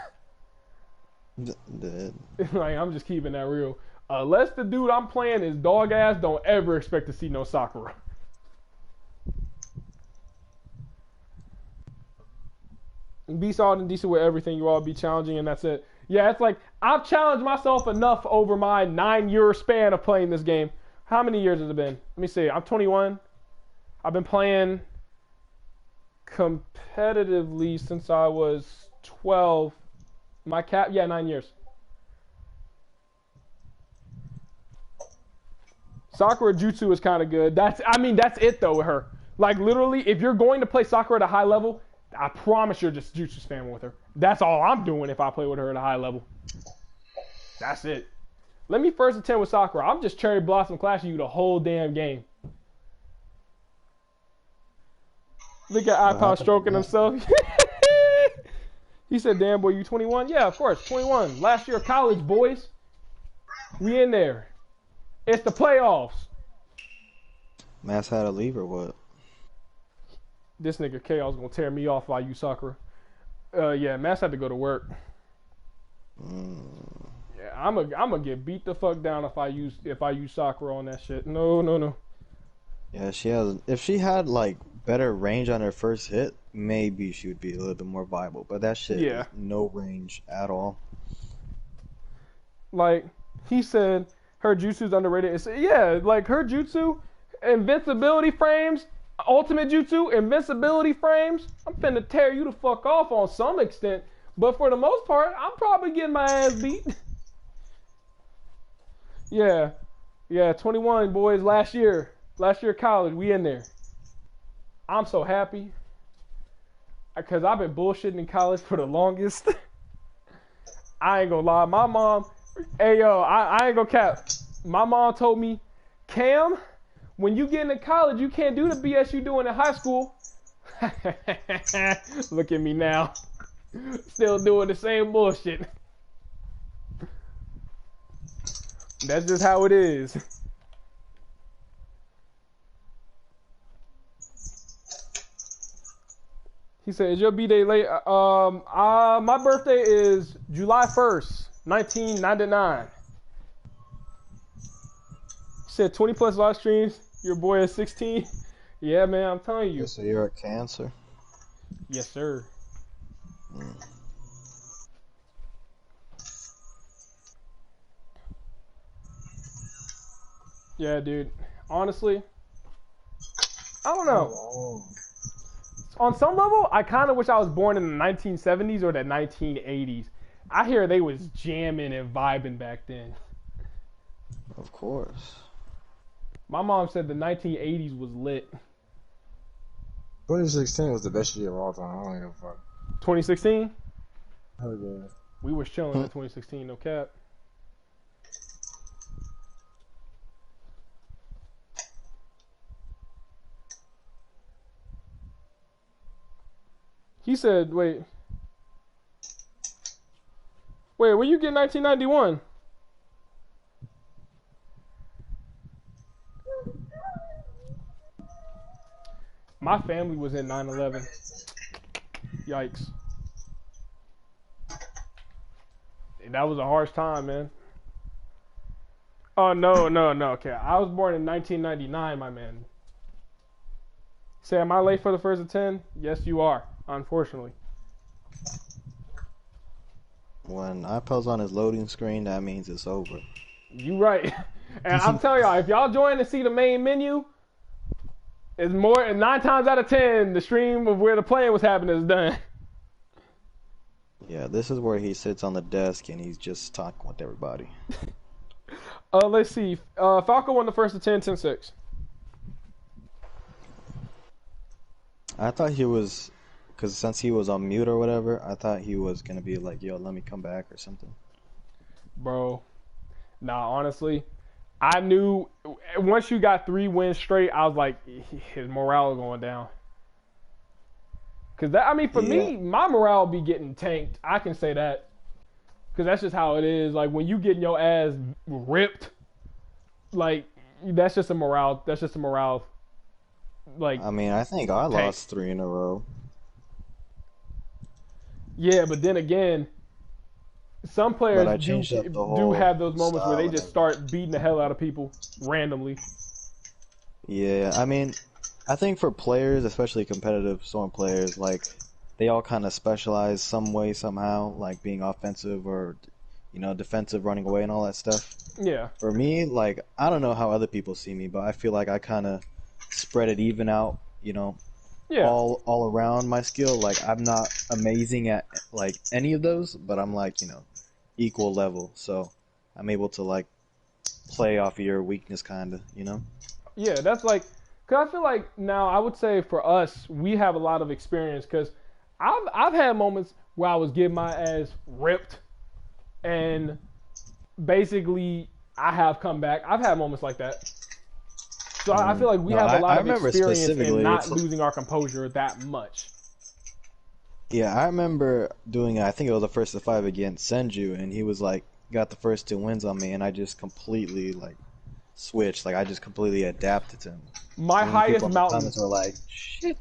Dead. Like, I'm just keeping that real. Unless the dude I'm playing is dog ass, don't ever expect to see no Sakura. Be solid and decent with everything. You all be challenging, and that's it. Yeah, it's like I've challenged myself enough over my 9-year span of playing this game. How many years has it been? Let me see. I'm 21. I've been playing competitively since I was 12. My cap, 9 years. Sakura Jutsu is kind of good. That's it though with her. Like literally, if you're going to play Sakura at a high level, I promise you're just Jutsu spamming with her. That's all I'm doing if I play with her at a high level. That's it. Let me first attempt with Sakura. I'm just cherry blossom clashing you the whole damn game. Look at iPod stroking himself. He said, damn boy, you 21? Yeah, of course, 21. Last year of college, boys. We in there. It's the playoffs. Mass had to leave or what? This nigga Chaos gonna tear me off while you Sakura. Yeah, Mass had to go to work. Yeah, I'm gonna get beat the fuck down if I use Sakura on that shit. No. Yeah, she has. If she had like better range on her first hit, maybe she would be a little bit more viable. But that shit, is no range at all. Like he said, her jutsu's underrated. Like her jutsu, invincibility frames, ultimate jutsu, invincibility frames. I'm finna tear you the fuck off on some extent, but for the most part, I'm probably getting my ass beat. Yeah, 21 boys. Last year college, we in there. I'm so happy because I've been bullshitting in college for the longest. I ain't gonna lie, my mom. Hey yo, I ain't gonna cap. My mom told me, Cam, when you get into college, you can't do the BS you doing in high school. Look at me now, still doing the same bullshit. That's just how it is. He said, is your B-Day late? My birthday is July 1st, 1999. He said 20 plus live streams. Your boy is 16. Yeah, man, I'm telling you. So you're a Cancer? Yes, sir. Yeah, dude. Honestly, I don't know. On some level, I kind of wish I was born in the 1970s or the 1980s. I hear they was jamming and vibing back then. Of course. My mom said the 1980s was lit. 2016 was the best year of all time. I don't give a fuck. 2016? Hell yeah. We was chilling in 2016, no cap. He said, wait. Wait, where you get 1991? My family was in 9/11. Yikes. That was a harsh time, man. Oh, no. Okay, I was born in 1999, my man. Say, am I late for the first of 10? Yes, you are, unfortunately. When iPad's on his loading screen, that means it's over. You right. And I'm telling y'all, if y'all join to see the main menu, it's more, and 9 times out of 10, the stream of where the playing was happening is done. Yeah, this is where he sits on the desk and he's just talking with everybody. Let's see. Falco won the first of 10, 10-6. I thought he was, because since he was on mute or whatever, I thought he was going to be like, yo, let me come back or something. Bro, nah, honestly, I knew once you got 3 wins straight, I was like, his morale is going down. Because that, I mean, for me, my morale be getting tanked. I can say that. Because that's just how it is. Like, when you getting your ass ripped, like, that's just a morale. That's just a morale. Like, I mean, I think I lost 3 in a row. Yeah, but then again, some players do have those moments where they just start beating the hell out of people randomly. Yeah, I mean, I think for players, especially competitive Storm players, like, they all kind of specialize some way, somehow, like being offensive or, you know, defensive, running away and all that stuff. Yeah. For me, like, I don't know how other people see me, but I feel like I kind of spread it even out, you know, all around my skill. Like, I'm not amazing at, like, any of those, but I'm, like, you know, equal level. So I'm able to, like, play off of your weakness, kind of, you know? Yeah, that's like, because I feel like now I would say for us, we have a lot of experience because I've had moments where I was getting my ass ripped and basically I have come back. I've had moments like that. So I feel like we have a lot of experience in not losing our composure that much. Yeah, I remember doing, I think it was the first of 5 against Senju, and he was like, got the first 2 wins on me, and I just completely, like, switched. Like, I just completely adapted to him. My highest mountain were like, shit.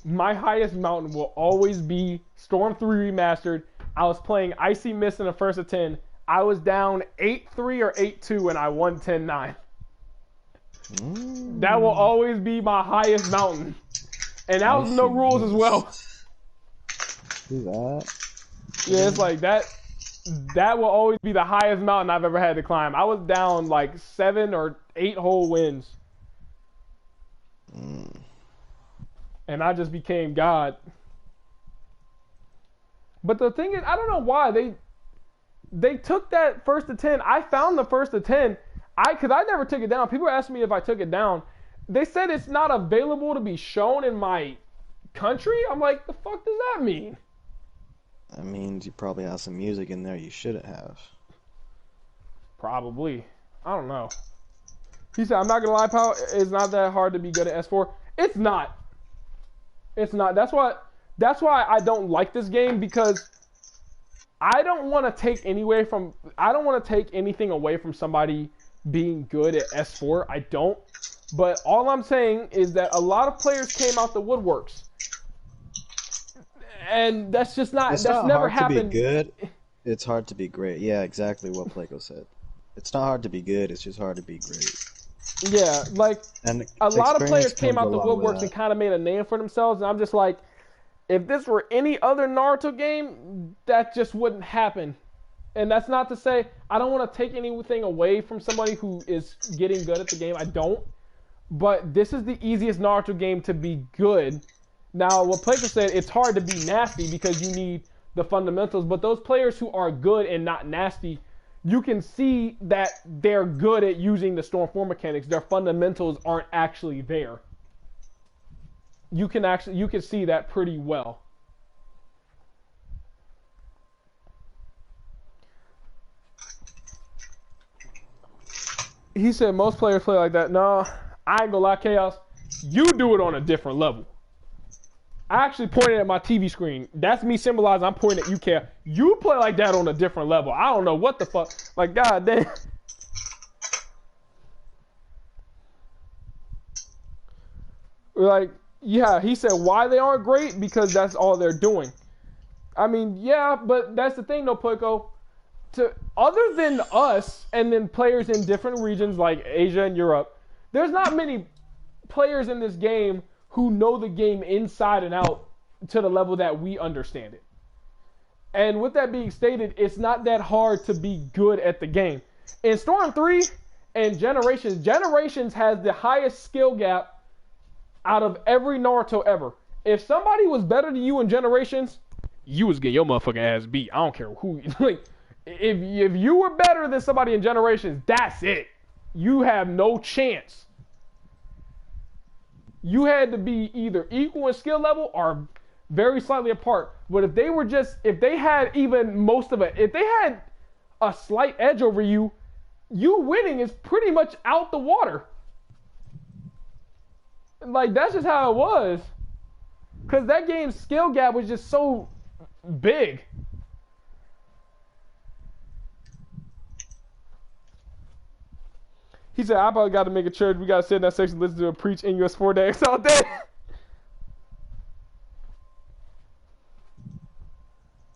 My highest mountain will always be Storm 3 Remastered. I was playing Icy Mist in the first of 10. I was down 8-3 or 8-2, and I won 10-9. That will always be my highest mountain. And that was no rules as well. Do that. Yeah, it's like that. That will always be the highest mountain I've ever had to climb. I was down like 7 or 8 whole wins. And I just became God. But the thing is, I don't know why they took that first of 10. I found the first of 10. Because I never took it down. People asked me if I took it down. They said it's not available to be shown in my country. I'm like, the fuck does that mean? That means you probably have some music in there you shouldn't have. Probably. I don't know. He said, I'm not going to lie, pal. It's not that hard to be good at S4. It's not. It's not. That's why I don't like this game, because I don't want to take anything away from somebody being good at S4. I don't. But all I'm saying is that a lot of players came out the woodworks. And that's just not, that's never happened. To be good. It's hard to be great. Yeah, exactly what Placo said. It's not hard to be good, it's just hard to be great. Yeah, like, and a lot of players came out the woodworks and kind of made a name for themselves, and I'm just like, if this were any other Naruto game, that just wouldn't happen. And that's not to say I don't want to take anything away from somebody who is getting good at the game. I don't. But this is the easiest Naruto game to be good. Now, what Placo said, it's hard to be nasty because you need the fundamentals. But those players who are good and not nasty, you can see that they're good at using the Storm 4 mechanics. Their fundamentals aren't actually there. You can see that pretty well. He said most players play like that. No, I ain't gonna lie, Chaos. You do it on a different level. I actually pointed at my TV screen. That's me symbolizing I'm pointing at you, Care. You play like that on a different level. I don't know what the fuck. Like, god damn. Like, yeah, he said why they aren't great? Because that's all they're doing. I mean, yeah, but that's the thing though, Plico. Other than us and then players in different regions like Asia and Europe, there's not many players in this game who know the game inside and out to the level that we understand it. And with that being stated, it's not that hard to be good at the game. In Storm 3 and Generations has the highest skill gap out of every Naruto ever. If somebody was better than you in Generations, you was getting your motherfucking ass beat. I don't care who. Like, if you were better than somebody in Generations, that's it. You have no chance. You had to be either equal in skill level or very slightly apart. But if they had even most of it, if they had a slight edge over you, you winning is pretty much out the water. Like, that's just how it was. Because that game's skill gap was just so big. He said, I probably got to make a church. We got to sit in that section, listen to a preach in US 4 days all day.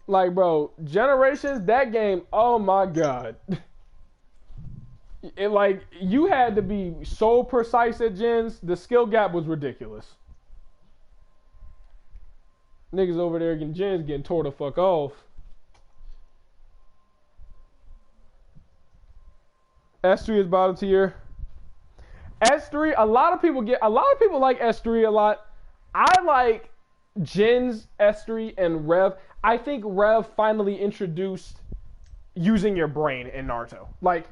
Like, bro, Generations, that game, oh my God. It, like, you had to be so precise at gens. The skill gap was ridiculous. Niggas over there getting gens getting tore the fuck off. S3 is bottom tier. S3, a lot of people like S3 a lot. I like Gens, S3, and Rev. I think Rev finally introduced using your brain in Naruto. Like,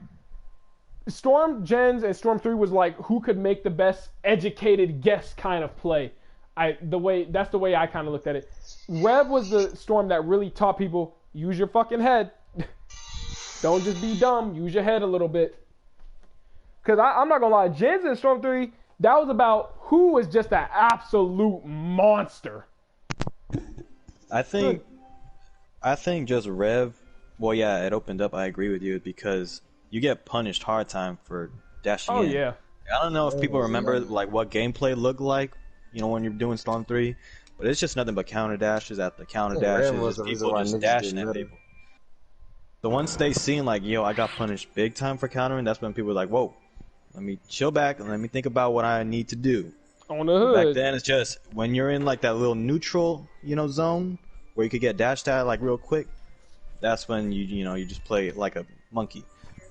Storm Gens and Storm 3 was like who could make the best educated guess kind of play. That's the way I kind of looked at it. Rev was the Storm that really taught people, use your fucking head. Don't just be dumb. Use your head a little bit. Because I'm not going to lie. Gens and Storm 3, that was about who was just an absolute monster. I think just Rev, well, yeah, it opened up. I agree with you because you get punished hard time for dashing in. Oh, yeah. I don't know if people remember like what gameplay looked like, you know, when you're doing Storm 3, but it's just nothing but counter dashes after counter dashes. People just dashing at people. So once they seen like, yo, I got punished big time for countering, that's when people were like, whoa, let me chill back and let me think about what I need to do. On the hood. Back then, it's just when you're in like that little neutral, you know, zone where you could get dashed at like real quick. That's when you just play like a monkey.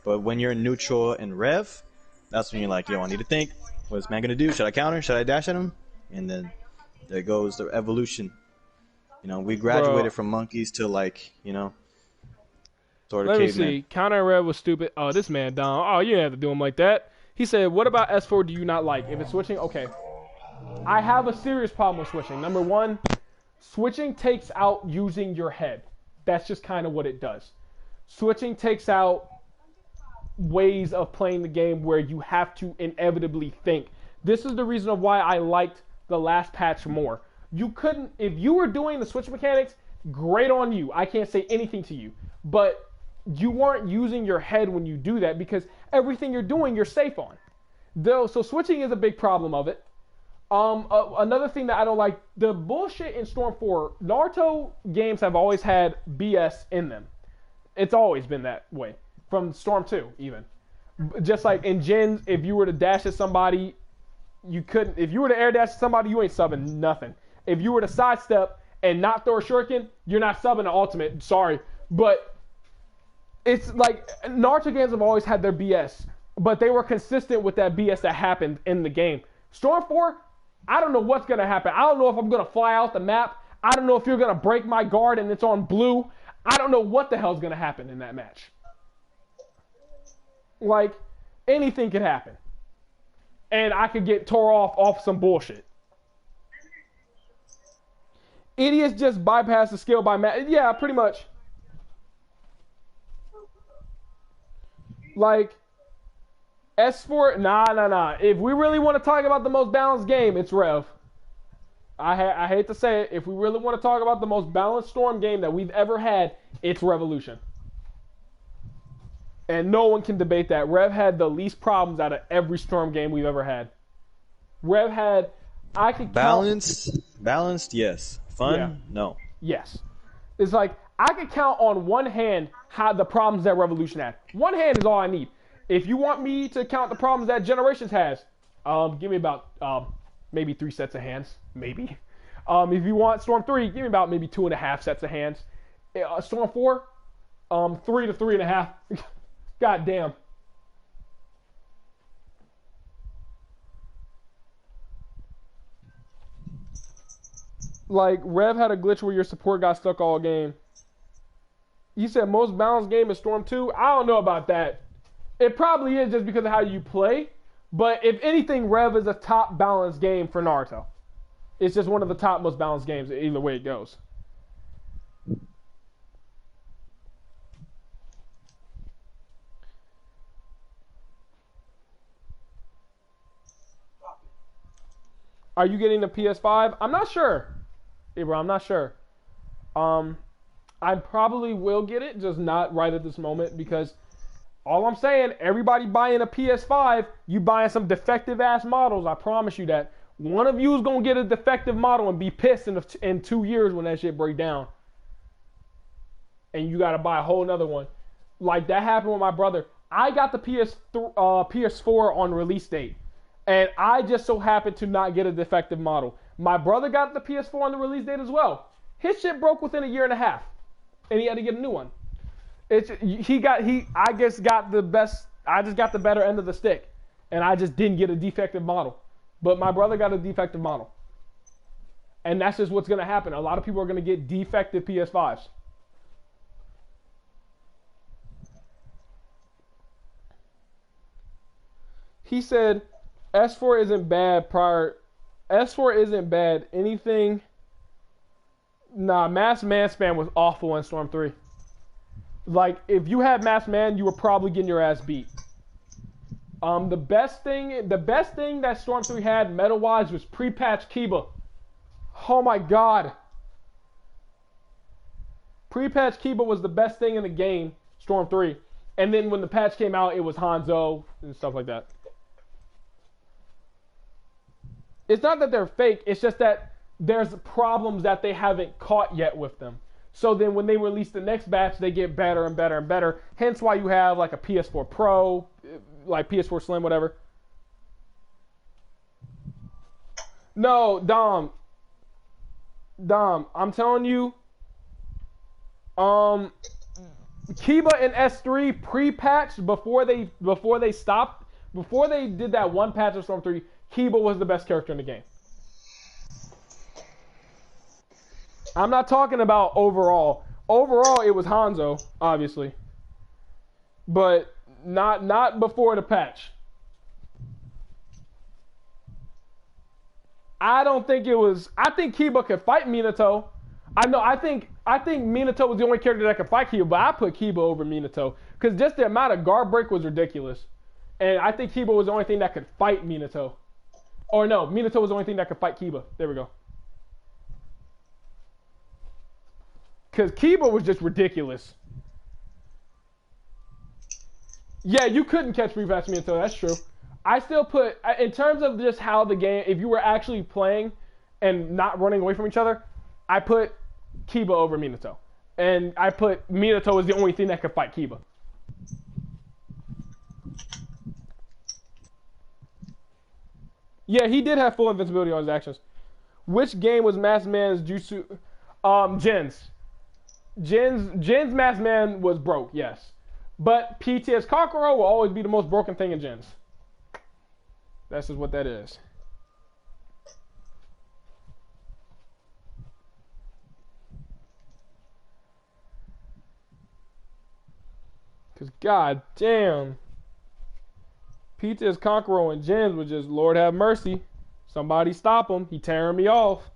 But when you're in neutral and Rev, that's when you're like, yo, I need to think. What's man gonna do? Should I counter? Should I dash at him? And then there goes the evolution. You know, we graduated from monkeys to like, you know, sort of caveman. Let me see. Counter and Rev was stupid. Oh, this man dumb. Oh, you didn't have to do him like that. He said, what about S4 do you not like? If it's switching, okay. I have a serious problem with switching. Number one, switching takes out using your head. That's just kind of what it does. Switching takes out ways of playing the game where you have to inevitably think. This is the reason of why I liked the last patch more. You couldn't, if you were doing the switch mechanics, great on you. I can't say anything to you. But you weren't using your head when you do that because everything you're doing, you're safe on. So switching is a big problem of it. Another thing that I don't like, the bullshit in Storm 4, Naruto games have always had BS in them. It's always been that way. From Storm 2, even. Just like in Gens, if you were to dash at somebody, you couldn't. If you were to air dash at somebody, you ain't subbing nothing. If you were to sidestep and not throw a shuriken, you're not subbing an ultimate. Sorry. But it's like, Naruto games have always had their BS. But they were consistent with that BS that happened in the game. Storm 4, I don't know what's going to happen. I don't know if I'm going to fly out the map. I don't know if you're going to break my guard and it's on blue. I don't know what the hell's going to happen in that match. Like, anything could happen. And I could get tore off some bullshit. Idiots just bypass the skill by match. Yeah, pretty much. Like, S4, nah. If we really want to talk about the most balanced game, it's Rev. I hate to say it, if we really want to talk about the most balanced Storm game that we've ever had, it's Revolution. And no one can debate that. Rev had the least problems out of every Storm game we've ever had. Rev had, I could balanced, yes. Fun, no. Yes. It's like, I could count on one hand how the problems that Revolution had. One hand is all I need. If you want me to count the problems that Generations has, give me about maybe 3 sets of hands, maybe. If you want Storm 3, give me about maybe 2.5 sets of hands. Storm 4, 3 to 3.5. God damn. Like, Rev had a glitch where your support got stuck all game. You said most balanced game is Storm 2? I don't know about that. It probably is just because of how you play. But if anything, Rev is a top balanced game for Naruto. It's just one of the top most balanced games, either way it goes. Are you getting the PS5? I'm not sure. Hey, bro, I'm not sure. I probably will get it, just not right at this moment, because all I'm saying, everybody buying a PS5, you buying some defective ass models. I promise you that. One of you is gonna get a defective model and be pissed in 2 years when that shit break down, and you gotta buy a whole nother one. Like that happened with my brother. I got the PS4 on release date, and I just so happened to not get a defective model. My brother got the PS4 on the release date as well. His shit broke within a year and a half, and he had to get a new one. I just got the better end of the stick, and I just didn't get a defective model. But my brother got a defective model, and that's just what's gonna happen. A lot of people are gonna get defective PS5s. He said, S4 isn't bad prior. S4 isn't bad. Anything. Nah, Mass Man Spam was awful in Storm 3. Like, if you had Mass Man, you were probably getting your ass beat. The best thing that Storm 3 had meta-wise was pre-patch Kiba. Oh my god. Pre-patch Kiba was the best thing in the game, Storm 3. And then when the patch came out, it was Hanzo and stuff like that. It's not that they're fake, it's just that there's problems that they haven't caught yet with them. So then when they release the next batch, they get better and better and better. Hence why you have like a PS4 Pro, like PS4 Slim, whatever. No, Dom, I'm telling you, Kiba and S3 pre-patched before they stopped, before they did that one patch of Storm 3, Kiba was the best character in the game. I'm not talking about overall. Overall, it was Hanzo, obviously. But not before the patch. I don't think it was... I think Kiba could fight Minato. I think Minato was the only character that could fight Kiba, but I put Kiba over Minato. Because just the amount of guard break was ridiculous. And I think Kiba was the only thing that could fight Minato. Or no, Minato was the only thing that could fight Kiba. There we go. Because Kiba was just ridiculous. Yeah, you couldn't catch me past Minato, that's true. I still put, in terms of just how the game, if you were actually playing and not running away from each other, I put Kiba over Minato. And I put Minato as the only thing that could fight Kiba. Yeah, he did have full invincibility on his actions. Which game was Masked Man's Jutsu? Jin's Masked Man was broke, yes. But PTS Kokoro will always be the most broken thing in Jin's. That's just what that is. Because god damn. PTS Kokoro and Jin's was just, Lord have mercy. Somebody stop him. He tearing me off.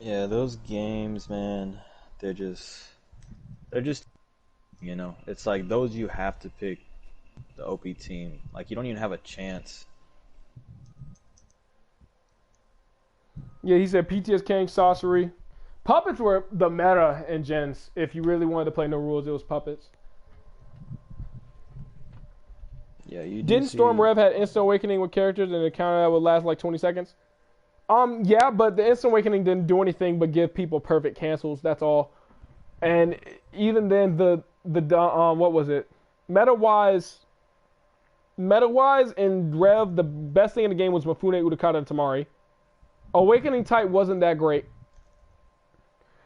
Yeah, those games, man, they're just, you know, it's like those you have to pick the OP team. Like, you don't even have a chance. Yeah, he said PTS King, Sorcery. Puppets were the meta in Gens. If you really wanted to play no rules, it was puppets. Yeah, you didn't Storm Rev had Instant Awakening with characters and a counter that would last like 20 seconds? Yeah, but the Instant Awakening didn't do anything but give people perfect cancels. That's all. And even then, the what was it? Meta-wise in Rev, the best thing in the game was Mifune Utakata and Tamari. Awakening type wasn't that great.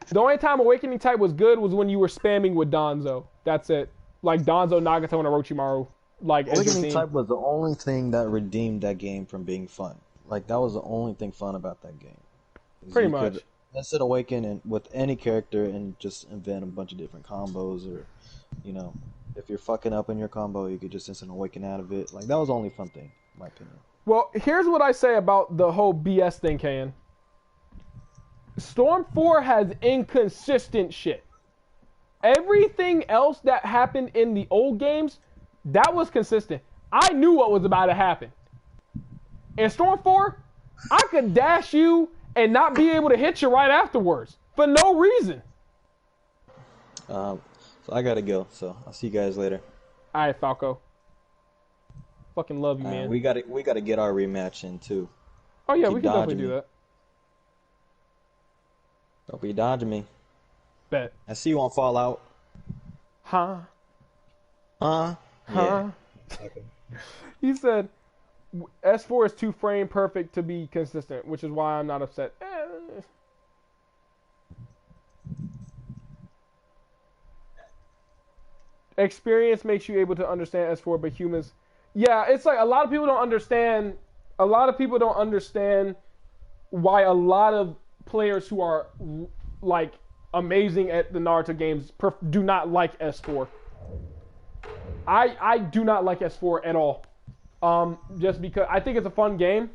The only time Awakening type was good was when you were spamming with Danzo. That's it. Like Danzo, Nagato, and Orochimaru. Like Awakening type was the only thing that redeemed that game from being fun. Like that was the only thing fun about that game. Pretty much. Instant Awaken and with any character and just invent a bunch of different combos, or if you're fucking up in your combo, you could just Instant Awaken out of it. Like that was the only fun thing, in my opinion. Well, here's what I say about the whole BS thing, Kayan. Storm 4 has inconsistent shit. Everything else that happened in the old games, that was consistent. I knew what was about to happen. In Storm 4, I could dash you and not be able to hit you right afterwards for no reason. So I gotta go. So I'll see you guys later. All right, Falco. Fucking love you, man. We gotta get our rematch in too. Oh yeah, we can definitely do that. Don't be dodging me. Bet. I see you on Fallout. Huh? Yeah. Okay. He said S4 is too frame perfect to be consistent, which is why I'm not upset. Experience makes you able to understand S4, but humans... Yeah, it's like a lot of people don't understand... A lot of people don't understand why a lot of players who are, like, amazing at the Naruto games do not like S4. I do not like S4 at all. Just because I think it's a fun game,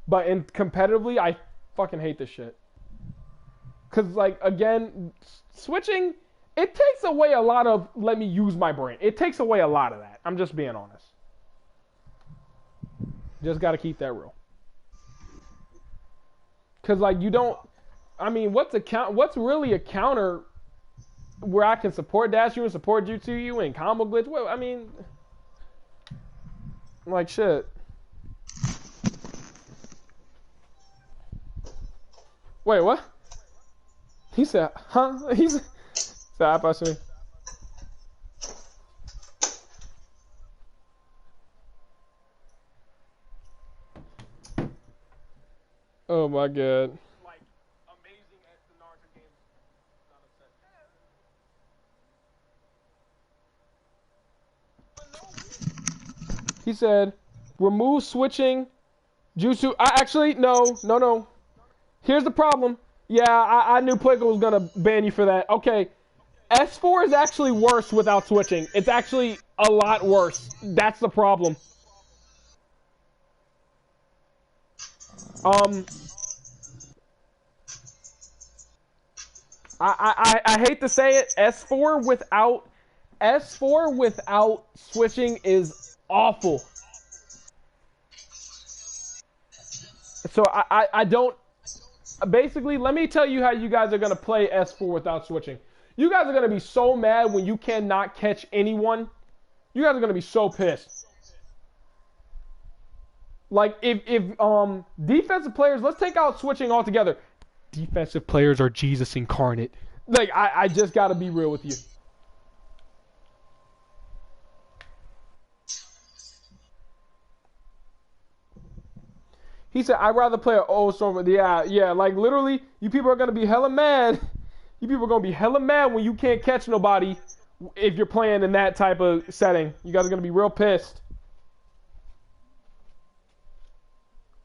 but competitively, I fucking hate this shit. Cause like again, switching, it takes away a lot of let me use my brain. It takes away a lot of that. I'm just being honest. Just gotta keep that real. Cause like you don't, I mean, what's really a counter where I can support dash you and support jutsu you and combo glitch? Well, I mean. Like shit. Wait, what? He said, huh? He said, I passed. Oh my god. Like amazing at the Naruto games. Not upset. He said, remove switching jutsu. No. Here's the problem. Yeah, I knew Playco was gonna ban you for that. Okay. S4 is actually worse without switching. It's actually a lot worse. That's the problem. I hate to say it, S4 without switching is awful. So I don't... Basically, let me tell you how you guys are going to play S4 without switching. You guys are going to be so mad when you cannot catch anyone. You guys are going to be so pissed. Like, if defensive players... Let's take out switching altogether. Defensive players are Jesus incarnate. Like, I just got to be real with you. He said, I'd rather play an old Storm. Yeah, like literally, you people are going to be hella mad. You people are going to be hella mad when you can't catch nobody if you're playing in that type of setting. You guys are going to be real pissed.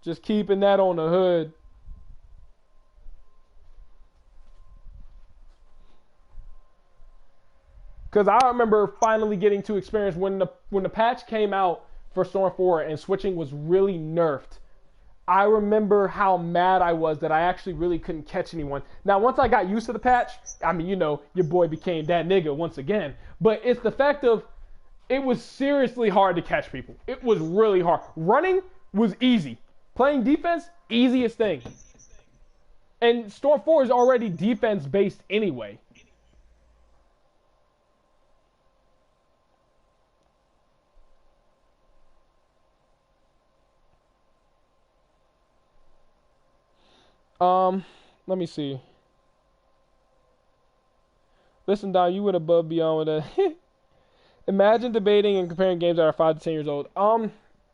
Just keeping that on the hood. Because I remember finally getting to experience when the patch came out for Storm 4 and switching was really nerfed. I remember how mad I was that I actually really couldn't catch anyone. Now, once I got used to the patch, I mean, you know, your boy became that nigga once again. But it's the fact of, it was seriously hard to catch people. It was really hard. Running was easy. Playing defense, easiest thing. And Storm 4 is already defense-based anyway. Let me see. Listen, Don, you went above beyond with that. Imagine debating and comparing games that are 5 to 10 years old.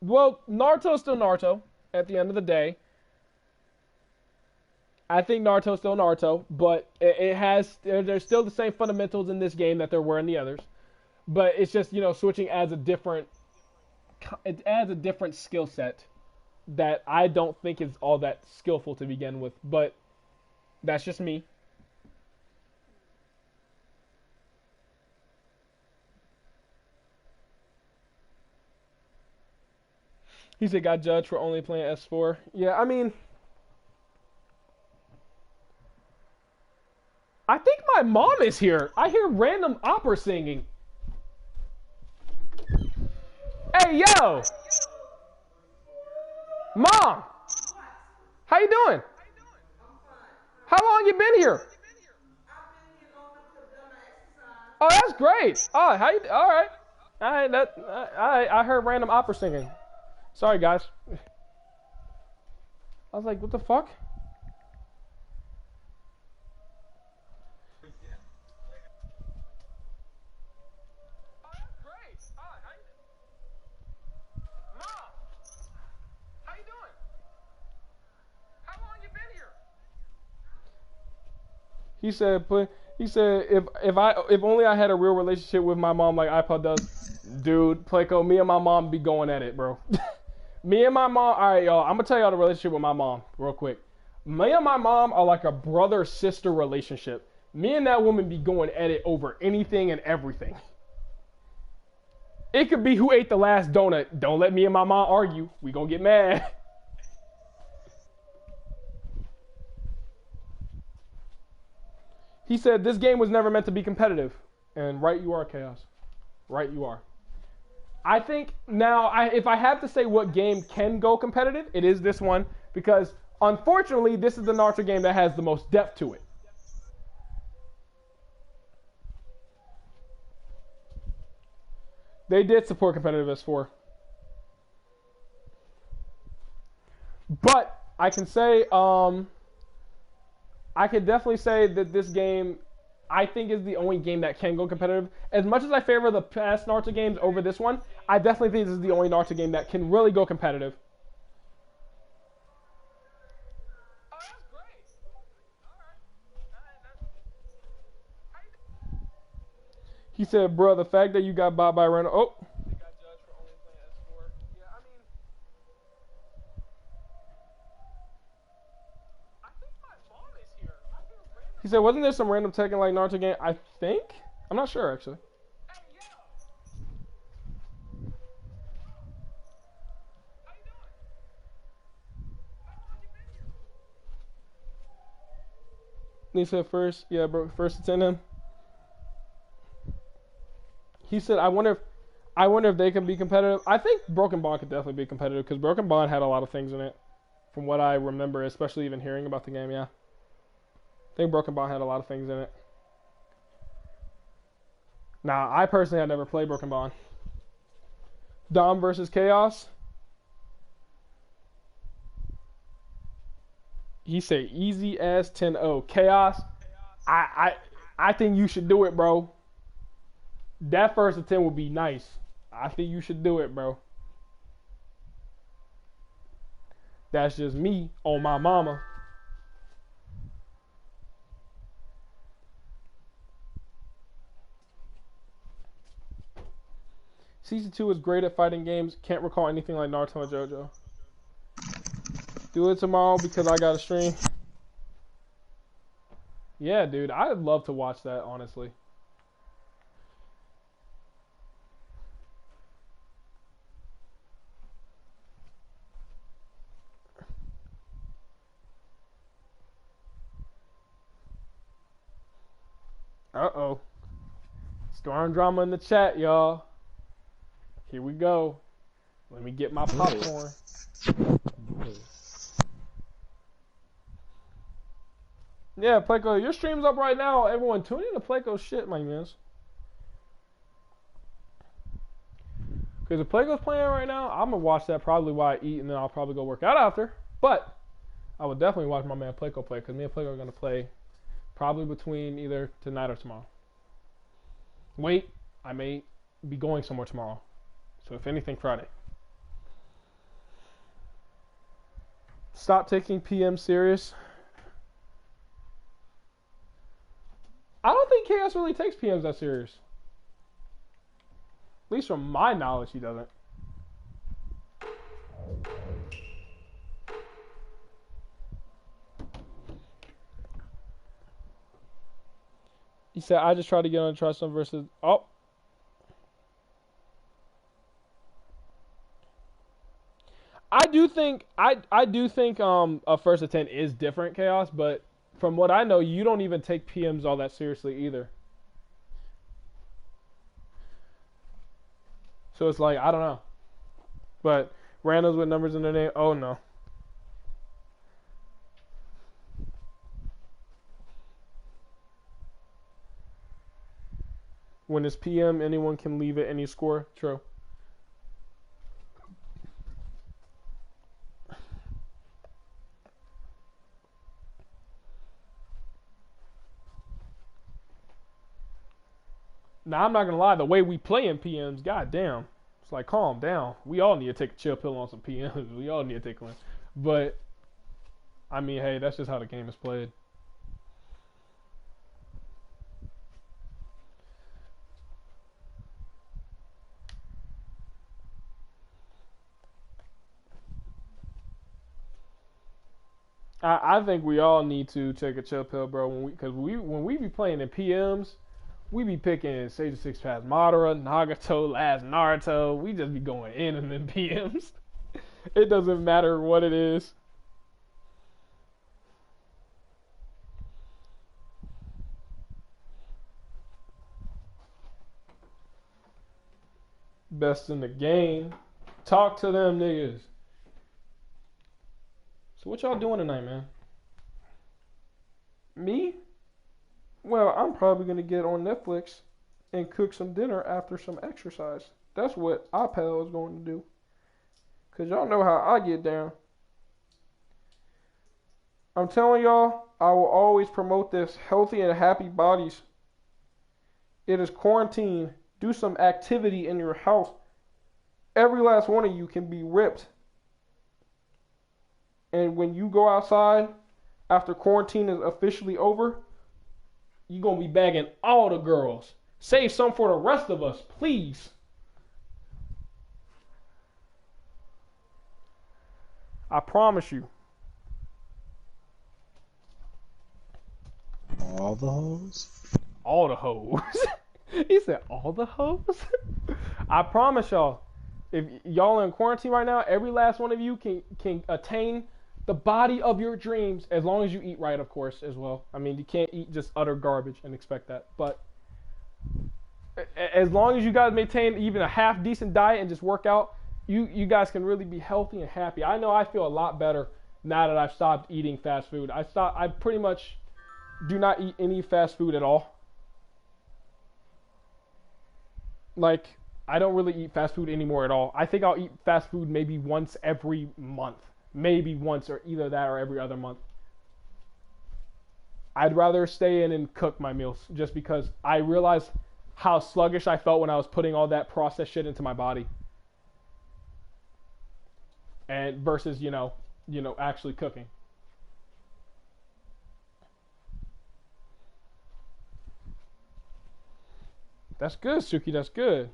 Well, Naruto's still Naruto at the end of the day. I think Naruto's still Naruto, but there's still the same fundamentals in this game that there were in the others. But it's just, switching adds a different skill set that I don't think is all that skillful to begin with, but that's just me. He said got judged for only playing S4. Yeah, I mean, I think my mom is here. I hear random opera singing. Hey, yo! Mom! How you doing? How long you been here? Oh, that's great. Oh, all right. All right, I heard random opera singing. Sorry, guys. I was like, what the fuck? He said, if only I had a real relationship with my mom like iPod does. Dude, Playco, me and my mom be going at it, bro. Me and my mom, all right, y'all, I'm going to tell y'all the relationship with my mom real quick. Me and my mom are like a brother-sister relationship. Me and that woman be going at it over anything and everything. It could be who ate the last donut. Don't let me and my mom argue. We gonna get mad. He said, this game was never meant to be competitive. And right you are, Chaos. Right you are. I think now, if I have to say what game can go competitive, it is this one. Because, unfortunately, this is the Naruto game that has the most depth to it. They did support competitive S4. But, I can say, I could definitely say that this game, I think, is the only game that can go competitive. As much as I favor the past Naruto games over this one, I definitely think this is the only Naruto game that can really go competitive. Oh, that's great. All right. He said, bro, the fact that you got bought by random... Oh. He said, wasn't there some random Tekken like Naruto game? I think? I'm not sure, actually. He said first, yeah, bro, first attend him. He said, I wonder if they can be competitive. I think Broken Bond could definitely be competitive because Broken Bond had a lot of things in it, from what I remember, especially even hearing about the game. Yeah. I think Broken Bond had a lot of things in it. Now, I personally had never played Broken Bond. Dom versus Chaos. He said easy as 10-0. Chaos, I think you should do it, bro. That first attempt would be nice. I think you should do it, bro. That's just me on my mama. Season 2 is great at fighting games. Can't recall anything like Naruto and JoJo. Do it tomorrow because I got a stream. Yeah, dude. I'd love to watch that, honestly. Uh-oh. Storm drama in the chat, y'all. Here we go. Let me get my popcorn. Yeah, Playco, your stream's up right now. Everyone, tune in to Playco's shit, my man. Because if Playco's playing right now, I'm going to watch that probably while I eat, and then I'll probably go work out after. But I would definitely watch my man Playco play, because me and Playco are going to play probably between either tonight or tomorrow. Wait, I may be going somewhere tomorrow. So if anything, Friday. Stop taking PM serious. I don't think Chaos really takes PMs that serious. At least from my knowledge, he doesn't. He said, I just tried to get on Trust Him versus... Oh. I do think a first to 10 is different, Chaos, but from what I know, you don't even take PMs all that seriously either. So it's like, I don't know. But randoms with numbers in their name, oh no. When it's PM, anyone can leave at any score. True. Now, I'm not going to lie, the way we play in PMs, goddamn. It's like, calm down. We all need to take a chill pill on some PMs. We all need to take one. But, I mean, hey, that's just how the game is played. I think we all need to take a chill pill, bro. When we be playing in PMs, we be picking Sage of Six Paths Madara, Nagato, Last Naruto. We just be going in and then PMs. It doesn't matter what it is. Best in the game. Talk to them niggas. So what y'all doing tonight, man? Me? Well, I'm probably going to get on Netflix and cook some dinner after some exercise. That's what iPal is going to do. Because y'all know how I get down. I'm telling y'all, I will always promote this. Healthy and happy bodies. It is quarantine. Do some activity in your house. Every last one of you can be ripped. And when you go outside, after quarantine is officially over, you're going to be bagging all the girls. Save some for the rest of us, please. I promise you. All the hoes? All the hoes. He said all the hoes? I promise y'all, if y'all in quarantine right now, every last one of you can attain the body of your dreams, as long as you eat right, of course, as well. I mean, you can't eat just utter garbage and expect that. But as long as you guys maintain even a half decent diet and just work out, you guys can really be healthy and happy. I know I feel a lot better now that I've stopped eating fast food. I pretty much do not eat any fast food at all. Like, I don't really eat fast food anymore at all. I think I'll eat fast food maybe once every month. Maybe once, or either that or every other month. I'd rather stay in and cook my meals just because I realized how sluggish I felt when I was putting all that processed shit into my body. And versus, you know, actually cooking. That's good, Suki, that's good.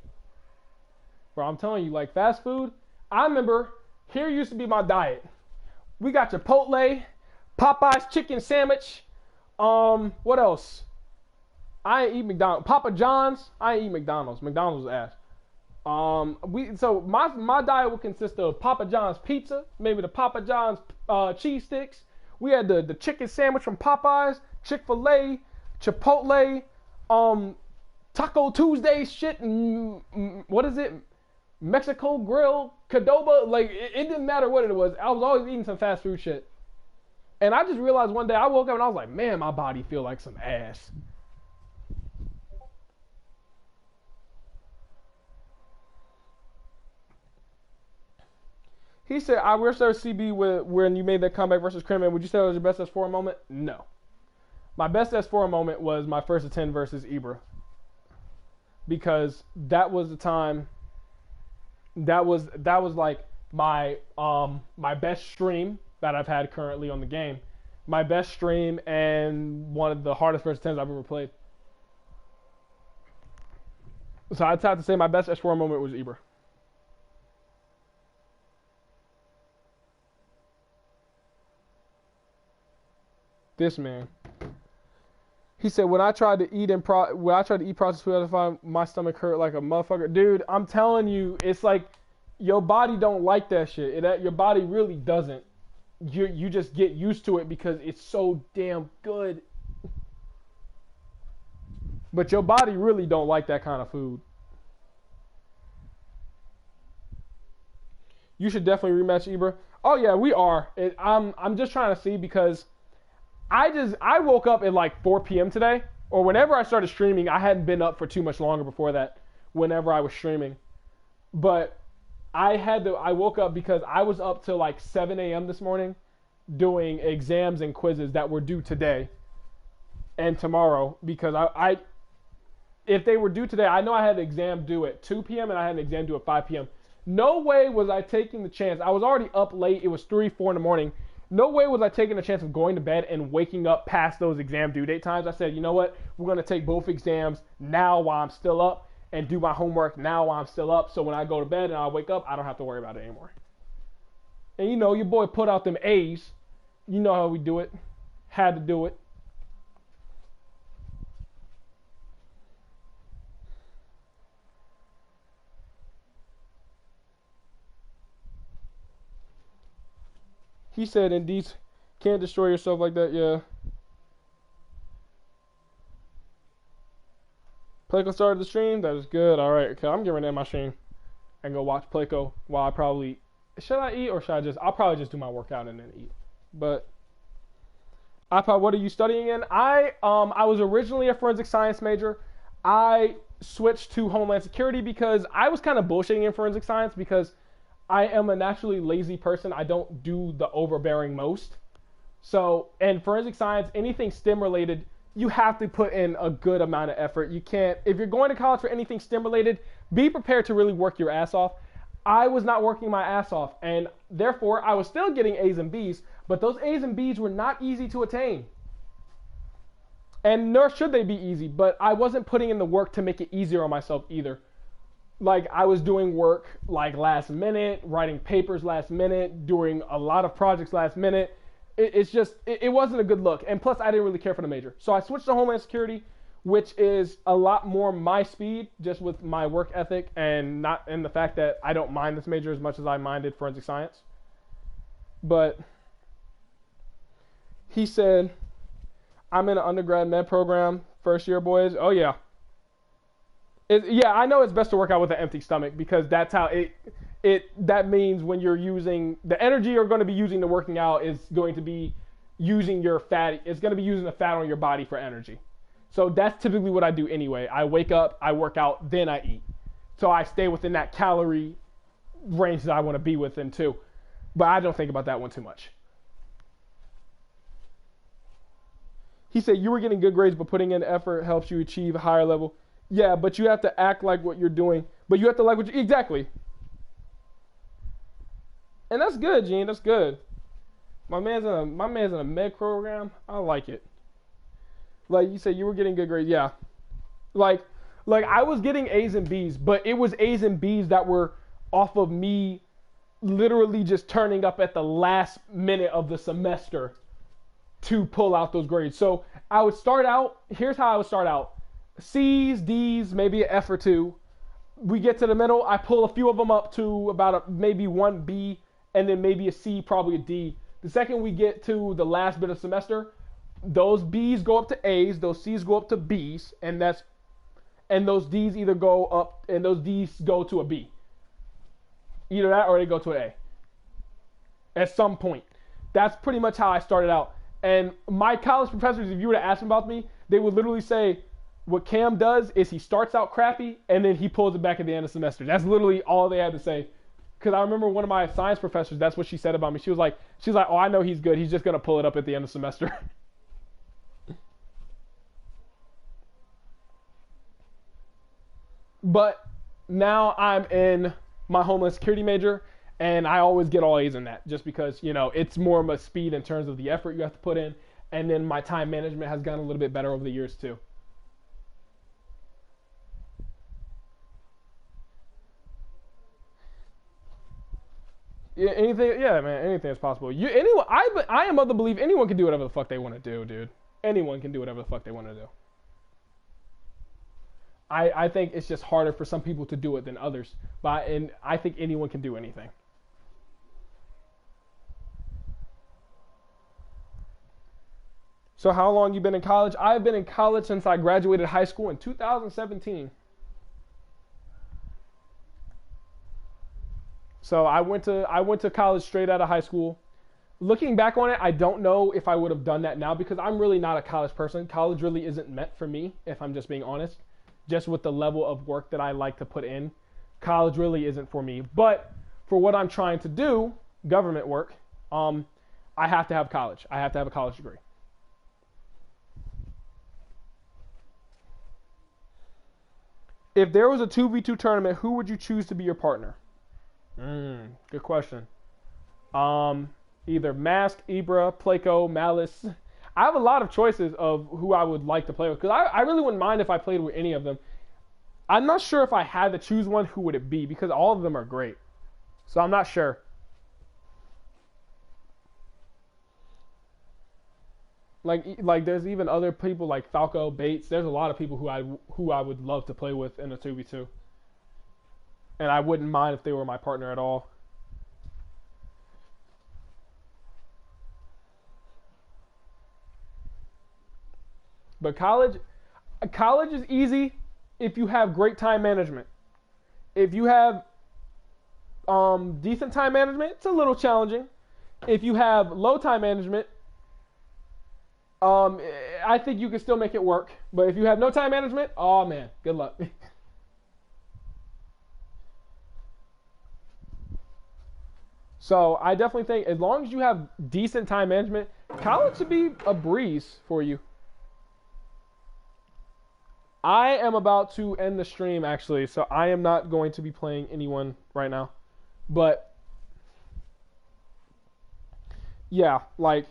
Bro, I'm telling you, like fast food, I remember here used to be my diet. We got Chipotle, Popeye's chicken sandwich. What else? I ain't eat McDonald's. Papa John's. I ain't eat McDonald's. McDonald's ass. So my diet would consist of Papa John's pizza, maybe the Papa John's cheese sticks. We had the chicken sandwich from Popeyes, Chick-fil-A, Chipotle, Taco Tuesday shit, what is it? Mexico Grill, Cadoba, like, it didn't matter what it was. I was always eating some fast food shit. And I just realized one day I woke up and I was like, man, my body feel like some ass. He said, I wish there was CB when you made that comeback versus Crimson. Would you say it was your best S4 moment? No. My best S4 moment was my first Ft10 versus Ibra. Because that was the time, that was like my best stream that I've had currently on the game. My best stream and one of the hardest first Ft10s I've ever played. So I'd have to say my best S4 moment was Ibra. This man. He said, when I tried to eat processed food, I find my stomach hurt like a motherfucker. Dude, I'm telling you, it's like your body don't like that shit. Your body really doesn't. You just get used to it because it's so damn good. But your body really don't like that kind of food. You should definitely rematch Ibra. Oh yeah, we are. I'm just trying to see because I woke up at like 4 p.m. today, or whenever I started streaming. I hadn't been up for too much longer before that, whenever I was streaming. But I woke up because I was up till like 7 a.m. this morning doing exams and quizzes that were due today and tomorrow, because if they were due today, I know I had an exam due at 2 p.m. and I had an exam due at 5 p.m. No way was I taking the chance. I was already up late. It was 3, 4 in the morning. No way was I taking the chance of going to bed and waking up past those exam due date times. I said, you know what? We're going to take both exams now while I'm still up and do my homework now while I'm still up. So when I go to bed and I wake up, I don't have to worry about it anymore. And you know, your boy put out them A's. You know how we do it. Had to do it. He said, indeed, can't destroy yourself like that, yeah. Playco started the stream? That is good. Alright, okay, I'm getting ready to end my stream and go watch Playco while I probably... Should I eat or should I just... I'll probably just do my workout and then eat. But... what are you studying in? I was originally a forensic science major. I switched to Homeland Security because I was kind of bullshitting in forensic science because I am a naturally lazy person. I don't do the overbearing most. So, in forensic science, anything STEM related, you have to put in a good amount of effort. You can't, if you're going to college for anything STEM related, be prepared to really work your ass off. I was not working my ass off, and therefore I was still getting A's and B's, but those A's and B's were not easy to attain. And nor should they be easy, but I wasn't putting in the work to make it easier on myself either. Like, I was doing work like last minute, writing papers last minute, doing a lot of projects last minute. It wasn't a good look. And plus, I didn't really care for the major. So I switched to Homeland Security, which is a lot more my speed, just with my work ethic and the fact that I don't mind this major as much as I minded forensic science. But he said, I'm in an undergrad med program, first year, boys. Oh, yeah. Yeah, I know it's best to work out with an empty stomach because that's how that means when you're using the energy you're going to be using to working out is going to be using your fat. It's going to be using the fat on your body for energy. So that's typically what I do anyway. I wake up, I work out, then I eat. So I stay within that calorie range that I want to be within too. But I don't think about that one too much. He said you were getting good grades, but putting in effort helps you achieve a higher level. Yeah, but you have to act like what you're doing. But you have to like what you... Exactly. And that's good, Gene. That's good. My man's in a med program. I like it. Like you said, you were getting good grades. Yeah. Like I was getting A's and B's, but it was A's and B's that were off of me literally just turning up at the last minute of the semester to pull out those grades. So I would start out... Here's how I would start out. C's, D's, maybe an F or 2. We get to the middle, I pull a few of them up to about maybe 1 B, and then maybe a C, probably a D. The second we get to the last bit of semester, those B's go up to A's, those C's go up to B's, and those D's either go up, and those D's go to a B. Either that or they go to an A. At some point. That's pretty much how I started out. And my college professors, if you were to ask them about me, they would literally say, what Cam does is he starts out crappy and then he pulls it back at the end of the semester. That's literally all they had to say. Because I remember one of my science professors, that's what she said about me. She was like, oh, I know he's good. He's just going to pull it up at the end of the semester. But now I'm in my Homeland Security major, and I always get all A's in that just because, you know, it's more of a speed in terms of the effort you have to put in. And then my time management has gotten a little bit better over the years too. Yeah, anything is possible. I am of the belief anyone can do whatever the fuck they want to do, dude. Anyone can do whatever the fuck they want to do. I think it's just harder for some people to do it than others. And I think anyone can do anything. So how long you been in college? I've been in college since I graduated high school in 2017. So I went to college straight out of high school. Looking back on it, I don't know if I would have done that now because I'm really not a college person. College really isn't meant for me, if I'm just being honest. Just with the level of work that I like to put in, college really isn't for me. But for what I'm trying to do, government work, I have to have college. I have to have a college degree. If there was a 2v2 tournament, who would you choose to be your partner? Good question. Either Mask, Ibra, Placo, Malice. I have a lot of choices of who I would like to play with because I really wouldn't mind if I played with any of them. I'm not sure if I had to choose one, who would it be? Because all of them are great. So I'm not sure. Like there's even other people like Falco, Bates. There's a lot of people who I would love to play with in a 2v2. And I wouldn't mind if they were my partner at all. But college is easy if you have great time management. If you have decent time management, it's a little challenging. If you have low time management, I think you can still make it work. But if you have no time management, oh man, good luck. So I definitely think as long as you have decent time management, college should be a breeze for you. I am about to end the stream actually, so I am not going to be playing anyone right now. But yeah, like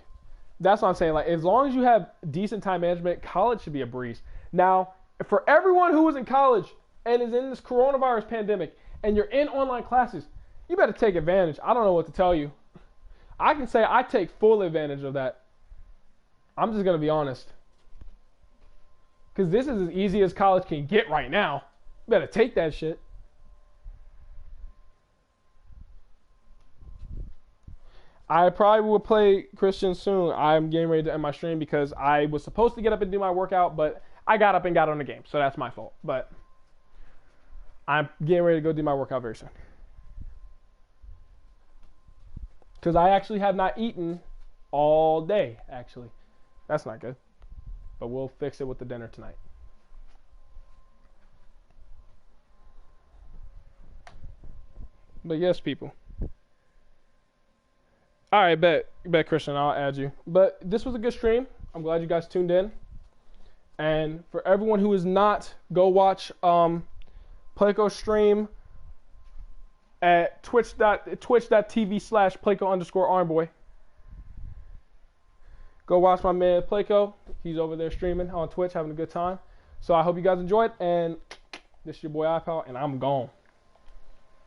that's what I'm saying. Like as long as you have decent time management, college should be a breeze. Now, for everyone who is in college and is in this coronavirus pandemic and you're in online classes, you better take advantage. I don't know what to tell you. I can say I take full advantage of that. I'm just going to be honest. Because this is as easy as college can get right now. You better take that shit. I probably will play Christian soon. I'm getting ready to end my stream because I was supposed to get up and do my workout, but I got up and got on the game. So that's my fault. But I'm getting ready to go do my workout very soon. Because I actually have not eaten all day, actually. That's not good. But we'll fix it with the dinner tonight. But yes, people. Alright, bet Christian, I'll add you. But this was a good stream. I'm glad you guys tuned in. And for everyone who is not, go watch Placo stream at twitch.tv/Placo_armboy. Go watch my man Placo. He's over there streaming on Twitch, having a good time. So I hope you guys enjoyed. And this is your boy iPal, and I'm gone.